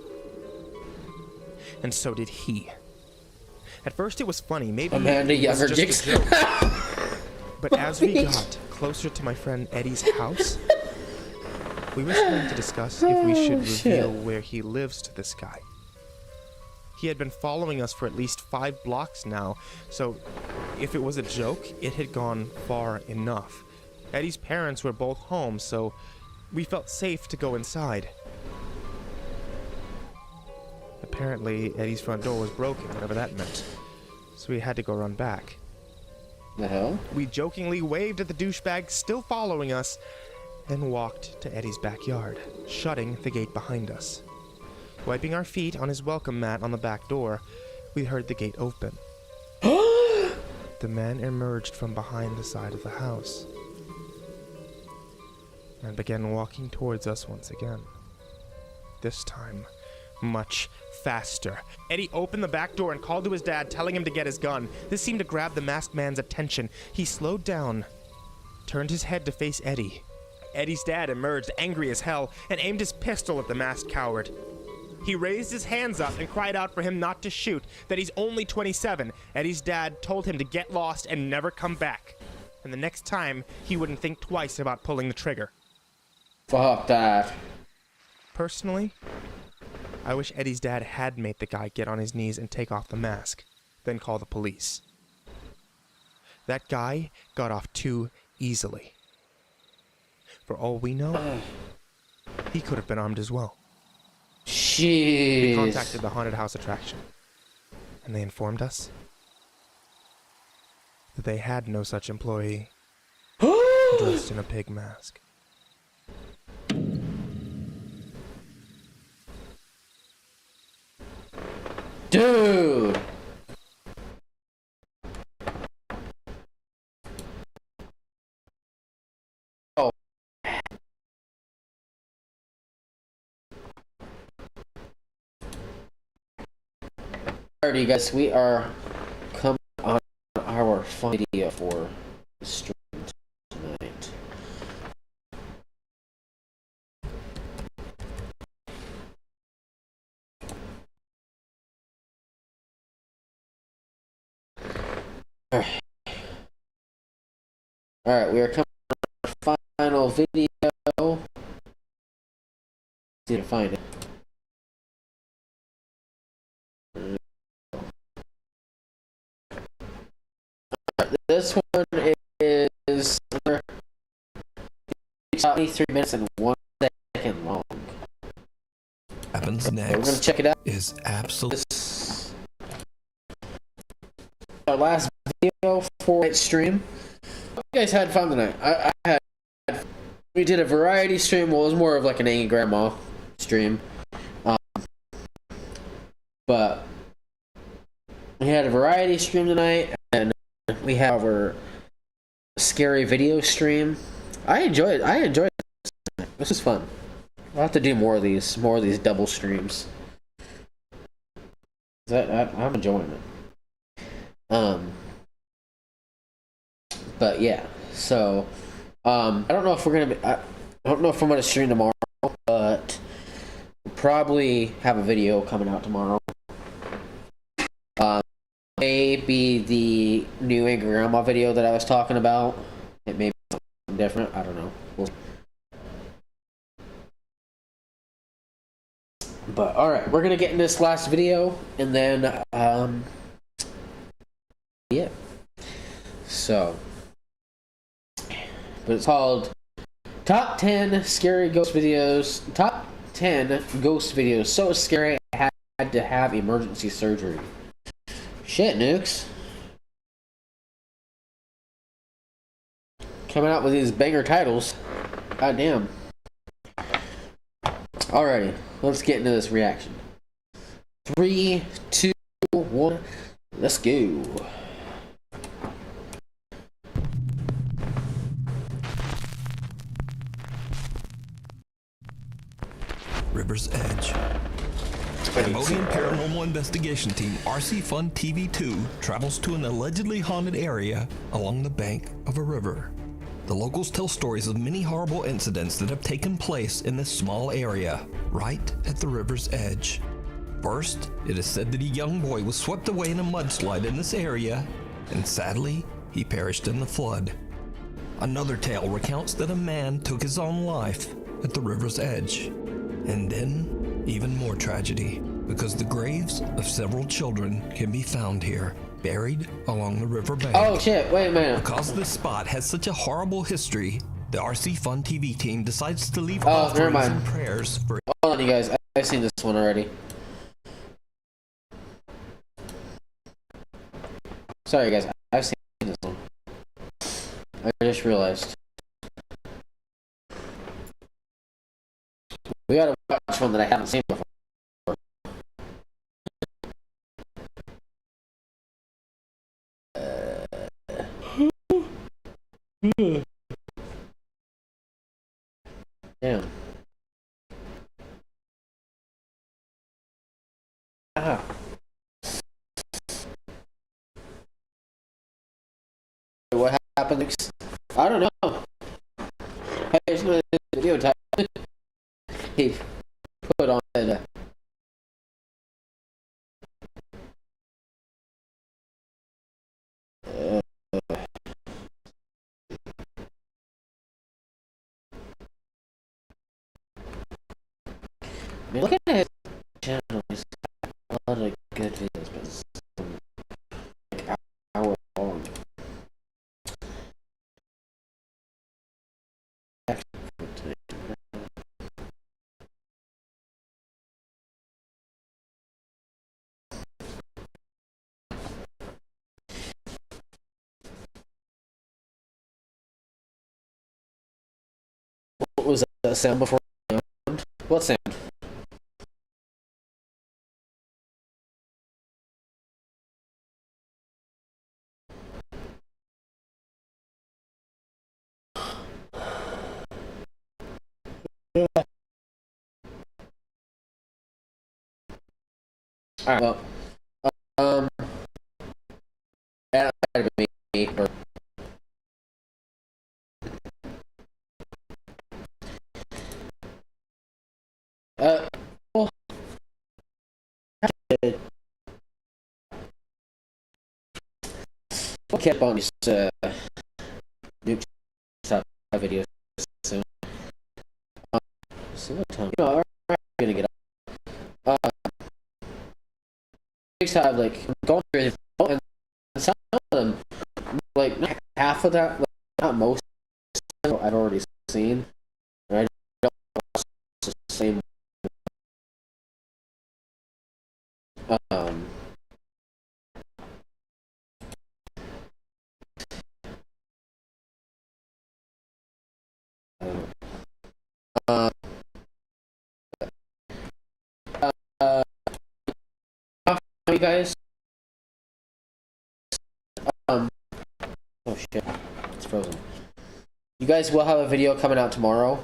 and so did he. At first it was funny, maybe Amanda it was just a joke. But as we got closer to my friend Eddie's house, we were starting to discuss if we should reveal where he lives to this guy. He had been following us for at least 5 blocks now, so if it was a joke, it had gone far enough. Eddie's parents were both home, so we felt safe to go inside. Apparently, Eddie's front door was broken, whatever that meant, so we had to go run back. The hell? We jokingly waved at the douchebag still following us and walked to Eddie's backyard, shutting the gate behind us. Wiping our feet on his welcome mat on the back door, we heard the gate open. the man emerged from behind the side of the house and began walking towards us once again. This time, much faster. Eddie opened the back door and called to his dad, telling him to get his gun. This seemed to grab the masked man's attention. He slowed down, turned his head to face Eddie. Eddie's dad emerged, angry as hell, and aimed his pistol at the masked coward. He raised his hands up and cried out for him not to shoot, that he's only 27. Eddie's dad told him to get lost and never come back. And the next time, he wouldn't think twice about pulling the trigger. Fuck that. Personally, I wish Eddie's dad had made the guy get on his knees and take off the mask, then call the police. That guy got off too easily. For all we know, he could have been armed as well. Jeez. We contacted the haunted house attraction, and they informed us that they had no such employee dressed in a pig mask. Dude! Oh. Alrighty guys, we are coming on our fun video for the stream tonight. Alright, we are coming to our final video. See to find it. This one is 23 minutes and 1 second long. Happens next. We're gonna check it out. Is absolute. Our last video for tonight's stream. You guys had fun tonight. I had. We did a variety stream. Well, it was more of like an Angry Grandma stream. But we had a variety stream tonight, and we have our scary video stream. I enjoyed it. This was fun. I'll have to do more of these double streams. I'm enjoying it. But yeah, so I don't know if we're gonna be. I don't know if I'm gonna stream tomorrow, but we'll probably have a video coming out tomorrow. Maybe the new Angry Grandma video that I was talking about. It may be something different. I don't know. But alright, we're gonna get in this last video and then yeah. So, but it's called Top 10 Scary Ghost Videos. Top 10 Ghost Videos so scary I had to have emergency surgery. Shit, Nukes. Coming out with these banger titles. God damn. Alrighty, let's get into this reaction. 3, 2, 1, let's go. River's Edge. Cambodian paranormal investigation team RC Fun TV 2 travels to an allegedly haunted area along the bank of a river. The locals tell stories of many horrible incidents that have taken place in this small area, right at the river's edge. First, it is said that a young boy was swept away in a mudslide in this area, and sadly, he perished in the flood. Another tale recounts that a man took his own life at the river's edge. And then, even more tragedy, because the graves of several children can be found here, buried along the riverbank. Oh shit, wait a minute. Because this spot has such a horrible history, the RC Fun TV team decides to leave never offerings mind. and prayers for... Hold on, you guys. I've seen this one already. Sorry, guys. I've seen this one. I just realized. We gotta watch one that I haven't seen before. Damn. Ah. What happened next? I don't know. Hey, it's not a video type. He put on it. I mean, look at his channel. He's got a lot of good videos, but it's like an hour long. What was that sound before? What sound? Alright, well, that might have been me, or well, we'll keep on these, new top videos soon. So what time? You know, I'm gonna get up. Next time, like, I'm going through the and some of them, like, not half of that, like, not most, I've already seen. And I don't watch the same. You guys, oh shit, it's frozen. You guys will have a video coming out tomorrow.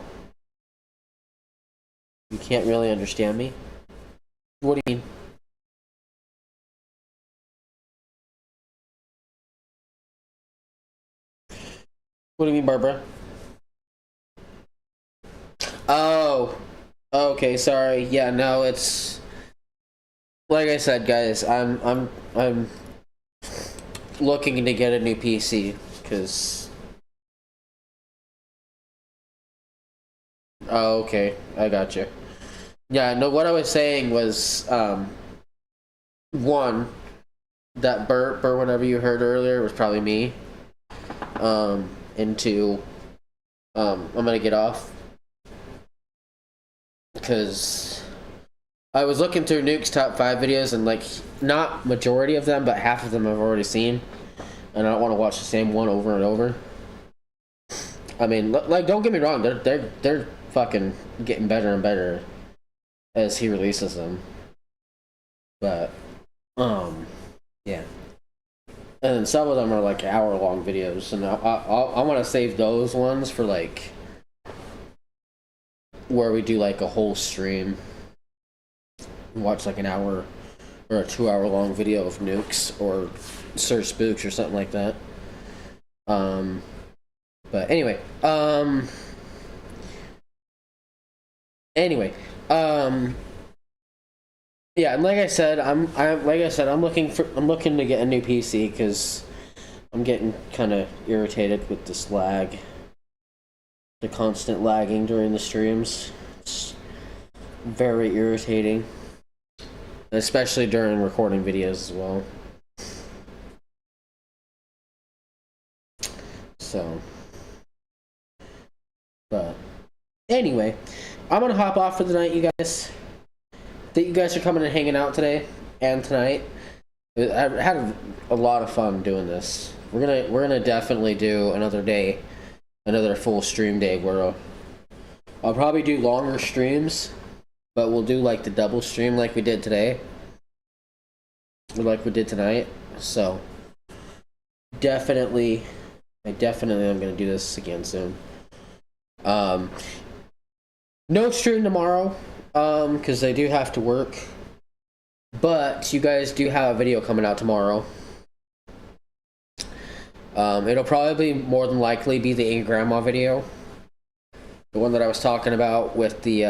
You can't really understand me. What do you mean? What do you mean, Barbara? Oh, okay, sorry. Yeah, no, it's like I said, guys. I'm looking to get a new PC because. Oh, okay, I got you. Yeah, no. What I was saying was, one, that burp or whatever you heard earlier was probably me. And two, I'm gonna get off because I was looking through Nuke's top 5 videos and like not majority of them, but half of them I've already seen, and I don't want to watch the same one over and over. I mean, like, don't get me wrong, they're fucking getting better and better as he releases them, but yeah. And some of them are like hour-long videos, and I want to save those ones for like where we do like a whole stream, watch like an hour or a 2-hour-long video of Nukes or Sir Spooks or something like that. But anyway, yeah, and like I said, I'm looking to get a new PC because I'm getting kind of irritated with this lag, the constant lagging during the streams. It's very irritating, especially during recording videos as well. So, but anyway, I'm gonna hop off for the night, you guys. That you guys are coming and hanging out today and tonight. I had a lot of fun doing this. We're gonna definitely do another day, another full stream day where I'll probably do longer streams, but we'll do like the double stream like we did today, or like we did tonight. So definitely I definitely am gonna do this again soon. No stream tomorrow, because I do have to work. But you guys do have a video coming out tomorrow. It'll probably more than likely be the Angry Grandma video. The one that I was talking about with the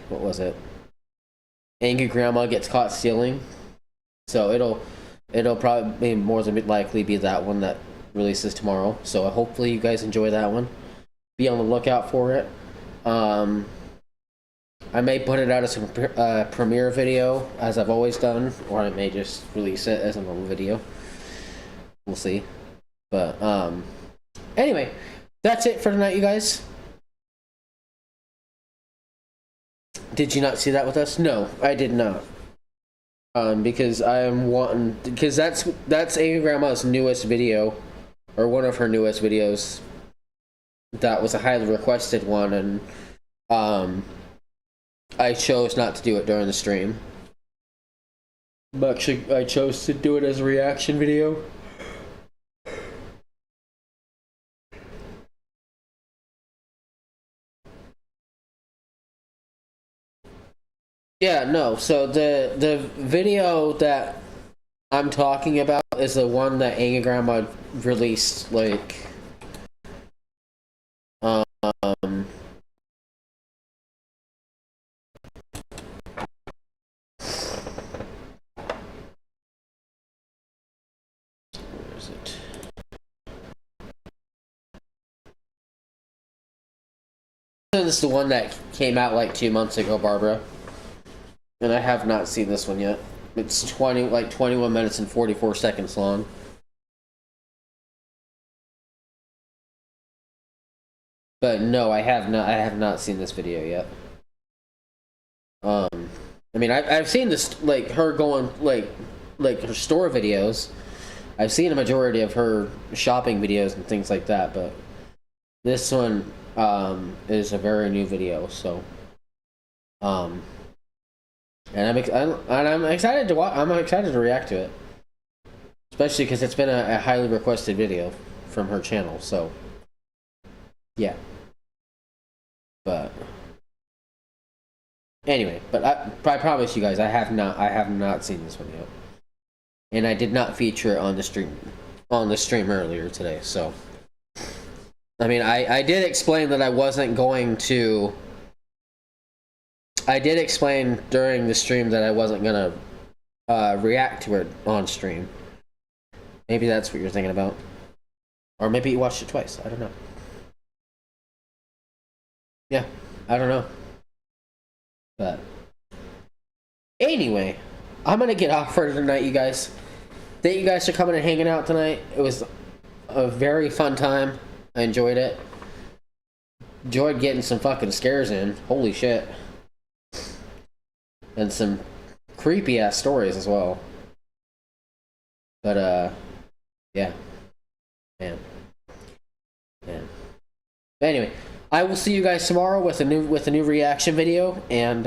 what was it? Angry Grandma gets caught stealing. So it'll probably more than likely be that one that releases tomorrow. So hopefully you guys enjoy that one. Be on the lookout for it. I may put it out as a premiere video, as I've always done, or I may just release it as a normal video. We'll see. But, anyway, that's it for tonight, you guys. Did you not see that with us? No, I did not. Because because that's Angry Grandma's newest video, or one of her newest videos. That was a highly requested one, and, I chose not to do it during the stream. But actually, I chose to do it as a reaction video. Yeah, no, so the video that I'm talking about is the one that Angry Grandma released, like, this is the one that came out like 2 months ago, Barbara. And I have not seen this one yet. It's 21 minutes and 44 seconds long. But no, I have not seen this video yet. I mean, I've seen this, like, her going, like her store videos. I've seen a majority of her shopping videos and things like that, but this one is a very new video, so and I'm excited to watch. I'm excited to react to it, especially because it's been a highly requested video from her channel. So yeah, but anyway, but I promise you guys, I have not seen this one yet, and I did not feature it on the stream earlier today. So. I mean, I did explain that I wasn't going to... I did explain during the stream that I wasn't going to react to it on stream. Maybe that's what you're thinking about. Or maybe you watched it twice. I don't know. Yeah, I don't know. But... anyway, I'm going to get off for tonight, you guys. Thank you guys for coming and hanging out tonight. It was a very fun time. I enjoyed it. Enjoyed getting some fucking scares in. Holy shit. And some creepy ass stories as well. But yeah. Man. But anyway, I will see you guys tomorrow with a new reaction video, and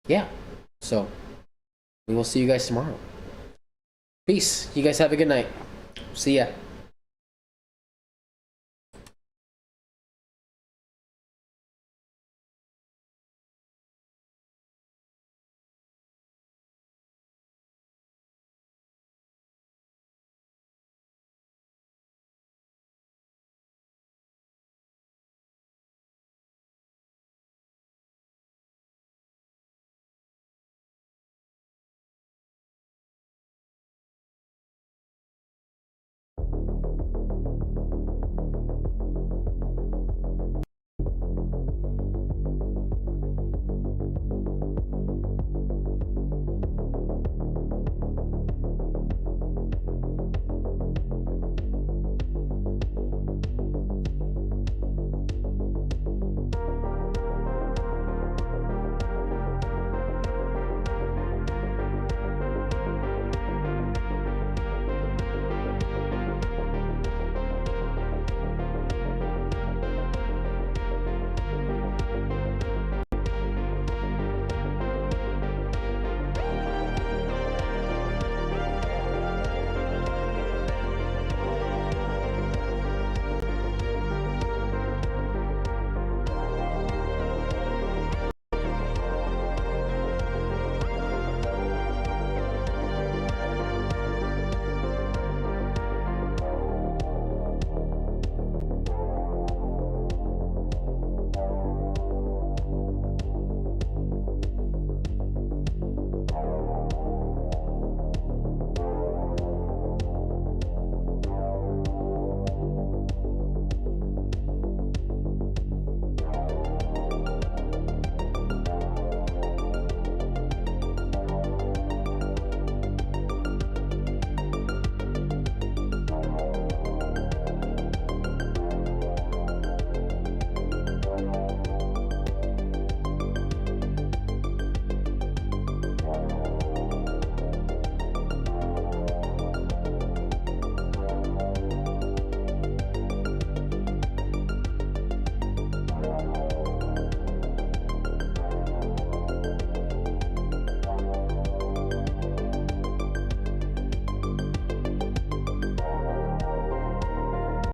yeah. So we will see you guys tomorrow. Peace. You guys have a good night. See ya.